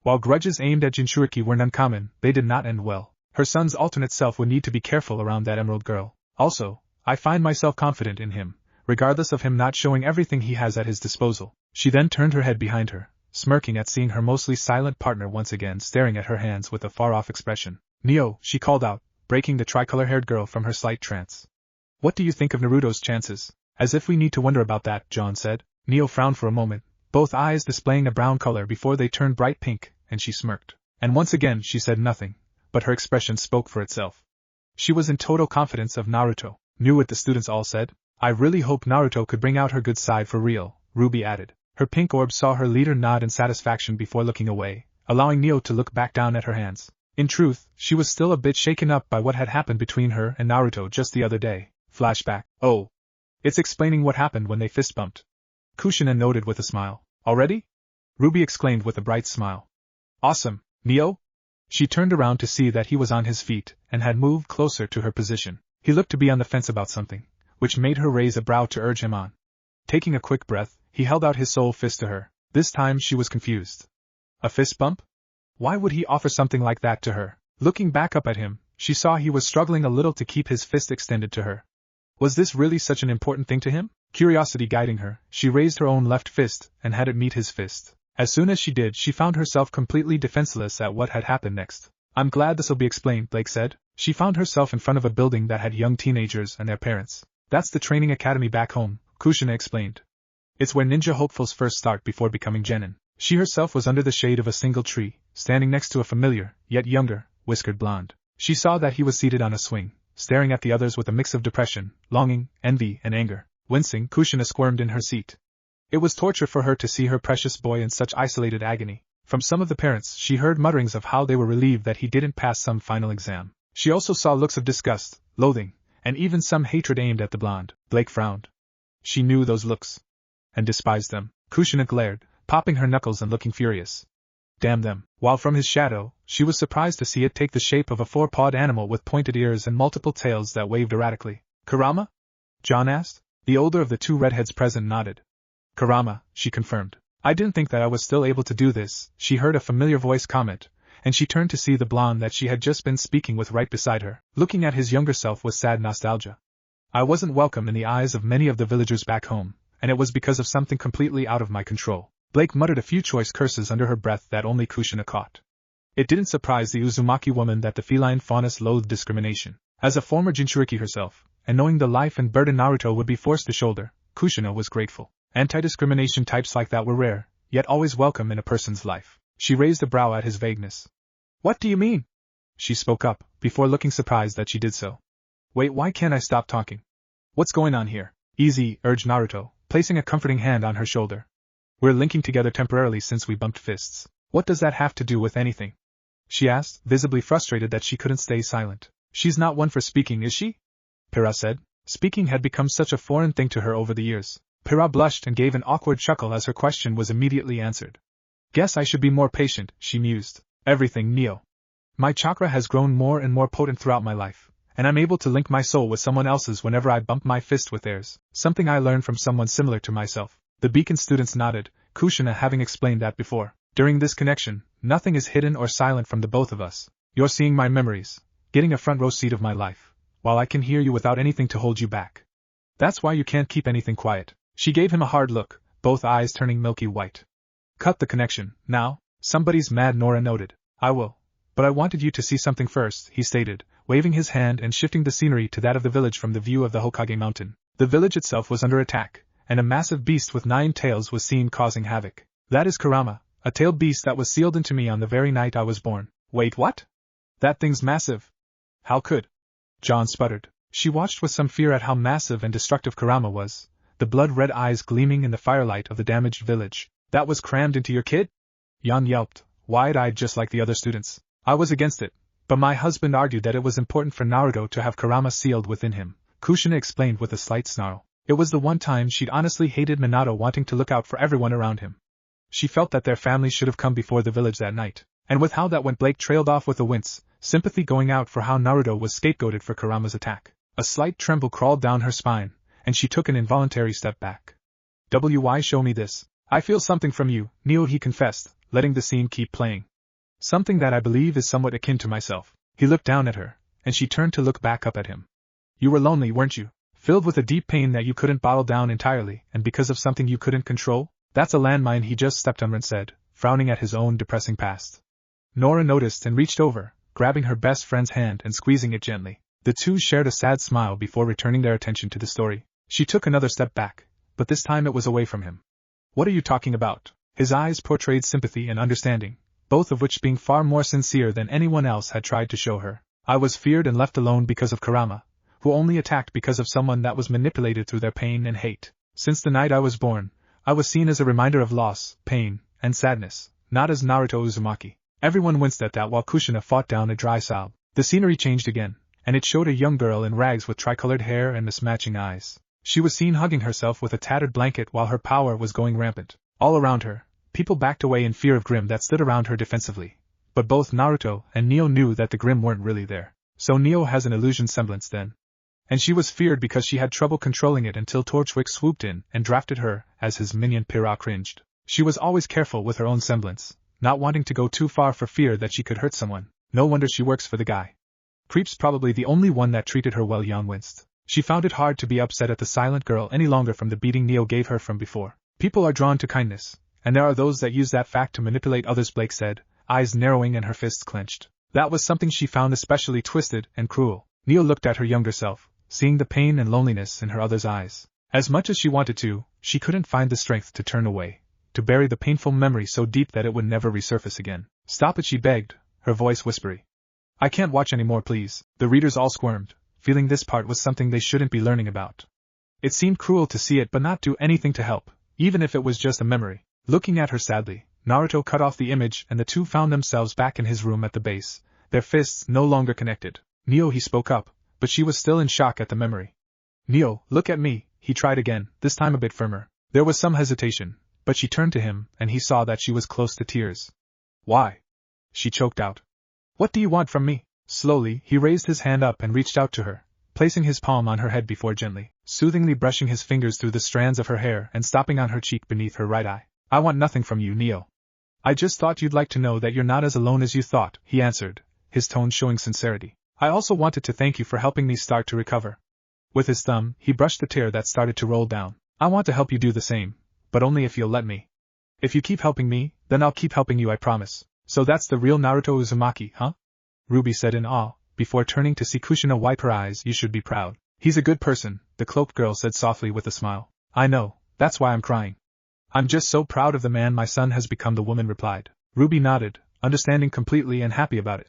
[SPEAKER 1] While grudges aimed at Jinchuriki were uncommon, they did not end well. Her son's alternate self would need to be careful around that Emerald girl. Also, I find myself confident in him, regardless of him not showing everything he has at his disposal. She then turned her head behind her, smirking at seeing her mostly silent partner once again staring at her hands with a far-off expression. Neo, she called out, breaking the tricolor-haired girl from her slight trance. What do you think of Naruto's chances? As if we need to wonder about that, John said. Neo frowned for a moment, both eyes displaying a brown color before they turned bright pink, and she smirked. And once again she said nothing, but her expression spoke for itself. She was in total confidence of Naruto. Knew what the students all said? I really hope Naruto could bring out her good side for real, Ruby added. Her pink orb saw her leader nod in satisfaction before looking away, allowing Neo to look back down at her hands. In truth, she was still a bit shaken up by what had happened between her and Naruto just the other day. Flashback. Oh. It's explaining what happened when they fist bumped. Kushina noted with a smile. Already? Ruby exclaimed with a bright smile. Awesome, Neo? She turned around to see that he was on his feet and had moved closer to her position. He looked to be on the fence about something, which made her raise a brow to urge him on. Taking a quick breath, he held out his soul fist to her. This time she was confused. A fist bump? Why would he offer something like that to her? Looking back up at him, she saw he was struggling a little to keep his fist extended to her. Was this really such an important thing to him? Curiosity guiding her, she raised her own left fist and had it meet his fist. As soon as she did, she found herself completely defenseless at what had happened next. I'm glad this'll be explained, Blake said. She found herself in front of a building that had young teenagers and their parents. That's the training academy back home, Kushina explained. It's where ninja hopefuls first start before becoming genin. She herself was under the shade of a single tree, standing next to a familiar, yet younger, whiskered blonde. She saw that he was seated on a swing, staring at the others with a mix of depression, longing, envy, and anger. Wincing, Kushina squirmed in her seat. It was torture for her to see her precious boy in such isolated agony. From some of the parents, she heard mutterings of how they were relieved that he didn't pass some final exam. She also saw looks of disgust, loathing, and even some hatred aimed at the blonde. Blake frowned. She knew those looks. And despised them. Kushina glared, popping her knuckles and looking furious. Damn them. While from his shadow, she was surprised to see it take the shape of a four-pawed animal with pointed ears and multiple tails that waved erratically. Kurama? John asked. The older of the two redheads present nodded. Kurama, she confirmed. I didn't think that I was still able to do this, she heard a familiar voice comment, and she turned to see the blonde that she had just been speaking with right beside her, looking at his younger self with sad nostalgia. I wasn't welcome in the eyes of many of the villagers back home, and it was because of something completely out of my control. Blake muttered a few choice curses under her breath that only Kushina caught. It didn't surprise the Uzumaki woman that the feline faunus loathed discrimination. As a former Jinchuriki herself, and knowing the life and burden Naruto would be forced to shoulder, Kushina was grateful. Anti-discrimination types like that were rare, yet always welcome in a person's life. She raised a brow at his vagueness. What do you mean? She spoke up, before looking surprised that she did so. Wait, why can't I stop talking? What's going on here? Easy, urged Naruto, placing a comforting hand on her shoulder. We're linking together temporarily since we bumped fists. What does that have to do with anything? She asked, visibly frustrated that she couldn't stay silent. She's not one for speaking, is she? Pyrrha said. Speaking had become such a foreign thing to her over the years. Pyrrha blushed and gave an awkward chuckle as her question was immediately answered. Guess I should be more patient, she mused. Everything, Neo. My chakra has grown more and more potent throughout my life, and I'm able to link my soul with someone else's whenever I bump my fist with theirs, something I learned from someone similar to myself. The Beacon students nodded, Kushina having explained that before. During this connection, nothing is hidden or silent from the both of us. You're seeing my memories, getting a front row seat of my life, while I can hear you without anything to hold you back. That's why you can't keep anything quiet. She gave him a hard look, both eyes turning milky white. Cut the connection, now. Somebody's mad, Nora noted. I will. But I wanted you to see something first, he stated, waving his hand and shifting the scenery to that of the village from the view of the Hokage mountain. The village itself was under attack, and a massive beast with 9 tails was seen causing havoc. That is Kurama, a tailed beast that was sealed into me on the very night I was born. Wait, what? That thing's massive. How could? John sputtered. She watched with some fear at how massive and destructive Kurama was, the blood-red eyes gleaming in the firelight of the damaged village. That was crammed into your kid? Yan yelped, wide-eyed just like the other students. I was against it, but my husband argued that it was important for Naruto to have Kurama sealed within him, Kushina explained with a slight snarl. It was the one time she'd honestly hated Minato wanting to look out for everyone around him. She felt that their family should have come before the village that night, and with how that went, Blake trailed off with a wince, sympathy going out for how Naruto was scapegoated for Kurama's attack. A slight tremble crawled down her spine, and she took an involuntary step back. Why show me this? I feel something from you, Neo, he confessed, letting the scene keep playing. Something that I believe is somewhat akin to myself. He looked down at her, and she turned to look back up at him. You were lonely, weren't you? Filled with a deep pain that you couldn't bottle down entirely, and because of something you couldn't control? That's a landmine he just stepped on, Ren said, frowning at his own depressing past. Nora noticed and reached over, grabbing her best friend's hand and squeezing it gently. The two shared a sad smile before returning their attention to the story. She took another step back, but this time it was away from him. What are you talking about? His eyes portrayed sympathy and understanding, both of which being far more sincere than anyone else had tried to show her. I was feared and left alone because of Kurama, who only attacked because of someone that was manipulated through their pain and hate. Since the night I was born, I was seen as a reminder of loss, pain, and sadness, not as Naruto Uzumaki. Everyone winced at that while Kushina fought down a dry sob. The scenery changed again, and it showed a young girl in rags with tricolored hair and mismatching eyes. She was seen hugging herself with a tattered blanket while her power was going rampant. All around her, people backed away in fear of Grimm that stood around her defensively. But both Naruto and Neo knew that the Grimm weren't really there. So Neo has an illusion semblance then. And she was feared because she had trouble controlling it until Torchwick swooped in and drafted her as his minion. Pyrrha cringed. She was always careful with her own semblance, not wanting to go too far for fear that she could hurt someone. No wonder she works for the guy. Creep's probably the only one that treated her well. Yan winced. She found it hard to be upset at the silent girl any longer from the beating Neo gave her from before. People are drawn to kindness, and there are those that use that fact to manipulate others, Blake said, eyes narrowing and her fists clenched. That was something she found especially twisted and cruel. Neo looked at her younger self, seeing the pain and loneliness in her other's eyes. As much as she wanted to, she couldn't find the strength to turn away, to bury the painful memory so deep that it would never resurface again. Stop it, she begged, her voice whispery. I can't watch anymore, please. The readers all squirmed, feeling this part was something they shouldn't be learning about. It seemed cruel to see it but not do anything to help, even if it was just a memory. Looking at her sadly, Naruto cut off the image and the two found themselves back in his room at the base, their fists no longer connected. Neo, he spoke up, but she was still in shock at the memory. Neo, look at me, he tried again, this time a bit firmer. There was some hesitation, but she turned to him, and he saw that she was close to tears. Why? She choked out. What do you want from me? Slowly, he raised his hand up and reached out to her, placing his palm on her head before gently, soothingly brushing his fingers through the strands of her hair and stopping on her cheek beneath her right eye. I want nothing from you, Neo. I just thought you'd like to know that you're not as alone as you thought, he answered, his tone showing sincerity. I also wanted to thank you for helping me start to recover. With his thumb, he brushed the tear that started to roll down. I want to help you do the same, but only if you'll let me. If you keep helping me, then I'll keep helping you, I promise. So that's the real Naruto Uzumaki, huh? Ruby said in awe, before turning to see Kushina wipe her eyes. You should be proud. He's a good person, the cloaked girl said softly with a smile. I know, that's why I'm crying. I'm just so proud of the man my son has become, the woman replied. Ruby nodded, understanding completely and happy about it.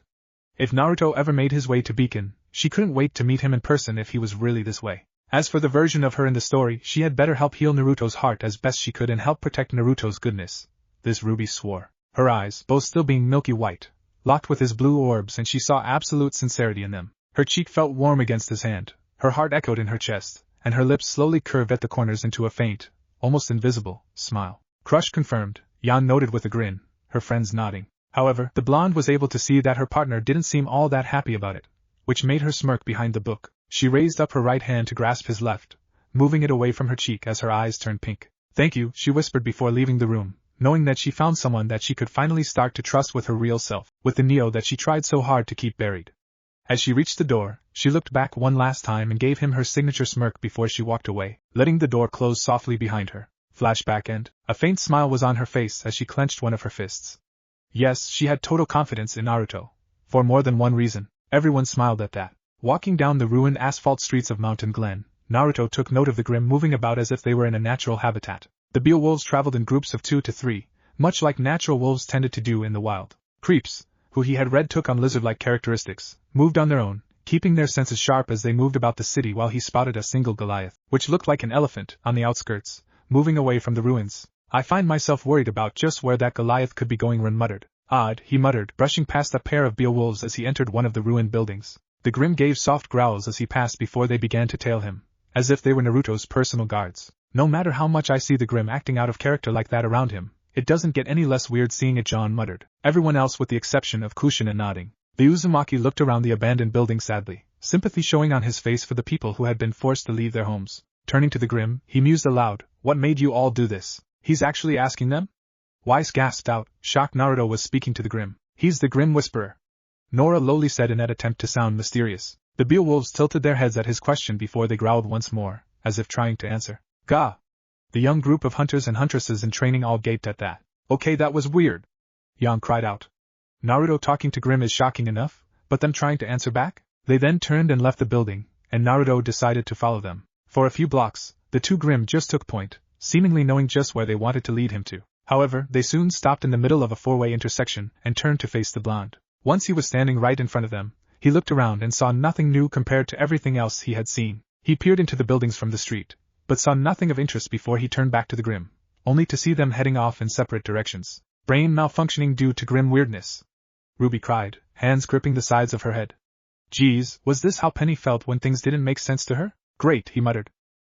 [SPEAKER 1] If Naruto ever made his way to Beacon, she couldn't wait to meet him in person if he was really this way. As for the version of her in the story, she had better help heal Naruto's heart as best she could and help protect Naruto's goodness. This Ruby swore. Her eyes, both still being milky white, locked with his blue orbs, and she saw absolute sincerity in them. Her cheek felt warm against his hand, her heart echoed in her chest, and her lips slowly curved at the corners into a faint, almost invisible, smile. Crush confirmed, Yan noted with a grin, her friends nodding. However, the blonde was able to see that her partner didn't seem all that happy about it, which made her smirk behind the book. She raised up her right hand to grasp his left, moving it away from her cheek as her eyes turned pink. Thank you, she whispered before leaving the room, knowing that she found someone that she could finally start to trust with her real self, with the Neo that she tried so hard to keep buried. As she reached the door, she looked back one last time and gave him her signature smirk before she walked away, letting the door close softly behind her. Flashback end. A faint smile was on her face as she clenched one of her fists. Yes, she had total confidence in Naruto. For more than one reason. Everyone smiled at that. Walking down the ruined asphalt streets of Mountain Glen, Naruto took note of the Grimm moving about as if they were in a natural habitat. The Beowulfs traveled in groups of 2 to 3, much like natural wolves tended to do in the wild. Creeps, who he had read took on lizard-like characteristics, moved on their own, keeping their senses sharp as they moved about the city while he spotted a single Goliath, which looked like an elephant, on the outskirts, moving away from the ruins. I find myself worried about just where that Goliath could be going, Ren muttered. Odd, he muttered, brushing past a pair of Beowulfs as he entered one of the ruined buildings. The Grimm gave soft growls as he passed before they began to tail him, as if they were Naruto's personal guards. No matter how much I see the Grimm acting out of character like that around him, it doesn't get any less weird seeing it, John muttered, everyone else with the exception of Kushina nodding. The Uzumaki looked around the abandoned building sadly, sympathy showing on his face for the people who had been forced to leave their homes. Turning to the Grimm, he mused aloud, what made you all do this? He's actually asking them? Weiss gasped out, shocked. Naruto was speaking to the Grimm. He's the Grimm Whisperer. Nora lowly said in an attempt to sound mysterious. The Beowulfs tilted their heads at his question before they growled once more, as if trying to answer. Gah! The young group of hunters and huntresses in training all gaped at that. Okay, that was weird. Yang cried out. Naruto talking to Grimm is shocking enough, but them trying to answer back? They then turned and left the building, and Naruto decided to follow them. For a few blocks, the two Grimm just took point, seemingly knowing just where they wanted to lead him to. However, they soon stopped in the middle of a four-way intersection and turned to face the blonde. Once he was standing right in front of them, he looked around and saw nothing new compared to everything else he had seen. He peered into the buildings from the street, but saw nothing of interest before he turned back to the Grimm, only to see them heading off in separate directions. Brain malfunctioning due to Grimm weirdness. Ruby cried, hands gripping the sides of her head. Geez, was this how Penny felt when things didn't make sense to her? Great, he muttered.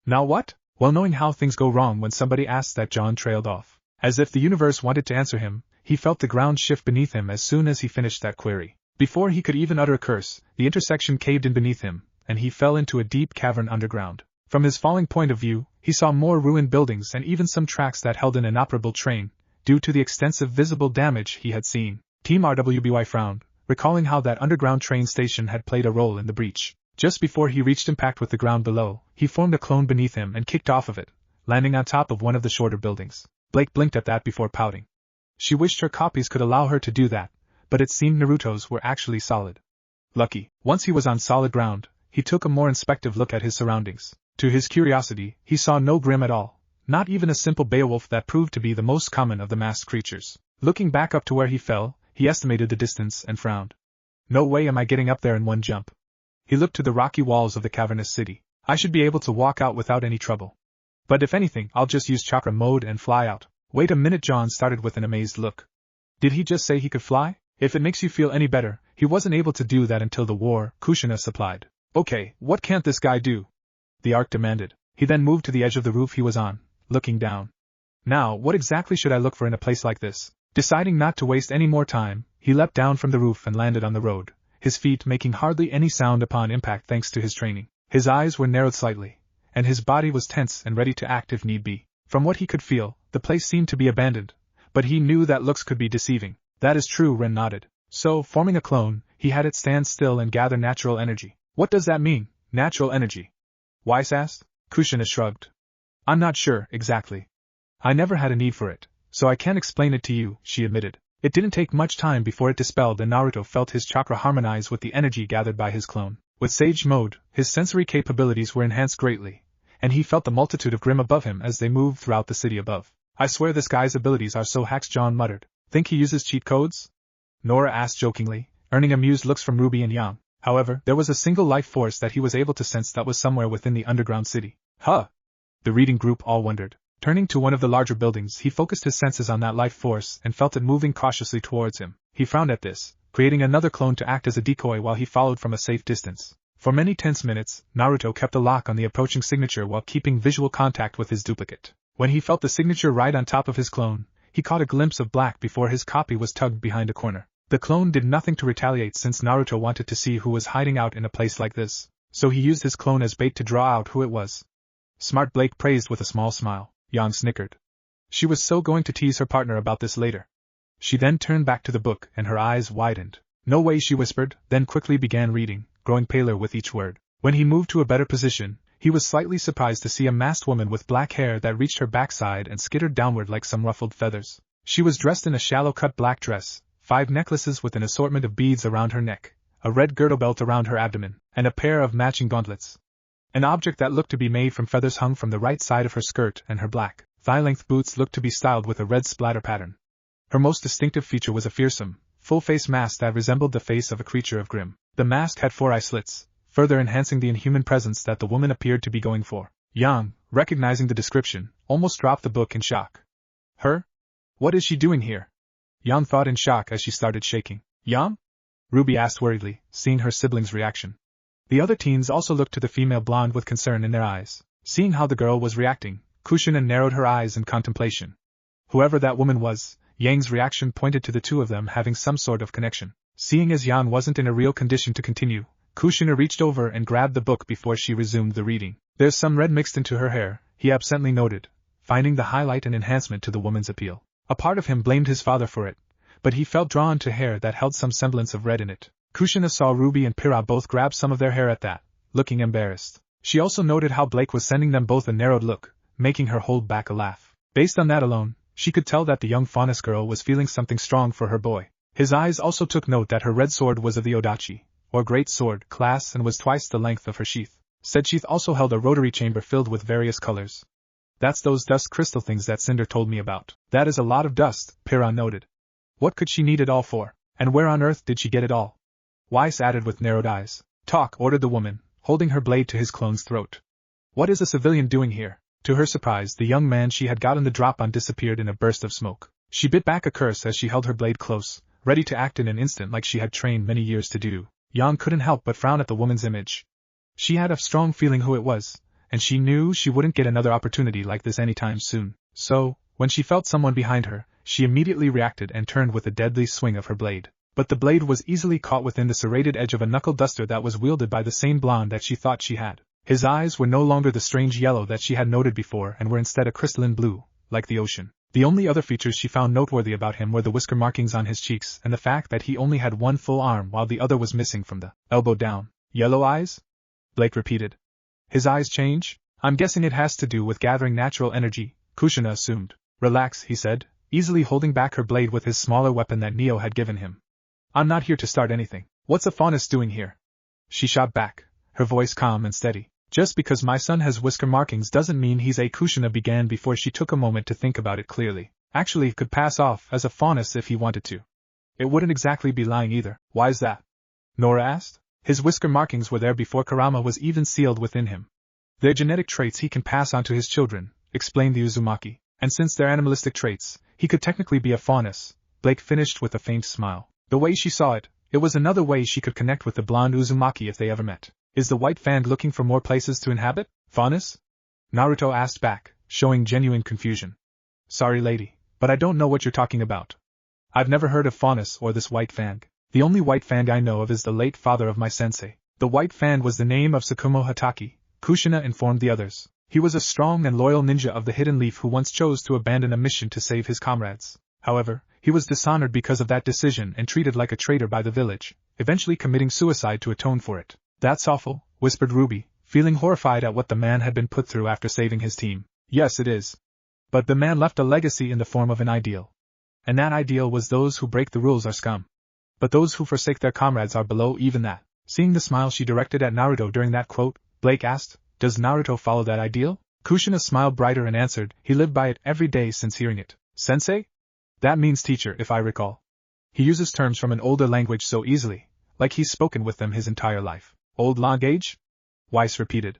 [SPEAKER 1] Now what? Well, knowing how things go wrong when somebody asks that, John trailed off. As if the universe wanted to answer him, he felt the ground shift beneath him as soon as he finished that query. Before he could even utter a curse, the intersection caved in beneath him, and he fell into a deep cavern underground. From his falling point of view, he saw more ruined buildings and even some tracks that held an inoperable train, due to the extensive visible damage he had seen. Team rwby frowned, recalling how that underground train station had played a role in the breach. Just before he reached impact with the ground below, he formed a clone beneath him and kicked off of it, landing on top of one of the shorter buildings. Blake blinked at that before pouting. She wished her copies could allow her to do that, but it seemed Naruto's were actually solid. Lucky. Once he was on solid ground, he took a more inspective look at his surroundings. To his curiosity, he saw no Grimm at all, not even a simple Beowulf that proved to be the most common of the masked creatures. Looking back up to where he fell, he estimated the distance and frowned. No way am I getting up there in one jump. He looked to the rocky walls of the cavernous city. I should be able to walk out without any trouble. But if anything, I'll just use chakra mode and fly out. Wait a minute, John started with an amazed look. Did he just say he could fly? If it makes you feel any better, he wasn't able to do that until the war, Kushina supplied. Okay, what can't this guy do? The Ark demanded. He then moved to the edge of the roof he was on, looking down. Now, what exactly should I look for in a place like this? Deciding not to waste any more time, he leapt down from the roof and landed on the road, his feet making hardly any sound upon impact thanks to his training. His eyes were narrowed slightly, and his body was tense and ready to act if need be. From what he could feel, the place seemed to be abandoned, but he knew that looks could be deceiving. That is true, Ren nodded. So, forming a clone, he had it stand still and gather natural energy. What does that mean, natural energy? Weiss asked. Kushina shrugged. I'm not sure, exactly. I never had a need for it, so I can't explain it to you, she admitted. It didn't take much time before it dispelled and Naruto felt his chakra harmonize with the energy gathered by his clone. With Sage Mode, his sensory capabilities were enhanced greatly, and he felt the multitude of Grimm above him as they moved throughout the city above. I swear this guy's abilities are so hacks, John muttered. Think he uses cheat codes? Nora asked jokingly, earning amused looks from Ruby and Yang. However, there was a single life force that he was able to sense that was somewhere within the underground city. Huh? The reading group all wondered. Turning to one of the larger buildings, he focused his senses on that life force and felt it moving cautiously towards him. He frowned at this, creating another clone to act as a decoy while he followed from a safe distance. For many tense minutes, Naruto kept a lock on the approaching signature while keeping visual contact with his duplicate. When he felt the signature right on top of his clone, he caught a glimpse of black before his copy was tugged behind a corner. The clone did nothing to retaliate since Naruto wanted to see who was hiding out in a place like this, so he used his clone as bait to draw out who it was. Smart, Blake praised with a small smile. Yang snickered. She was so going to tease her partner about this later. She then turned back to the book and her eyes widened. No way, she whispered, then quickly began reading, growing paler with each word. When he moved to a better position, he was slightly surprised to see a masked woman with black hair that reached her backside and skittered downward like some ruffled feathers. She was dressed in a shallow-cut black dress, 5 necklaces with an assortment of beads around her neck, a red girdle belt around her abdomen, and a pair of matching gauntlets. An object that looked to be made from feathers hung from the right side of her skirt, and her black, thigh-length boots looked to be styled with a red splatter pattern. Her most distinctive feature was a fearsome, full-face mask that resembled the face of a creature of Grimm. The mask had 4 eye slits, further enhancing the inhuman presence that the woman appeared to be going for. Yang, recognizing the description, almost dropped the book in shock. Her? What is she doing here? Yang thought in shock as she started shaking. Yang? Ruby asked worriedly, seeing her sibling's reaction. The other teens also looked to the female blonde with concern in their eyes. Seeing how the girl was reacting, Kushina narrowed her eyes in contemplation. Whoever that woman was, Yang's reaction pointed to the two of them having some sort of connection. Seeing as Yang wasn't in a real condition to continue, Kushina reached over and grabbed the book before she resumed the reading. There's some red mixed into her hair, he absently noted, finding the highlight and enhancement to the woman's appeal. A part of him blamed his father for it, but he felt drawn to hair that held some semblance of red in it. Kushina saw Ruby and Pyrrha both grab some of their hair at that, looking embarrassed. She also noted how Blake was sending them both a narrowed look, making her hold back a laugh. Based on that alone, she could tell that the young Faunus girl was feeling something strong for her boy. His eyes also took note that her red sword was of the Odachi, or Great Sword, class and was twice the length of her sheath. Said sheath also held a rotary chamber filled with various colors. That's those dust crystal things that Cinder told me about. That is a lot of dust, Pyrrha noted. What could she need it all for? And where on earth did she get it all? Weiss added with narrowed eyes. Talk, ordered the woman, holding her blade to his clone's throat. What is a civilian doing here? To her surprise, the young man she had gotten the drop on disappeared in a burst of smoke. She bit back a curse as she held her blade close, ready to act in an instant like she had trained many years to do. Yang couldn't help but frown at the woman's image. She had a strong feeling who it was, and she knew she wouldn't get another opportunity like this anytime soon. So, when she felt someone behind her, she immediately reacted and turned with a deadly swing of her blade. But the blade was easily caught within the serrated edge of a knuckle duster that was wielded by the same blonde that she thought she had. His eyes were no longer the strange yellow that she had noted before and were instead a crystalline blue, like the ocean. The only other features she found noteworthy about him were the whisker markings on his cheeks and the fact that he only had one full arm while the other was missing from the elbow down. Yellow eyes? Blake repeated. His eyes change? I'm guessing it has to do with gathering natural energy, Kushina assumed. Relax, he said, easily holding back her blade with his smaller weapon that Neo had given him. I'm not here to start anything. What's a faunus doing here? She shot back, her voice calm and steady. Just because my son has whisker markings doesn't mean he's a Kushina began before she took a moment to think about it clearly. Actually, he could pass off as a faunus if he wanted to. It wouldn't exactly be lying either. Why's that? Nora asked. His whisker markings were there before Karama was even sealed within him. They're genetic traits he can pass on to his children, explained the Uzumaki, and since they're animalistic traits, he could technically be a faunus. Blake finished with a faint smile. The way she saw it, it was another way she could connect with the blonde Uzumaki if they ever met. Is the white fang looking for more places to inhabit? Faunus? Naruto asked back, showing genuine confusion. Sorry lady, but I don't know what you're talking about. I've never heard of faunus or this white fang. The only white fang I know of is the late father of my sensei. The white fang was the name of Tsukumo Hataki, Kushina informed the others. He was a strong and loyal ninja of the Hidden Leaf who once chose to abandon a mission to save his comrades. However, he was dishonored because of that decision and treated like a traitor by the village, eventually committing suicide to atone for it. That's awful, whispered Ruby, feeling horrified at what the man had been put through after saving his team. Yes, it is. But the man left a legacy in the form of an ideal. And that ideal was those who break the rules are scum. But those who forsake their comrades are below even that. Seeing the smile she directed at Naruto during that quote, Blake asked, does Naruto follow that ideal? Kushina smiled brighter and answered, he lived by it every day since hearing it. Sensei? That means teacher, if I recall. He uses terms from an older language so easily, like he's spoken with them his entire life. Old language? Weiss repeated.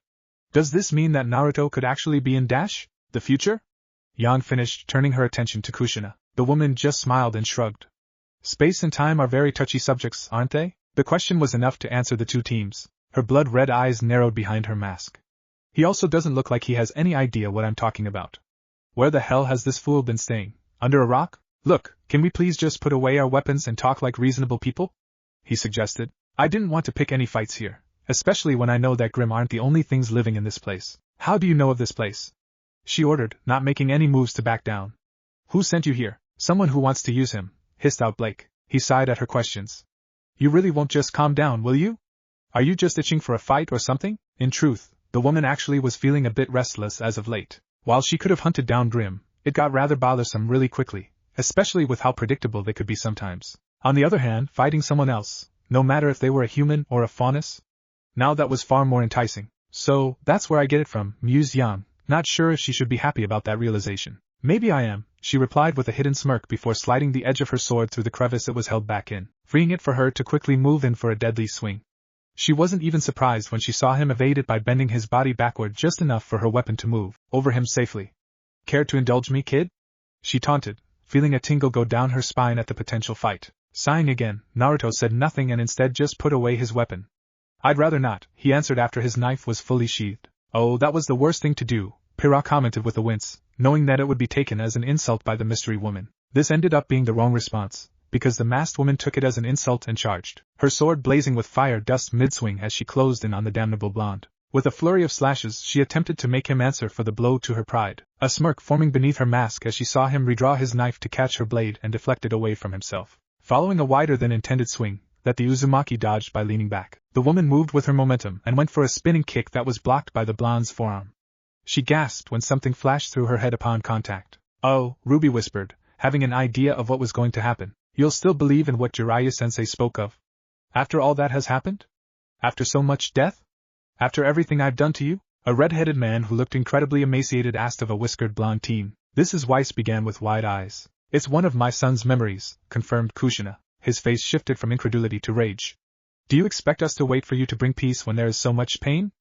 [SPEAKER 1] Does this mean that Naruto could actually be in the future? Yang finished, turning her attention to Kushina. The woman just smiled and shrugged. Space and time are very touchy subjects, aren't they? The question was enough to answer the two teams. Her blood-red eyes narrowed behind her mask. He also doesn't look like he has any idea what I'm talking about. Where the hell has this fool been staying? Under a rock? Look, can we please just put away our weapons and talk like reasonable people? He suggested. I didn't want to pick any fights here, especially when I know that Grimm aren't the only things living in this place. How do you know of this place? She ordered, not making any moves to back down. Who sent you here? Someone who wants to use him, hissed out Blake. He sighed at her questions. You really won't just calm down, will you? Are you just itching for a fight or something? In truth, the woman actually was feeling a bit restless as of late. While she could have hunted down Grimm, it got rather bothersome really quickly, especially with how predictable they could be sometimes. On the other hand, fighting someone else, no matter if they were a human or a faunus? Now that was far more enticing. So, that's where I get it from, mused Yang, not sure if she should be happy about that realization. Maybe I am, she replied with a hidden smirk before sliding the edge of her sword through the crevice it was held back in, freeing it for her to quickly move in for a deadly swing. She wasn't even surprised when she saw him evade it by bending his body backward just enough for her weapon to move over him safely. Care to indulge me, kid? She taunted, feeling a tingle go down her spine at the potential fight. Sighing again, Naruto said nothing and instead just put away his weapon. I'd rather not, he answered after his knife was fully sheathed. Oh, that was the worst thing to do, Pira commented with a wince, knowing that it would be taken as an insult by the mystery woman. This ended up being the wrong response, because the masked woman took it as an insult and charged, her sword blazing with fire dust mid-swing as she closed in on the damnable blonde. With a flurry of slashes, she attempted to make him answer for the blow to her pride, a smirk forming beneath her mask as she saw him redraw his knife to catch her blade and deflect it away from himself. Following a wider-than-intended swing, that the Uzumaki dodged by leaning back, the woman moved with her momentum and went for a spinning kick that was blocked by the blonde's forearm. She gasped when something flashed through her head upon contact. Oh, Ruby whispered, having an idea of what was going to happen. You'll still believe in what Jiraiya-sensei spoke of? After all that has happened? After so much death? After everything I've done to you? A red-headed man who looked incredibly emaciated asked of a whiskered blonde teen. This is Weiss began with wide eyes. It's one of my son's memories, confirmed Kushina. His face shifted from incredulity to rage. Do you expect us to wait for you to bring peace when there is so much pain?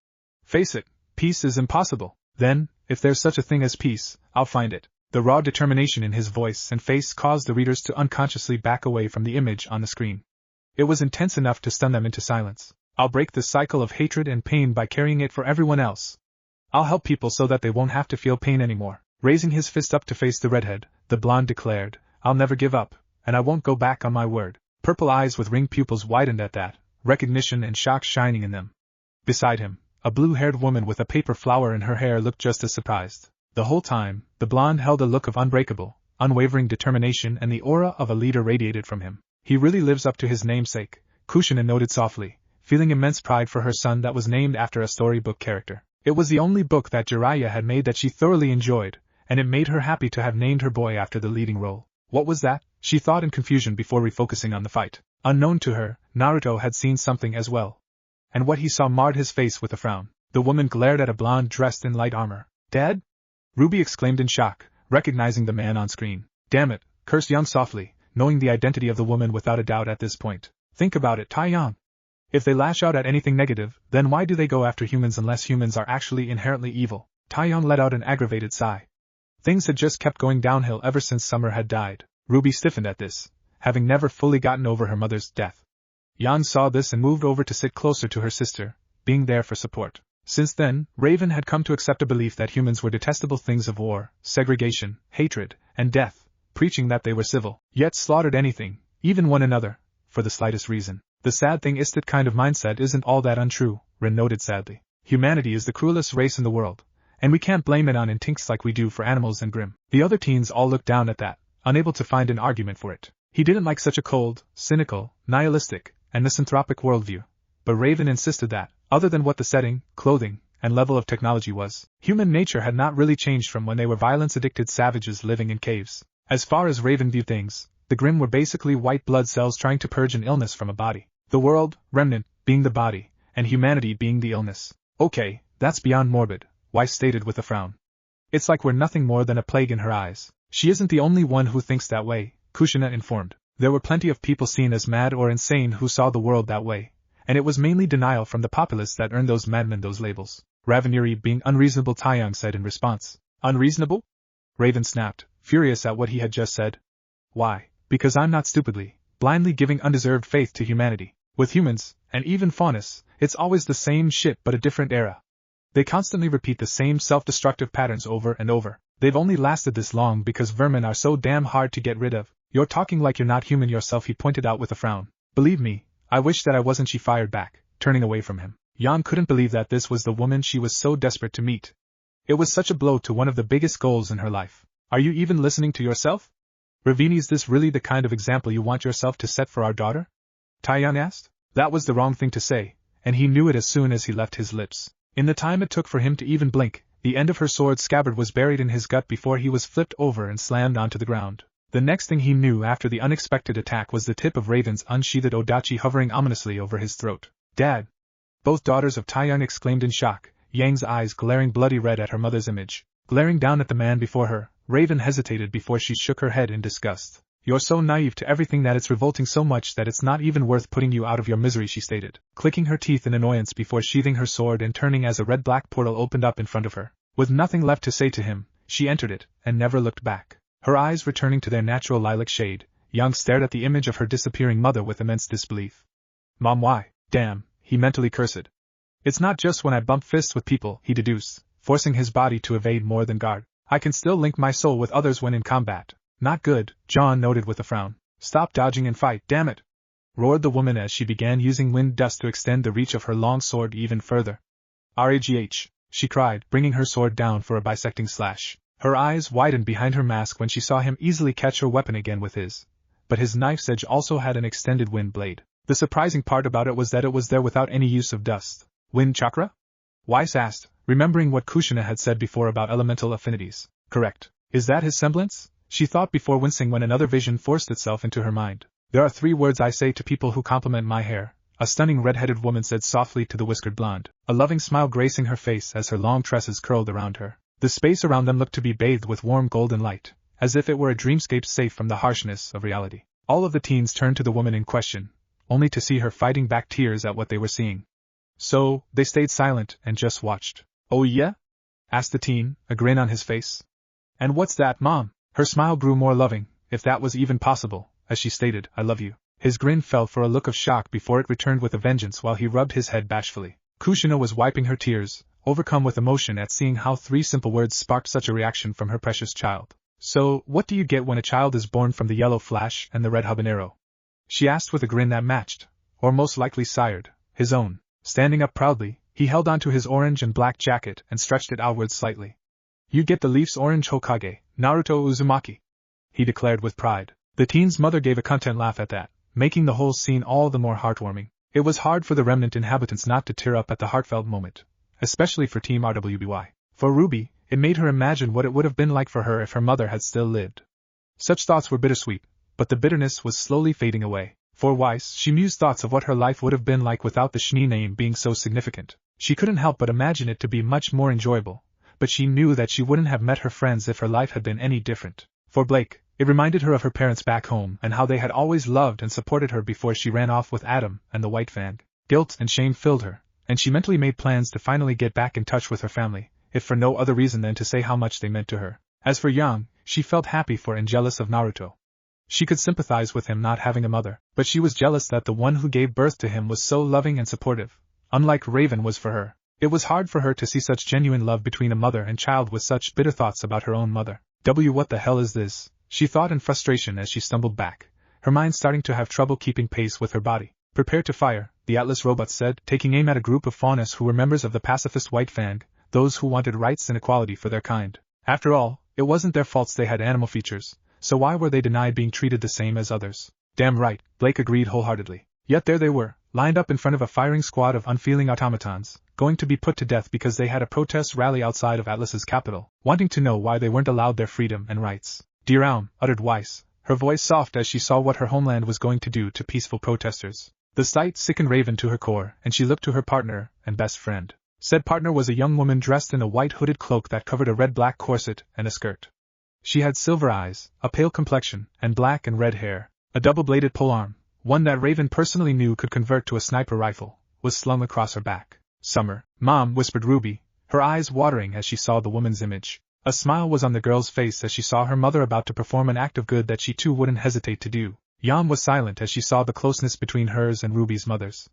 [SPEAKER 1] Face it, peace is impossible. Then, if there's such a thing as peace, I'll find it. The raw determination in his voice and face caused the readers to unconsciously back away from the image on the screen. It was intense enough to stun them into silence. I'll break the cycle of hatred and pain by carrying it for everyone else. I'll help people so that they won't have to feel pain anymore. Raising his fist up to face the redhead, the blonde declared, I'll never give up, and I won't go back on my word. Purple eyes with ringed pupils widened at that, recognition and shock shining in them. Beside him, a blue-haired woman with a paper flower in her hair looked just as surprised. The whole time, the blonde held a look of unbreakable, unwavering determination, and the aura of a leader radiated from him. He really lives up to his namesake, Kushina noted softly, feeling immense pride for her son that was named after a storybook character. It was the only book that Jiraiya had made that she thoroughly enjoyed, and it made her happy to have named her boy after the leading role. What was that? She thought in confusion before refocusing on the fight. Unknown to her, Naruto had seen something as well. And what he saw marred his face with a frown. The woman glared at a blonde dressed in light armor. Dad? Ruby exclaimed in shock, recognizing the man on screen. Damn it, cursed Yang softly, knowing the identity of the woman without a doubt at this point. Think about it, Taeyang. If they lash out at anything negative, then why do they go after humans unless humans are actually inherently evil? Taeyang let out an aggravated sigh. Things had just kept going downhill ever since Summer had died. Ruby stiffened at this, having never fully gotten over her mother's death. Yan saw this and moved over to sit closer to her sister, being there for support. Since then, Raven had come to accept a belief that humans were detestable things of war, segregation, hatred, and death, preaching that they were civil, yet slaughtered anything, even one another, for the slightest reason. The sad thing is that kind of mindset isn't all that untrue, Rin noted sadly. Humanity is the cruelest race in the world, and we can't blame it on instincts like we do for animals and Grimm. The other teens all looked down at that, unable to find an argument for it. He didn't like such a cold, cynical, nihilistic, and misanthropic worldview, but Raven insisted that, other than what the setting, clothing, and level of technology was, human nature had not really changed from when they were violence-addicted savages living in caves. As far as Raven viewed things, the Grimm were basically white blood cells trying to purge an illness from a body. The world, remnant, being the body, and humanity being the illness. Okay, that's beyond morbid, Weiss stated with a frown. It's like we're nothing more than a plague in her eyes. She isn't the only one who thinks that way, Kushina informed. There were plenty of people seen as mad or insane who saw the world that way, and it was mainly denial from the populace that earned those madmen those labels. Ravenery being unreasonable, Taeyang said in response. Unreasonable? Raven snapped, furious at what he had just said. Why? Because I'm not stupidly, blindly giving undeserved faith to humanity. With humans, and even faunus, it's always the same shit but a different era. They constantly repeat the same self-destructive patterns over and over. They've only lasted this long because vermin are so damn hard to get rid of. You're talking like you're not human yourself, he pointed out with a frown. Believe me, I wish that I wasn't, she fired back, turning away from him. Yan couldn't believe that this was the woman she was so desperate to meet. It was such a blow to one of the biggest goals in her life. Are you even listening to yourself? Ravini, is this really the kind of example you want yourself to set for our daughter? Taeyang asked. That was the wrong thing to say, and he knew it as soon as he left his lips. In the time it took for him to even blink, the end of her sword scabbard was buried in his gut before he was flipped over and slammed onto the ground. The next thing he knew after the unexpected attack was the tip of Raven's unsheathed odachi hovering ominously over his throat. Dad! Both daughters of Taeyang exclaimed in shock, Yang's eyes glaring bloody red at her mother's image. Glaring down at the man before her, Raven hesitated before she shook her head in disgust. You're so naive to everything that it's revolting so much that it's not even worth putting you out of your misery, she stated, clicking her teeth in annoyance before sheathing her sword and turning as a red-black portal opened up in front of her. With nothing left to say to him, she entered it, and never looked back. Her eyes returning to their natural lilac shade, Yang stared at the image of her disappearing mother with immense disbelief. Mom, why? Damn, he mentally cursed. It's not just when I bump fists with people, he deduced, forcing his body to evade more than guard. I can still link my soul with others when in combat. Not good, John noted with a frown. Stop dodging and fight, damn it! Roared the woman as she began using wind dust to extend the reach of her long sword even further. Ragh! She cried, bringing her sword down for a bisecting slash. Her eyes widened behind her mask when she saw him easily catch her weapon again with his. But his knife's edge also had an extended wind blade. The surprising part about it was that it was there without any use of dust. Wind chakra? Weiss asked, remembering what Kushina had said before about elemental affinities. Correct. Is that his semblance? She thought before wincing when another vision forced itself into her mind. There are 3 words I say to people who compliment my hair, a stunning red-headed woman said softly to the whiskered blonde, a loving smile gracing her face as her long tresses curled around her. The space around them looked to be bathed with warm golden light, as if it were a dreamscape safe from the harshness of reality. All of the teens turned to the woman in question, only to see her fighting back tears at what they were seeing. So, they stayed silent and just watched. Oh yeah? Asked the teen, a grin on his face. And what's that, Mom? Her smile grew more loving, if that was even possible, as she stated, I love you. His grin fell for a look of shock before it returned with a vengeance while he rubbed his head bashfully. Kushina was wiping her tears, overcome with emotion at seeing how 3 simple words sparked such a reaction from her precious child. "So, what do you get when a child is born from the yellow flash and the red habanero?" she asked with a grin that matched, or most likely sired, his own. Standing up proudly, he held onto his orange and black jacket and stretched it outward slightly. "You get the Leaf's orange Hokage, Naruto Uzumaki," he declared with pride. The teen's mother gave a content laugh at that, making the whole scene all the more heartwarming. It was hard for the remnant inhabitants not to tear up at the heartfelt moment, especially for Team RWBY. For Ruby, it made her imagine what it would have been like for her if her mother had still lived. Such thoughts were bittersweet, but the bitterness was slowly fading away. For Weiss, she mused thoughts of what her life would have been like without the Schnee name being so significant. She couldn't help but imagine it to be much more enjoyable, but she knew that she wouldn't have met her friends if her life had been any different. For Blake, it reminded her of her parents back home and how they had always loved and supported her before she ran off with Adam and the White Fang. Guilt and shame filled her, and she mentally made plans to finally get back in touch with her family, if for no other reason than to say how much they meant to her. As for Yang, she felt happy for and jealous of Naruto. She could sympathize with him not having a mother, but she was jealous that the one who gave birth to him was so loving and supportive, unlike Raven was for her. It was hard for her to see such genuine love between a mother and child with such bitter thoughts about her own mother. What the hell is this? She thought in frustration as she stumbled back, her mind starting to have trouble keeping pace with her body. "Prepare to fire," the Atlas robot said, taking aim at a group of faunus who were members of the pacifist White Fang, those who wanted rights and equality for their kind. After all, it wasn't their faults they had animal features, so why were they denied being treated the same as others? Damn right, Blake agreed wholeheartedly. Yet there they were, lined up in front of a firing squad of unfeeling automatons, going to be put to death because they had a protest rally outside of Atlas's capital, wanting to know why they weren't allowed their freedom and rights. "Dear Aum," uttered Weiss, her voice soft as she saw what her homeland was going to do to peaceful protesters. The sight sickened Raven to her core, and she looked to her partner and best friend. Said partner was a young woman dressed in a white hooded cloak that covered a red-black corset and a skirt. She had silver eyes, a pale complexion, and black and red hair. A double-bladed polearm, one that Raven personally knew could convert to a sniper rifle, was slung across her back. "Summer, Mom," whispered Ruby, her eyes watering as she saw the woman's image. A smile was on the girl's face as she saw her mother about to perform an act of good that she too wouldn't hesitate to do. Yam was silent as she saw the closeness between hers and Ruby's mothers.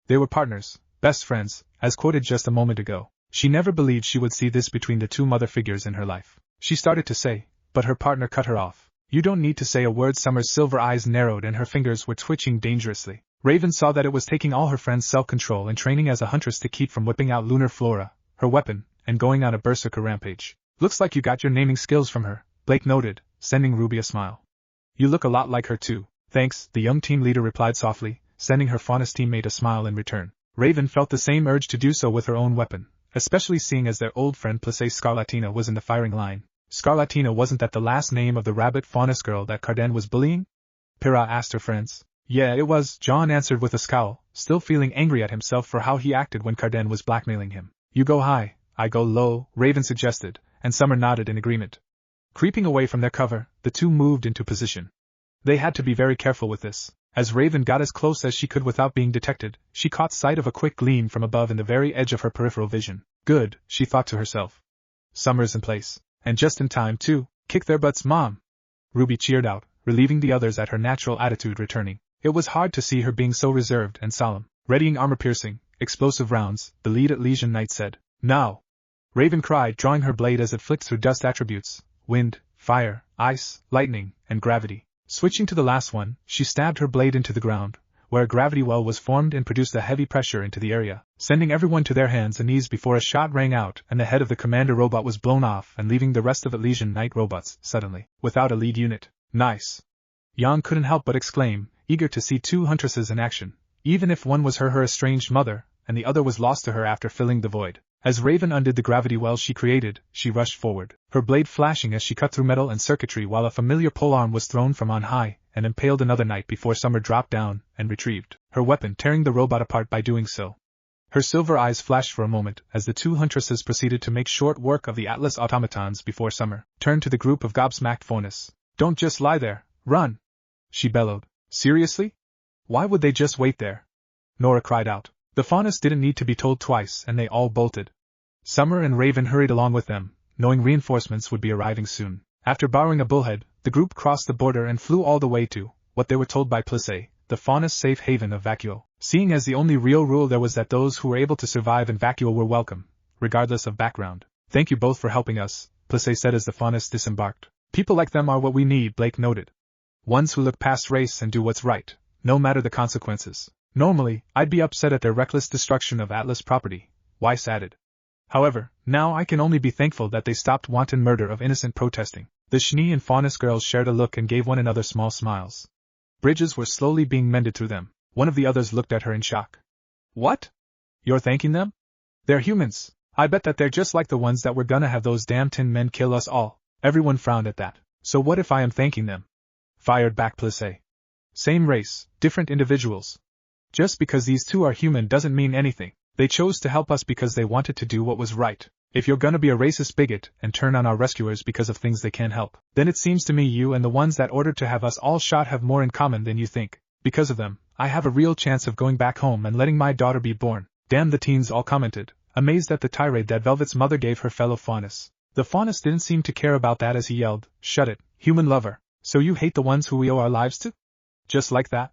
[SPEAKER 1] They were partners, best friends, as quoted just a moment ago. She never believed she would see this between the two mother figures in her life. She started to say, but her partner cut her off. "You don't need to say a word." Summer's silver eyes narrowed and her fingers were twitching dangerously. Raven saw that it was taking all her friends' self-control and training as a huntress to keep from whipping out Lunar Flora, her weapon, and going on a berserker rampage. "Looks like you got your naming skills from her," Blake noted, sending Ruby a smile. "You look a lot like her too." "Thanks," the young team leader replied softly, sending her faunus teammate a smile in return. Raven felt the same urge to do so with her own weapon, especially seeing as their old friend Placé Scarlatina was in the firing line. Scarlatina, wasn't that the last name of the rabbit faunus girl that Carden was bullying? Pyrrha asked her friends. "Yeah, it was," John answered with a scowl, still feeling angry at himself for how he acted when Carden was blackmailing him. "You go high, I go low," Raven suggested, and Summer nodded in agreement. Creeping away from their cover, the two moved into position. They had to be very careful with this. As Raven got as close as she could without being detected, she caught sight of a quick gleam from above in the very edge of her peripheral vision. "Good," she thought to herself. "Summer's in place. And just in time, too. Kick their butts, Mom!" Ruby cheered out, relieving the others at her natural attitude returning. It was hard to see her being so reserved and solemn. Readying armor-piercing, explosive rounds, the lead at Legion Knight said. "Now!" Raven cried, drawing her blade as it flicked through dust attributes: wind, fire, ice, lightning, and gravity. Switching to the last one, she stabbed her blade into the ground, where a gravity well was formed and produced a heavy pressure into the area, sending everyone to their hands and knees before a shot rang out and the head of the commander robot was blown off and leaving the rest of the Legion Knight robots, suddenly, without a lead unit. "Nice!" Yang couldn't help but exclaim, eager to see two huntresses in action, even if one was her estranged mother, and the other was lost to her after filling the void. As Raven undid the gravity well she created, she rushed forward, her blade flashing as she cut through metal and circuitry while a familiar polearm was thrown from on high and impaled another knight before Summer dropped down and retrieved her weapon, tearing the robot apart by doing so. Her silver eyes flashed for a moment as the two huntresses proceeded to make short work of the Atlas automatons before Summer turned to the group of gobsmacked faunus. "Don't just lie there, run!" she bellowed. "Seriously? Why would they just wait there?" Nora cried out. The faunus didn't need to be told twice and they all bolted. Summer and Raven hurried along with them, knowing reinforcements would be arriving soon. After borrowing a bullhead, the group crossed the border and flew all the way to, what they were told by Placé, the faunus safe haven of Vacuo. Seeing as the only real rule there was that those who were able to survive in Vacuo were welcome, regardless of background. Thank you both for helping us, Plissé said as the faunus disembarked. People like them are what we need, Blake noted. Ones who look past race and do what's right, no matter the consequences. Normally, I'd be upset at their reckless destruction of Atlas property, Weiss added. However, now I can only be thankful that they stopped wanton murder of innocent protesting. The Schnee and Faunus girls shared a look and gave one another small smiles. Bridges were slowly being mended through them. One of the others looked at her in shock. What? You're thanking them? They're humans. I bet that they're just like the ones that were gonna have those damn tin men kill us all. Everyone frowned at that. So what if I am thanking them? Fired back Plissé. Same race, different individuals. Just because these two are human doesn't mean anything. They chose to help us because they wanted to do what was right. If you're gonna be a racist bigot and turn on our rescuers because of things they can't help, then it seems to me you and the ones that ordered to have us all shot have more in common than you think. Because of them, I have a real chance of going back home and letting my daughter be born. Damn, the teens all commented, amazed at the tirade that Velvet's mother gave her fellow faunus. The faunus didn't seem to care about that as he yelled, shut it, human lover. So you hate the ones who we owe our lives to? Just like that?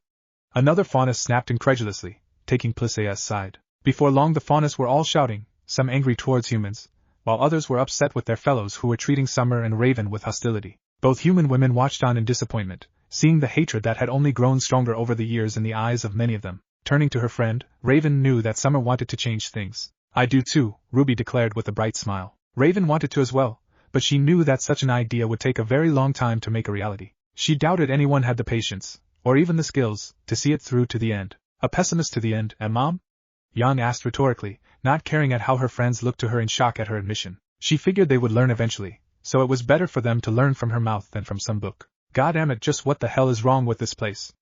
[SPEAKER 1] Another faunus snapped incredulously, taking Plissé's side. Before long the faunus were all shouting, some angry towards humans, while others were upset with their fellows who were treating Summer and Raven with hostility. Both human women watched on in disappointment, seeing the hatred that had only grown stronger over the years in the eyes of many of them. Turning to her friend, Raven knew that Summer wanted to change things. I do too, Ruby declared with a bright smile. Raven wanted to as well, but she knew that such an idea would take a very long time to make a reality. She doubted anyone had the patience, or even the skills, to see it through to the end. A pessimist to the end, eh, Mom? Yang asked rhetorically, not caring at how her friends looked to her in shock at her admission. She figured they would learn eventually, so it was better for them to learn from her mouth than from some book. God damn it, just what the hell is wrong with this place?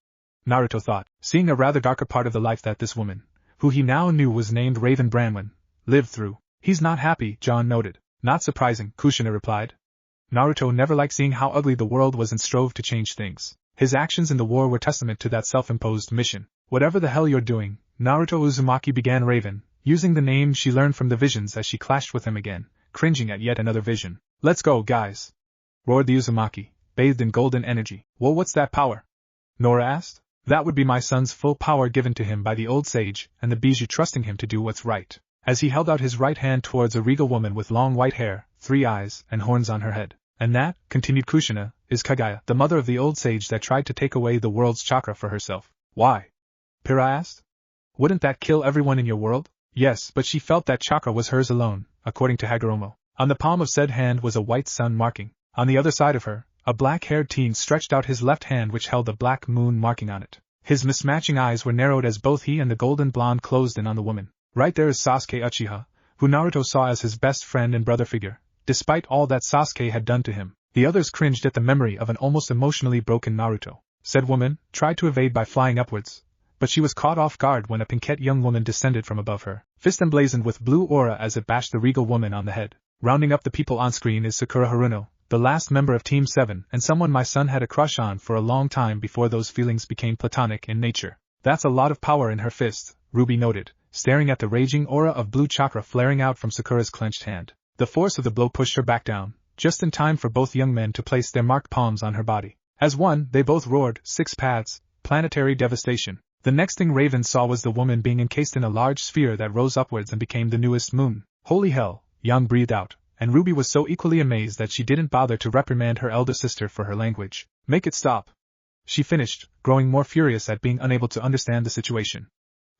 [SPEAKER 1] Naruto thought, seeing a rather darker part of the life that this woman, who he now knew was named Raven Branwen, lived through. He's not happy, John noted. Not surprising, Kushina replied. Naruto never liked seeing how ugly the world was and strove to change things. His actions in the war were testament to that self-imposed mission. Whatever the hell you're doing, Naruto Uzumaki began Raven, using the name she learned from the visions as she clashed with him again, cringing at yet another vision. Let's go, guys! Roared the Uzumaki, bathed in golden energy. Whoa, what's that power? Nora asked. That would be my son's full power given to him by the old sage, and the Bijou trusting him to do what's right. As he held out his right hand towards a regal woman with long white hair, 3 eyes, and horns on her head. And that, continued Kushina, is Kaguya, the mother of the old sage that tried to take away the world's chakra for herself. Why? Pyrrha asked. Wouldn't that kill everyone in your world? Yes, but she felt that chakra was hers alone, according to Hagaromo. On the palm of said hand was a white sun marking. On the other side of her, a black-haired teen stretched out his left hand which held a black moon marking on it. His mismatching eyes were narrowed as both he and the golden blonde closed in on the woman. Right there is Sasuke Uchiha, who Naruto saw as his best friend and brother figure. Despite all that Sasuke had done to him, the others cringed at the memory of an almost emotionally broken Naruto. Said woman tried to evade by flying upwards, but she was caught off guard when a pinkette young woman descended from above her, fist emblazoned with blue aura as it bashed the regal woman on the head. Rounding up the people on screen is Sakura Haruno, the last member of Team 7 and someone my son had a crush on for a long time before those feelings became platonic in nature. That's a lot of power in her fist, Ruby noted, staring at the raging aura of blue chakra flaring out from Sakura's clenched hand. The force of the blow pushed her back down, just in time for both young men to place their marked palms on her body. As one, they both roared, 6 paths, planetary devastation. The next thing Raven saw was the woman being encased in a large sphere that rose upwards and became the newest moon. Holy hell, Yang breathed out, and Ruby was so equally amazed that she didn't bother to reprimand her elder sister for her language. Make it stop. She finished, growing more furious at being unable to understand the situation.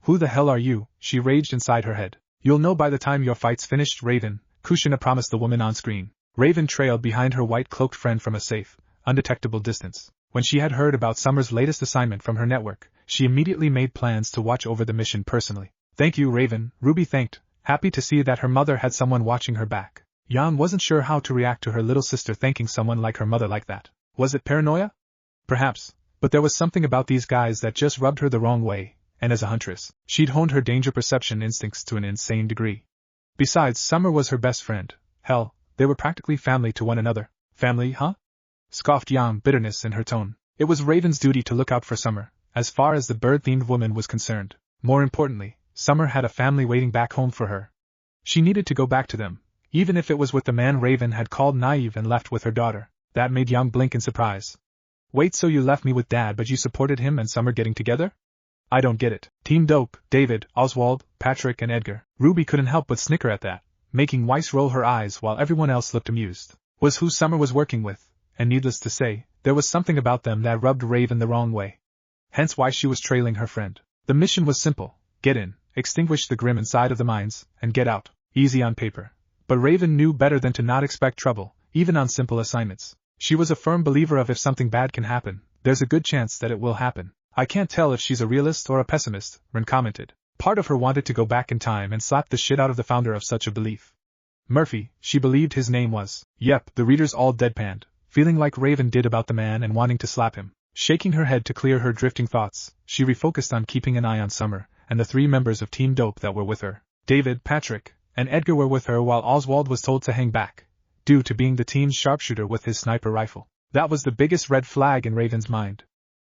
[SPEAKER 1] Who the hell are you? She raged inside her head. You'll know by the time your fight's finished, Raven, Kushina promised the woman on screen. Raven trailed behind her white-cloaked friend from a safe, undetectable distance. When she had heard about Summer's latest assignment from her network, she immediately made plans to watch over the mission personally. Thank you, Raven, Ruby thanked, happy to see that her mother had someone watching her back. Yan wasn't sure how to react to her little sister thanking someone like her mother like that. Was it paranoia? Perhaps, but there was something about these guys that just rubbed her the wrong way, and as a huntress, she'd honed her danger perception instincts to an insane degree. Besides, Summer was her best friend. Hell, they were practically family to one another. Family, huh? Scoffed Yang, bitterness in her tone. It was Raven's duty to look out for Summer, as far as the bird-themed woman was concerned. More importantly, Summer had a family waiting back home for her. She needed to go back to them, even if it was with the man Raven had called naive and left with her daughter. That made Yang blink in surprise. Wait, so you left me with Dad but you supported him and Summer getting together? I don't get it. Team Dope, David, Oswald, Patrick and Edgar. Ruby couldn't help but snicker at that, making Weiss roll her eyes while everyone else looked amused. Was who Summer was working with, and needless to say, there was something about them that rubbed Raven the wrong way. Hence why she was trailing her friend. The mission was simple: get in, extinguish the Grimm inside of the mines, and get out. Easy on paper. But Raven knew better than to not expect trouble, even on simple assignments. She was a firm believer of if something bad can happen, there's a good chance that it will happen. I can't tell if she's a realist or a pessimist, Ren commented. Part of her wanted to go back in time and slap the shit out of the founder of such a belief. Murphy, she believed his name was. Yep, the readers all deadpanned, feeling like Raven did about the man and wanting to slap him. Shaking her head to clear her drifting thoughts, she refocused on keeping an eye on Summer and the 3 members of Team Dope that were with her. David, Patrick, and Edgar were with her while Oswald was told to hang back, due to being the team's sharpshooter with his sniper rifle. That was the biggest red flag in Raven's mind.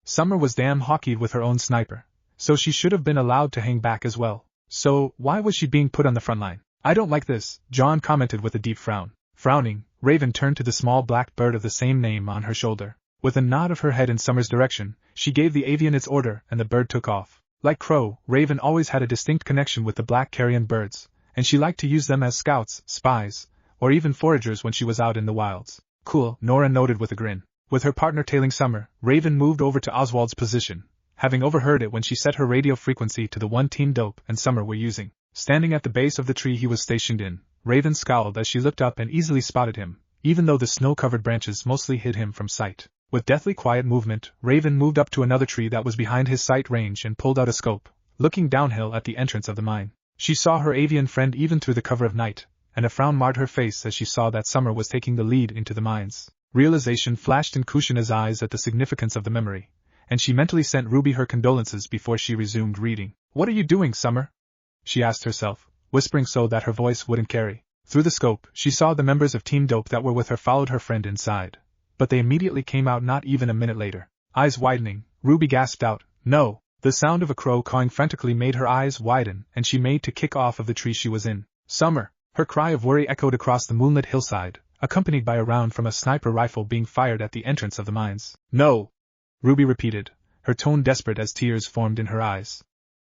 [SPEAKER 1] Summer was damn hockeyed with her own sniper, so she should have been allowed to hang back as well. So, why was she being put on the front line? I don't like this, John commented with a deep frown. Frowning, Raven turned to the small black bird of the same name on her shoulder. With a nod of her head in Summer's direction, she gave the avian its order and the bird took off. Like Crow, Raven always had a distinct connection with the black carrion birds, and she liked to use them as scouts, spies, or even foragers when she was out in the wilds. Cool, Nora noted with a grin. With her partner tailing Summer, Raven moved over to Oswald's position, having overheard it when she set her radio frequency to the one Team Dope and Summer were using. Standing at the base of the tree he was stationed in, Raven scowled as she looked up and easily spotted him, even though the snow-covered branches mostly hid him from sight. With deathly quiet movement, Raven moved up to another tree that was behind his sight range and pulled out a scope, looking downhill at the entrance of the mine. She saw her avian friend even through the cover of night, and a frown marred her face as she saw that Summer was taking the lead into the mines. Realization flashed in Kushina's eyes at the significance of the memory, and she mentally sent Ruby her condolences before she resumed reading. "What are you doing, Summer?" she asked herself, whispering so that her voice wouldn't carry. Through the scope, she saw the members of Team Dope that were with her followed her friend inside, but they immediately came out not even a minute later. Eyes widening, Ruby gasped out, "No!" The sound of a crow cawing frantically made her eyes widen and she made to kick off of the tree she was in. "Summer!" Her cry of worry echoed across the moonlit hillside, accompanied by a round from a sniper rifle being fired at the entrance of the mines. "No!" Ruby repeated, her tone desperate as tears formed in her eyes.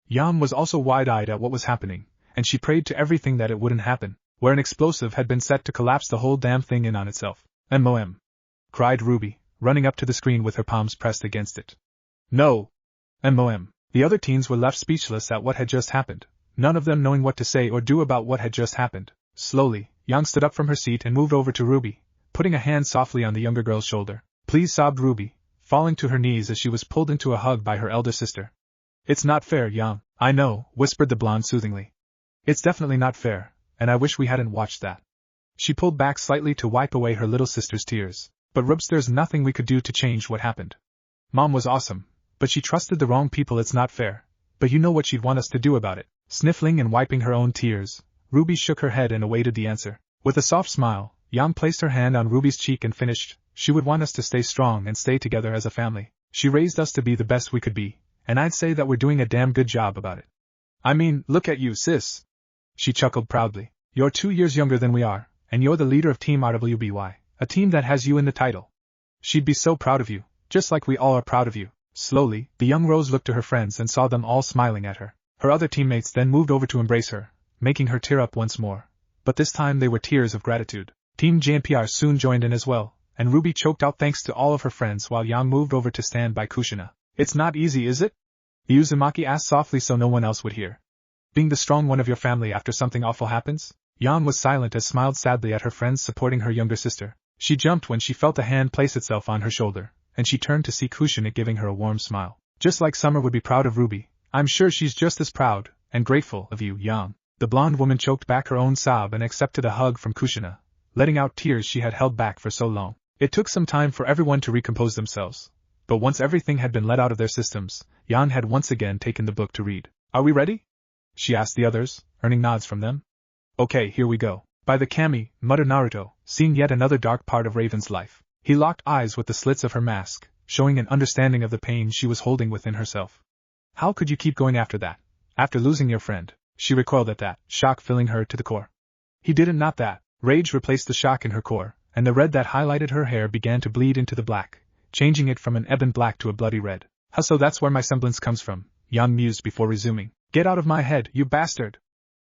[SPEAKER 1] Yam was also wide-eyed at what was happening, and she prayed to everything that it wouldn't happen, where an explosive had been set to collapse the whole damn thing in on itself. "MOM!" cried Ruby, running up to the screen with her palms pressed against it. "No! MOM!" The other teens were left speechless at what had just happened, none of them knowing what to say or do about what had just happened. Slowly, Yang stood up from her seat and moved over to Ruby, putting a hand softly on the younger girl's shoulder. "Please," sobbed Ruby, falling to her knees as she was pulled into a hug by her elder sister. "It's not fair, Yang." "I know," whispered the blonde soothingly. "It's definitely not fair, and I wish we hadn't watched that." She pulled back slightly to wipe away her little sister's tears. "But Rubs, there's nothing we could do to change what happened. Mom was awesome, but she trusted the wrong people. It's not fair, but you know what she'd want us to do about it." Sniffling and wiping her own tears, Ruby shook her head and awaited the answer. With a soft smile, Yang placed her hand on Ruby's cheek and finished, "She would want us to stay strong and stay together as a family. She raised us to be the best we could be, and I'd say that we're doing a damn good job about it. I mean, look at you, sis." She chuckled proudly. "You're 2 years younger than we are, and you're the leader of Team RWBY, a team that has you in the title. She'd be so proud of you, just like we all are proud of you." Slowly, the young Rose looked to her friends and saw them all smiling at her. Her other teammates then moved over to embrace her, making her tear up once more, but this time they were tears of gratitude. Team JNPR soon joined in as well, and Ruby choked out thanks to all of her friends while Yang moved over to stand by Kushina. "It's not easy, is it?" Uzumaki asked softly so no one else would hear. "Being the strong one of your family after something awful happens?" Yang was silent as smiled sadly at her friends supporting her younger sister. She jumped when she felt a hand place itself on her shoulder, and she turned to see Kushina giving her a warm smile. "Just like Summer would be proud of Ruby, I'm sure she's just as proud and grateful of you, Yang." The blonde woman choked back her own sob and accepted a hug from Kushina, letting out tears she had held back for so long. It took some time for everyone to recompose themselves, but once everything had been let out of their systems, Yang had once again taken the book to read. "Are we ready?" she asked the others, earning nods from them. "Okay, here we go." "By the kami," muttered Naruto, seeing yet another dark part of Raven's life. He locked eyes with the slits of her mask, showing an understanding of the pain she was holding within herself. "How could you keep going after that? After losing your friend?" She recoiled at that, shock filling her to the core. "He didn't, not that." Rage replaced the shock in her core, and the red that highlighted her hair began to bleed into the black, changing it from an ebon black to a bloody red. "So that's where my semblance comes from," Yang mused before resuming. "Get out of my head, you bastard!"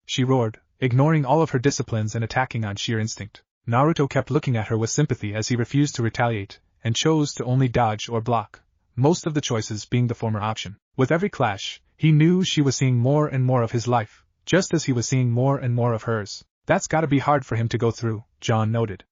[SPEAKER 1] she roared, ignoring all of her disciplines and attacking on sheer instinct. Naruto kept looking at her with sympathy as he refused to retaliate, and chose to only dodge or block, most of the choices being the former option. With every clash, he knew she was seeing more and more of his life, just as he was seeing more and more of hers. That's gotta be hard for him to go through, John noted.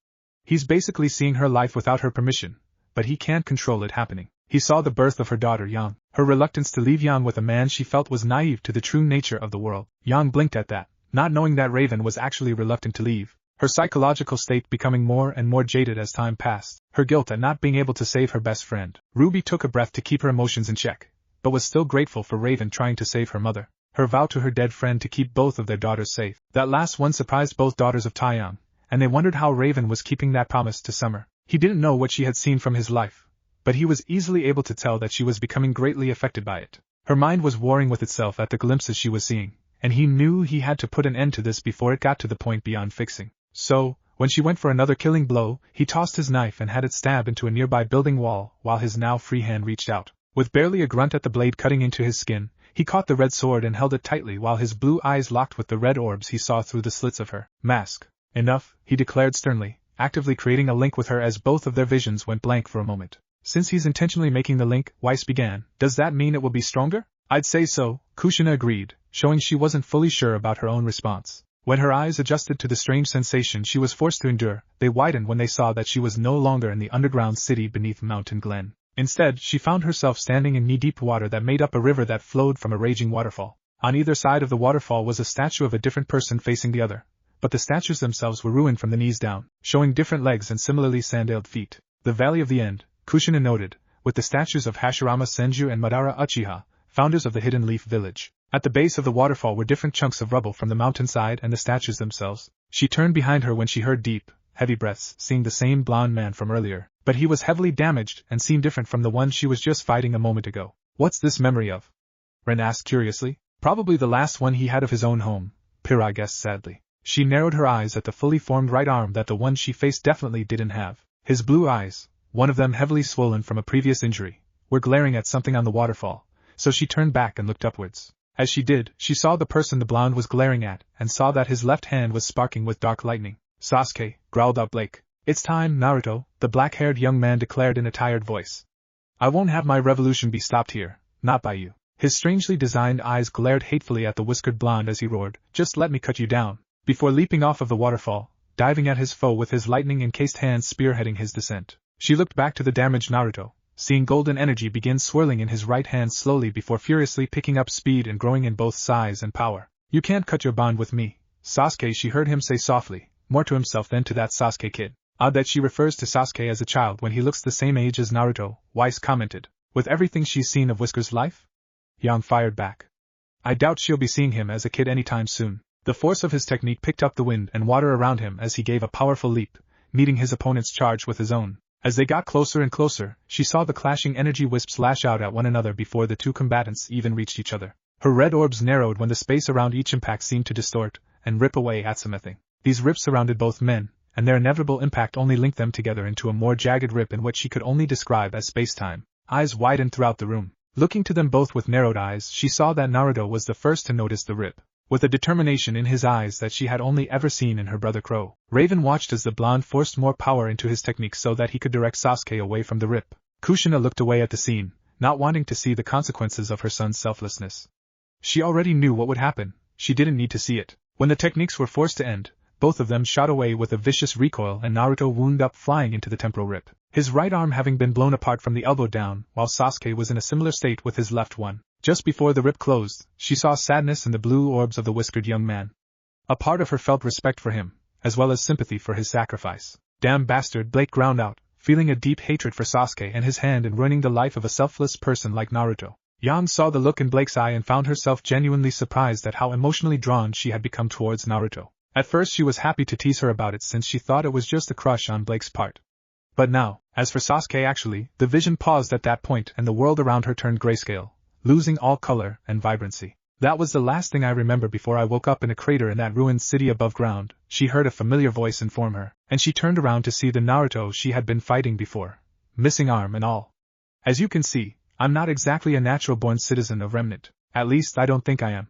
[SPEAKER 1] He's basically seeing her life without her permission, but he can't control it happening. He saw the birth of her daughter Yang, her reluctance to leave Yang with a man she felt was naive to the true nature of the world. Yang blinked at that, not knowing that Raven was actually reluctant to leave, her psychological state becoming more and more jaded as time passed, her guilt at not being able to save her best friend. Ruby took a breath to keep her emotions in check, but was still grateful for Raven trying to save her mother, her vow to her dead friend to keep both of their daughters safe. That last one surprised both daughters of Taeyang, and they wondered how Raven was keeping that promise to Summer. He didn't know what she had seen from his life, but he was easily able to tell that she was becoming greatly affected by it. Her mind was warring with itself at the glimpses she was seeing, and he knew he had to put an end to this before it got to the point beyond fixing. So, when she went for another killing blow, he tossed his knife and had it stab into a nearby building wall while his now free hand reached out. With barely a grunt at the blade cutting into his skin, he caught the red sword and held it tightly while his blue eyes locked with the red orbs he saw through the slits of her mask. Enough, he declared sternly, actively creating a link with her as both of their visions went blank for a moment. Since he's intentionally making the link, Weiss began, does that mean it will be stronger? I'd say so, Kushina agreed, showing she wasn't fully sure about her own response. When her eyes adjusted to the strange sensation she was forced to endure, they widened when they saw that she was no longer in the underground city beneath Mountain Glen. Instead, she found herself standing in knee-deep water that made up a river that flowed from a raging waterfall. On either side of the waterfall was a statue of a different person facing the other, but the statues themselves were ruined from the knees down, showing different legs and similarly sandaled feet. The Valley of the End, Kushina noted, with the statues of Hashirama Senju and Madara Uchiha, founders of the Hidden Leaf Village. At the base of the waterfall were different chunks of rubble from the mountainside and the statues themselves. She turned behind her when she heard deep, heavy breaths, seeing the same blonde man from earlier, but he was heavily damaged and seemed different from the one she was just fighting a moment ago. What's this memory of? Ren asked curiously. Probably the last one he had of his own home, Pyrrha guessed sadly. She narrowed her eyes at the fully formed right arm that the one she faced definitely didn't have. His blue eyes, one of them heavily swollen from a previous injury, were glaring at something on the waterfall, so she turned back and looked upwards. As she did, she saw the person the blonde was glaring at, and saw that his left hand was sparking with dark lightning. Sasuke, growled out Blake. It's time, Naruto, the black-haired young man declared in a tired voice. I won't have my revolution be stopped here, not by you. His strangely designed eyes glared hatefully at the whiskered blonde as he roared, just let me cut you down, before leaping off of the waterfall, diving at his foe with his lightning-encased hands spearheading his descent. She looked back to the damaged Naruto, seeing golden energy begin swirling in his right hand slowly before furiously picking up speed and growing in both size and power. You can't cut your bond with me, Sasuke, she heard him say softly, more to himself than to that Sasuke kid. Odd that she refers to Sasuke as a child when he looks the same age as Naruto, Weiss commented. With everything she's seen of Whisker's life? Yang fired back. I doubt she'll be seeing him as a kid anytime soon. The force of his technique picked up the wind and water around him as he gave a powerful leap, meeting his opponent's charge with his own. As they got closer and closer, she saw the clashing energy wisps lash out at one another before the two combatants even reached each other. Her red orbs narrowed when the space around each impact seemed to distort and rip away at something. These rips surrounded both men, and their inevitable impact only linked them together into a more jagged rip in what she could only describe as space-time. Eyes widened throughout the room. Looking to them both with narrowed eyes, she saw that Naruto was the first to notice the rip, with a determination in his eyes that she had only ever seen in her brother Crow. Raven watched as the blonde forced more power into his technique so that he could direct Sasuke away from the rip. Kushina looked away at the scene, not wanting to see the consequences of her son's selflessness. She already knew what would happen, she didn't need to see it. When the techniques were forced to end, both of them shot away with a vicious recoil and Naruto wound up flying into the temporal rip, his right arm having been blown apart from the elbow down, while Sasuke was in a similar state with his left one. Just before the rip closed, she saw sadness in the blue orbs of the whiskered young man. A part of her felt respect for him, as well as sympathy for his sacrifice. Damn bastard, Blake ground out, feeling a deep hatred for Sasuke and his hand in ruining the life of a selfless person like Naruto. Yang saw the look in Blake's eye and found herself genuinely surprised at how emotionally drawn she had become towards Naruto. At first she was happy to tease her about it since she thought it was just a crush on Blake's part. But now, as for Sasuke actually, the vision paused at that point and the world around her turned grayscale, losing all color and vibrancy. That was the last thing I remember before I woke up in a crater in that ruined city above ground, she heard a familiar voice inform her, and she turned around to see the Naruto she had been fighting before, missing arm and all. As you can see, I'm not exactly a natural-born citizen of Remnant. At least I don't think I am.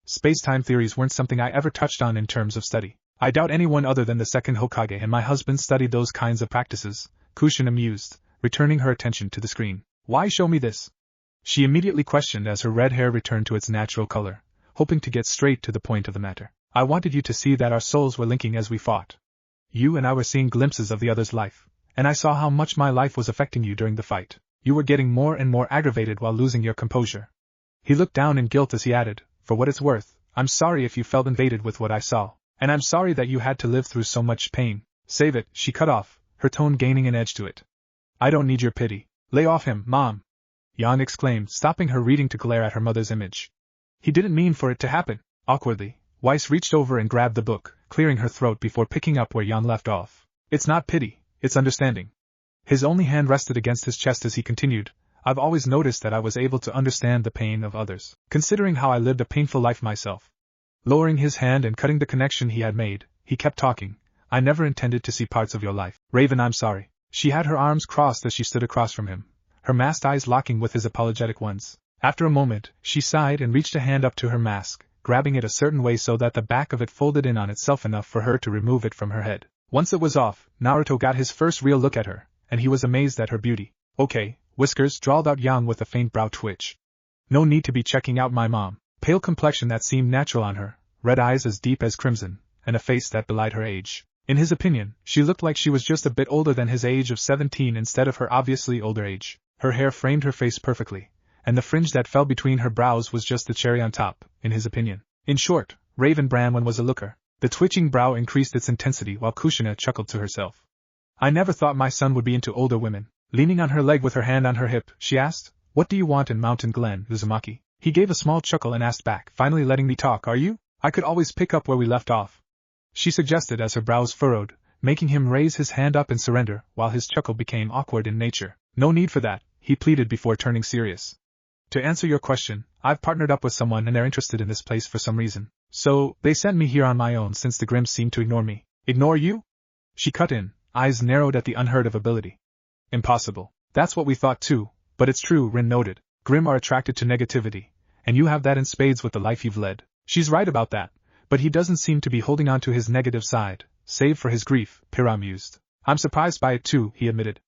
[SPEAKER 1] Space-time theories weren't something I ever touched on in terms of study. I doubt anyone other than the second Hokage and my husband studied those kinds of practices, Kushina mused, returning her attention to the screen. Why show me this? She immediately questioned as her red hair returned to its natural color, hoping to get straight to the point of the matter. I wanted you to see that our souls were linking as we fought. You and I were seeing glimpses of the other's life, and I saw how much my life was affecting you during the fight. You were getting more and more aggravated while losing your composure. He looked down in guilt as he added, for what it's worth, I'm sorry if you felt invaded with what I saw, and I'm sorry that you had to live through so much pain. Save it, she cut off, her tone gaining an edge to it. I don't need your pity. Lay off him, Mom! Yang exclaimed, stopping her reading to glare at her mother's image. He didn't mean for it to happen. Awkwardly, Weiss reached over and grabbed the book, clearing her throat before picking up where Yang left off. It's not pity, it's understanding. His only hand rested against his chest as he continued, I've always noticed that I was able to understand the pain of others, considering how I lived a painful life myself. Lowering his hand and cutting the connection he had made, he kept talking, I never intended to see parts of your life. Raven, I'm sorry. She had her arms crossed as she stood across from him, her masked eyes locking with his apologetic ones. After a moment, she sighed and reached a hand up to her mask, grabbing it a certain way so that the back of it folded in on itself enough for her to remove it from her head. Once it was off, Naruto got his first real look at her, and he was amazed at her beauty. Okay, Whiskers, drawled out Yang with a faint brow twitch. No need to be checking out my mom. Pale complexion that seemed natural on her, red eyes as deep as crimson, and a face that belied her age. In his opinion, she looked like she was just a bit older than his age of 17 instead of her obviously older age. Her hair framed her face perfectly, and the fringe that fell between her brows was just the cherry on top, in his opinion. In short, Raven Branwen was a looker. The twitching brow increased its intensity while Kushina chuckled to herself. I never thought my son would be into older women. Leaning on her leg with her hand on her hip, she asked, What do you want in Mountain Glen, Uzumaki? He gave a small chuckle and asked back, Finally letting me talk, are you? I could always pick up where we left off. She suggested as her brows furrowed, making him raise his hand up in surrender, while his chuckle became awkward in nature. No need for that, he pleaded before turning serious. To answer your question, I've partnered up with someone and they're interested in this place for some reason. So, they sent me here on my own since the Grimms seemed to ignore me. Ignore you? She cut in, eyes narrowed at the unheard of ability. Impossible. That's what we thought too, but it's true, Rin noted. Grimm are attracted to negativity, and you have that in spades with the life you've led. She's right about that, but he doesn't seem to be holding on to his negative side, save for his grief, Pyrrha mused. I'm surprised by it too, he admitted.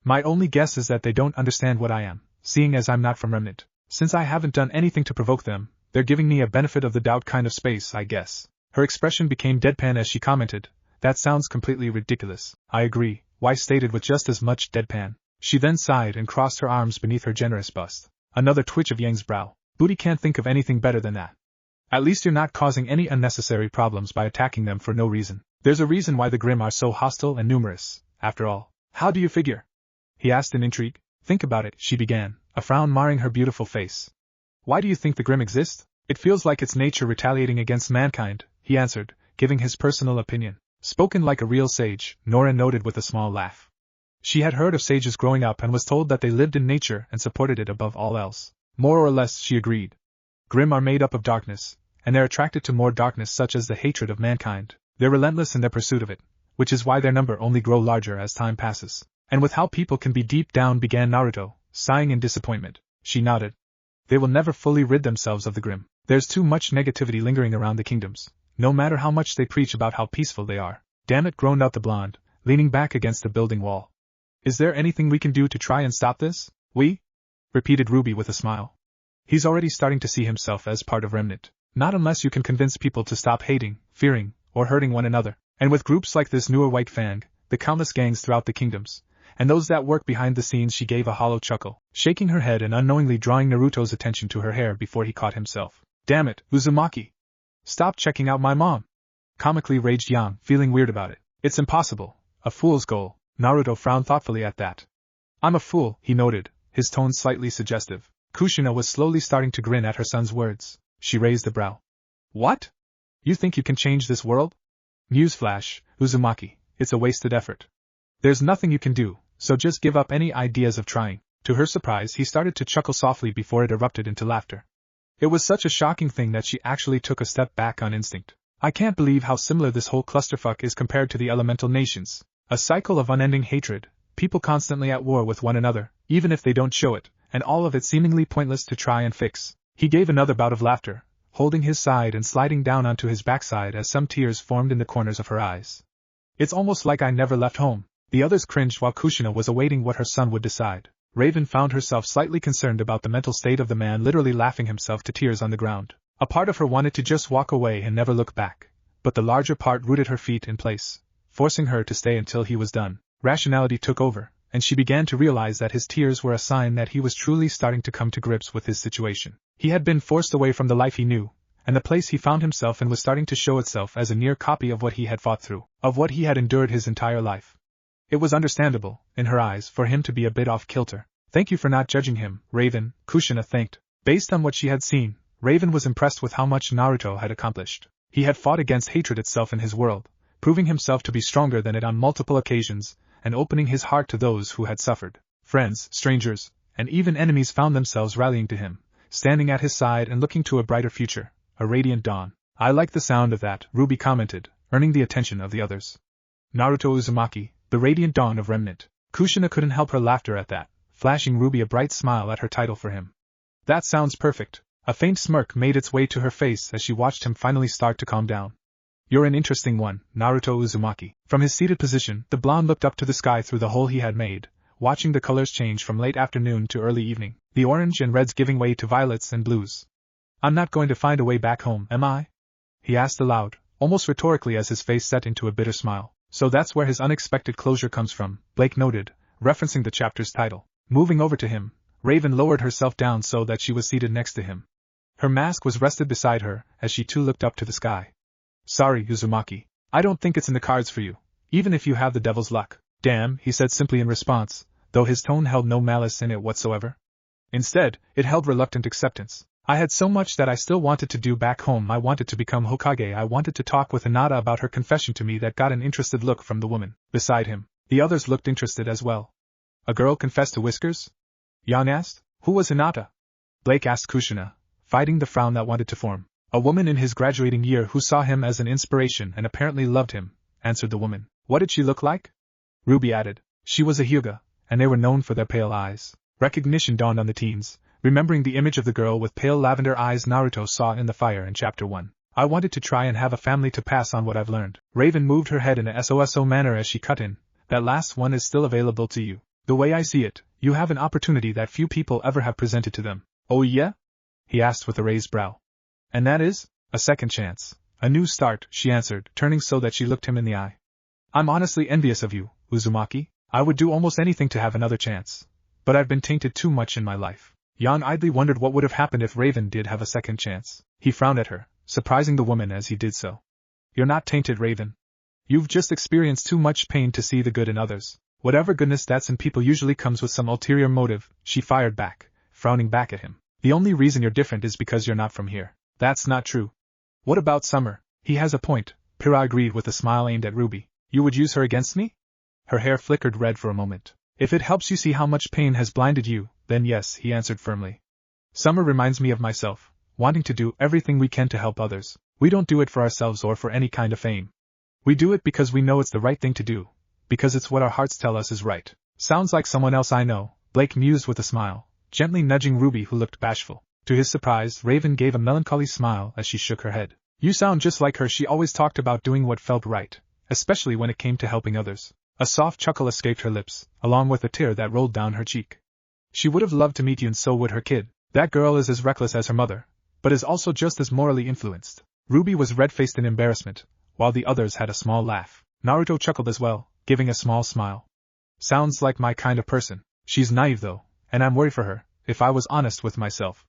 [SPEAKER 1] My only guess is that they don't understand what I am, seeing as I'm not from Remnant. Since I haven't done anything to provoke them, they're giving me a benefit of the doubt kind of space, I guess. Her expression became deadpan as she commented, That sounds completely ridiculous. I agree, Weiss stated with just as much deadpan. She then sighed and crossed her arms beneath her generous bust. Another twitch of Yang's brow. Booty can't think of anything better than that. At least you're not causing any unnecessary problems by attacking them for no reason. There's a reason why the Grimm are so hostile and numerous, after all. How do you figure? He asked in intrigue. Think about it, she began, a frown marring her beautiful face. Why do you think the Grimm exist? It feels like it's nature retaliating against mankind, he answered, giving his personal opinion. Spoken like a real sage, Nora noted with a small laugh. She had heard of sages growing up and was told that they lived in nature and supported it above all else. More or less, she agreed. Grimm are made up of darkness, and they're attracted to more darkness such as the hatred of mankind. They're relentless in their pursuit of it, which is why their number only grow larger as time passes. And with how people can be deep down, began Naruto, sighing in disappointment. She nodded. They will never fully rid themselves of the Grimm. There's too much negativity lingering around the kingdoms, no matter how much they preach about how peaceful they are. Damn it, groaned out the blonde, leaning back against the building wall. Is there anything we can do to try and stop this? We? Repeated Ruby with a smile. He's already starting to see himself as part of Remnant. Not unless you can convince people to stop hating, fearing, or hurting one another. And with groups like this newer White Fang, the countless gangs throughout the kingdoms, and those that work behind the scenes, she gave a hollow chuckle, shaking her head and unknowingly drawing Naruto's attention to her hair before he caught himself. Damn it, Uzumaki! Stop checking out my mom! Comically raged Yang, feeling weird about it. It's impossible. A fool's goal. Naruto frowned thoughtfully at that. I'm a fool, he noted, his tone slightly suggestive. Kushina was slowly starting to grin at her son's words. She raised a brow. What? You think you can change this world? Newsflash, Uzumaki, it's a wasted effort. There's nothing you can do, so just give up any ideas of trying. To her surprise, he started to chuckle softly before it erupted into laughter. It was such a shocking thing that she actually took a step back on instinct. I can't believe how similar this whole clusterfuck is compared to the elemental nations. A cycle of unending hatred, people constantly at war with one another, even if they don't show it, and all of it seemingly pointless to try and fix. He gave another bout of laughter, holding his side and sliding down onto his backside as some tears formed in the corners of her eyes. It's almost like I never left home. The others cringed while Kushina was awaiting what her son would decide. Raven found herself slightly concerned about the mental state of the man, literally laughing himself to tears on the ground. A part of her wanted to just walk away and never look back, but the larger part rooted her feet in place, forcing her to stay until he was done. Rationality took over, and she began to realize that his tears were a sign that he was truly starting to come to grips with his situation. He had been forced away from the life he knew, and the place he found himself in was starting to show itself as a near copy of what he had fought through, of what he had endured his entire life. It was understandable, in her eyes, for him to be a bit off kilter. Thank you for not judging him, Raven, Kushina thanked. Based on what she had seen, Raven was impressed with how much Naruto had accomplished. He had fought against hatred itself in his world, proving himself to be stronger than it on multiple occasions, and opening his heart to those who had suffered. Friends, strangers, and even enemies found themselves rallying to him, standing at his side and looking to a brighter future, a radiant dawn. I like the sound of that, Ruby commented, earning the attention of the others. Naruto Uzumaki, the radiant dawn of Remnant. Kushina couldn't help her laughter at that, flashing Ruby a bright smile at her title for him. That sounds perfect. A faint smirk made its way to her face as she watched him finally start to calm down. You're an interesting one, Naruto Uzumaki. From his seated position, the blonde looked up to the sky through the hole he had made, watching the colors change from late afternoon to early evening, the orange and reds giving way to violets and blues. I'm not going to find a way back home, am I? He asked aloud, almost rhetorically as his face set into a bitter smile. So that's where his unexpected closure comes from, Blake noted, referencing the chapter's title. Moving over to him, Raven lowered herself down so that she was seated next to him. Her mask was rested beside her, as she too looked up to the sky. Sorry, Uzumaki. I don't think it's in the cards for you, even if you have the devil's luck. Damn, he said simply in response, though his tone held no malice in it whatsoever. Instead, it held reluctant acceptance. I had so much that I still wanted to do back home. I wanted to become Hokage. I wanted to talk with Hinata about her confession to me. That got an interested look from the woman beside him. The others looked interested as well. A girl confessed to Whiskers? Yan asked. Who was Hinata? Blake asked Kushina, fighting the frown that wanted to form. A woman in his graduating year who saw him as an inspiration and apparently loved him, answered the woman. What did she look like? Ruby added. She was a Hyuga, and they were known for their pale eyes. Recognition dawned on the teens, remembering the image of the girl with pale lavender eyes Naruto saw in the fire in Chapter 1. I wanted to try and have a family to pass on what I've learned. Raven moved her head in a SOSO manner as she cut in. That last one is still available to you. The way I see it, you have an opportunity that few people ever have presented to them. Oh yeah? He asked with a raised brow. And that is? A second chance. A new start, she answered, turning so that she looked him in the eye. I'm honestly envious of you, Uzumaki. I would do almost anything to have another chance. But I've been tainted too much in my life. Yan idly wondered what would have happened if Raven did have a second chance. He frowned at her, surprising the woman as he did so. You're not tainted, Raven. You've just experienced too much pain to see the good in others. Whatever goodness that's in people usually comes with some ulterior motive, she fired back, frowning back at him. The only reason you're different is because you're not from here. That's not true. What about Summer? He has a point, Pyrrha agreed with a smile aimed at Ruby. You would use her against me? Her hair flickered red for a moment. If it helps you see how much pain has blinded you, then yes, he answered firmly. Summer reminds me of myself, wanting to do everything we can to help others. We don't do it for ourselves or for any kind of fame. We do it because we know it's the right thing to do, because it's what our hearts tell us is right. Sounds like someone else I know, Blake mused with a smile, gently nudging Ruby who looked bashful. To his surprise, Raven gave a melancholy smile as she shook her head. You sound just like her. She always talked about doing what felt right, especially when it came to helping others. A soft chuckle escaped her lips, along with a tear that rolled down her cheek. She would have loved to meet you, and so would her kid. That girl is as reckless as her mother, but is also just as morally influenced. Ruby was red-faced in embarrassment, while the others had a small laugh. Naruto chuckled as well, giving a small smile. Sounds like my kind of person. She's naive though, and I'm worried for her, if I was honest with myself.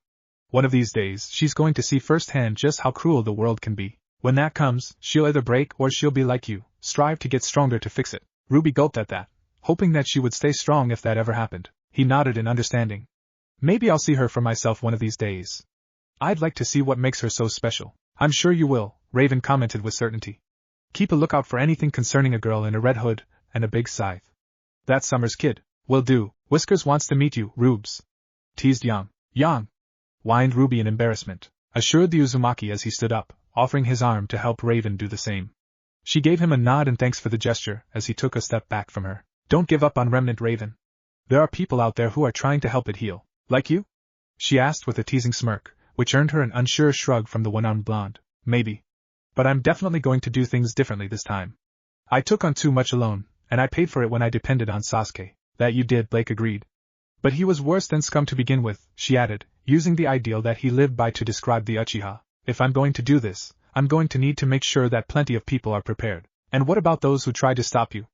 [SPEAKER 1] One of these days, she's going to see firsthand just how cruel the world can be. When that comes, she'll either break or she'll be like you, strive to get stronger to fix it. Ruby gulped at that, hoping that she would stay strong if that ever happened. He nodded in understanding. Maybe I'll see her for myself one of these days. I'd like to see what makes her so special. I'm sure you will, Raven commented with certainty. Keep a lookout for anything concerning a girl in a red hood and a big scythe. That's Summer's kid. Will do. Whiskers wants to meet you, Rubes. Teased Yang. Yang! Whined Ruby in embarrassment, assured the Uzumaki as he stood up, offering his arm to help Raven do the same. She gave him a nod and thanks for the gesture as he took a step back from her. Don't give up on Remnant, Raven. There are people out there who are trying to help it heal. Like you? She asked with a teasing smirk, which earned her an unsure shrug from the one-armed blonde. Maybe. But I'm definitely going to do things differently this time. I took on too much alone, and I paid for it when I depended on Sasuke. That you did, Blake agreed. But he was worse than scum to begin with, she added, using the ideal that he lived by to describe the Uchiha. If I'm going to do this, I'm going to need to make sure that plenty of people are prepared. And what about those who try to stop you?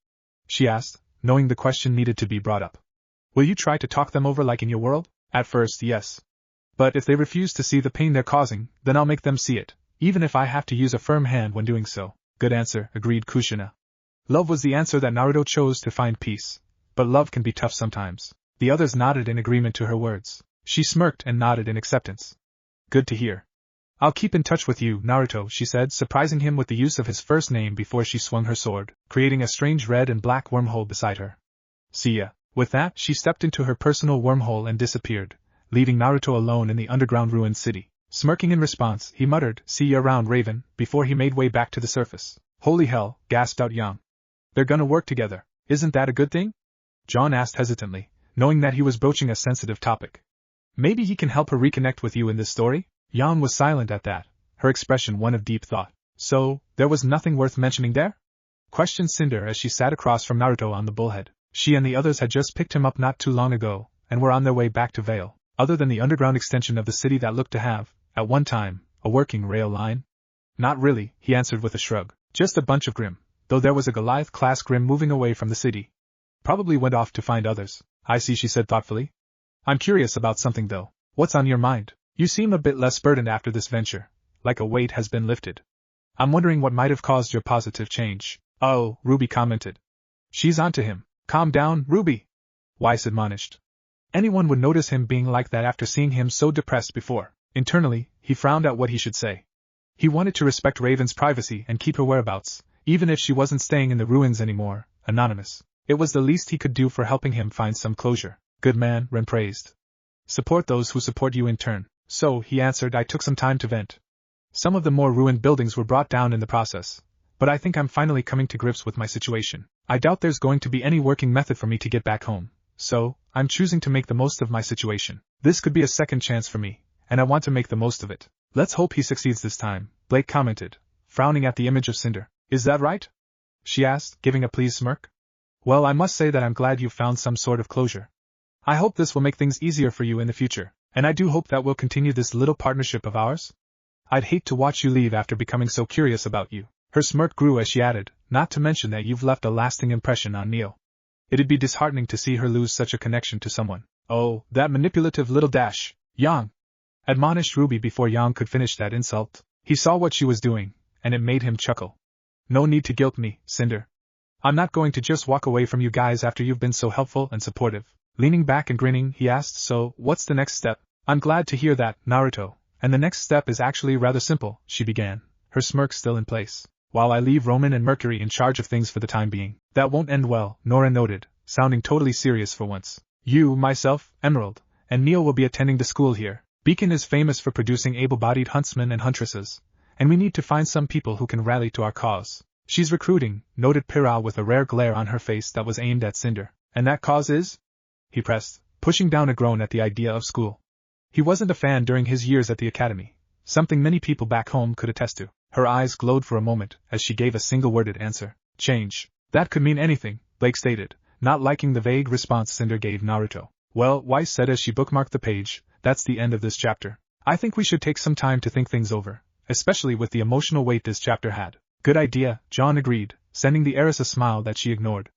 [SPEAKER 1] She asked, knowing the question needed to be brought up. Will you try to talk them over like in your world? At first, yes. But if they refuse to see the pain they're causing, then I'll make them see it, even if I have to use a firm hand when doing so. Good answer, agreed Kushina. Love was the answer that Naruto chose to find peace. But love can be tough sometimes. The others nodded in agreement to her words. She smirked and nodded in acceptance. Good to hear. I'll keep in touch with you, Naruto, she said, surprising him with the use of his first name before she swung her sword, creating a strange red and black wormhole beside her. See ya. With that, she stepped into her personal wormhole and disappeared, leaving Naruto alone in the underground ruined city. Smirking in response, he muttered, "See ya around, Raven," before he made way back to the surface. Holy hell, gasped out Yang. They're gonna work together. Isn't that a good thing? John asked hesitantly, knowing that he was broaching a sensitive topic. Maybe he can help her reconnect with you in this story? Yang was silent at that, her expression one of deep thought. So, there was nothing worth mentioning there? Questioned Cinder as she sat across from Naruto on the bullhead. She and the others had just picked him up not too long ago, and were on their way back to Vale, other than the underground extension of the city that looked to have, at one time, a working rail line. Not really, he answered with a shrug. Just a bunch of Grimm, though there was a Goliath-class Grimm moving away from the city. Probably went off to find others. I see, she said thoughtfully. I'm curious about something though. What's on your mind? You seem a bit less burdened after this venture, like a weight has been lifted. I'm wondering what might have caused your positive change. Oh, Ruby commented. She's onto him. Calm down, Ruby, Weiss admonished. Anyone would notice him being like that after seeing him so depressed before. Internally, he frowned at what he should say. He wanted to respect Raven's privacy and keep her whereabouts, even if she wasn't staying in the ruins anymore, anonymous. It was the least he could do for helping him find some closure. Good man, Ren praised. Support those who support you in turn. So, he answered, I took some time to vent. Some of the more ruined buildings were brought down in the process, but I think I'm finally coming to grips with my situation. I doubt there's going to be any working method for me to get back home, so, I'm choosing to make the most of my situation. This could be a second chance for me, and I want to make the most of it. Let's hope he succeeds this time, Blake commented, frowning at the image of Cinder. Is that right? She asked, giving a pleased smirk. Well, I must say that I'm glad you've found some sort of closure. I hope this will make things easier for you in the future, and I do hope that we'll continue this little partnership of ours. I'd hate to watch you leave after becoming so curious about you. Her smirk grew as she added, not to mention that you've left a lasting impression on Neil. It'd be disheartening to see her lose such a connection to someone. Oh, that manipulative little dash, Yang! Admonished Ruby before Yang could finish that insult. He saw what she was doing, and it made him chuckle. No need to guilt me, Cinder. I'm not going to just walk away from you guys after you've been so helpful and supportive. Leaning back and grinning, he asked, so, what's the next step? I'm glad to hear that, Naruto, and the next step is actually rather simple, she began, her smirk still in place. While I leave Roman and Mercury in charge of things for the time being, that won't end well, Nora noted, sounding totally serious for once. You, myself, Emerald, and Neil will be attending the school here. Beacon is famous for producing able-bodied huntsmen and huntresses, and we need to find some people who can rally to our cause. She's recruiting, noted Piral with a rare glare on her face that was aimed at Cinder. And that cause is? He pressed, pushing down a groan at the idea of school. He wasn't a fan during his years at the academy, something many people back home could attest to. Her eyes glowed for a moment as she gave a single-worded answer. Change. That could mean anything, Blake stated, not liking the vague response Cinder gave Naruto. Well, Weiss said as she bookmarked the page, that's the end of this chapter. I think we should take some time to think things over, especially with the emotional weight this chapter had. Good idea, John agreed, sending the heiress a smile that she ignored.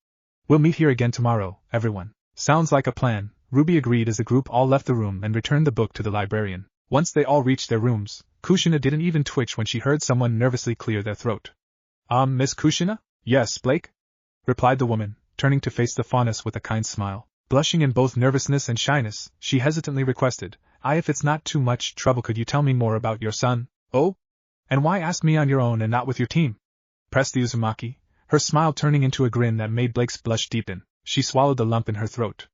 [SPEAKER 1] We'll meet here again tomorrow, everyone. Sounds like a plan, Ruby agreed as the group all left the room and returned the book to the librarian. Once they all reached their rooms, Kushina didn't even twitch when she heard someone nervously clear their throat. Miss Kushina? Yes, Blake? Replied the woman, turning to face the fauness with a kind smile. Blushing in both nervousness and shyness, she hesitantly requested, if it's not too much trouble, could you tell me more about your son? Oh? And why ask me on your own and not with your team? Pressed the Uzumaki, her smile turning into a grin that made Blake's blush deepen. She swallowed the lump in her throat.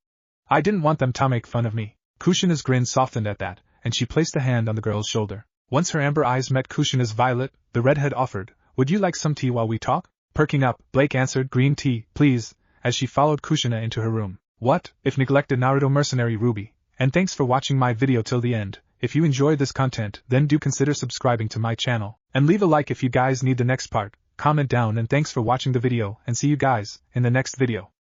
[SPEAKER 1] I didn't want them to make fun of me. Kushina's grin softened at that, and she placed a hand on the girl's shoulder. Once her amber eyes met Kushina's violet, the redhead offered, would you like some tea while we talk? Perking up, Blake answered, green tea, please, as she followed Kushina into her room. What, if neglected Naruto mercenary Ruby, and thanks for watching my video till the end. If you enjoy this content, then do consider subscribing to my channel, and leave a like if you guys need the next part. Comment down, and thanks for watching the video, and see you guys in the next video.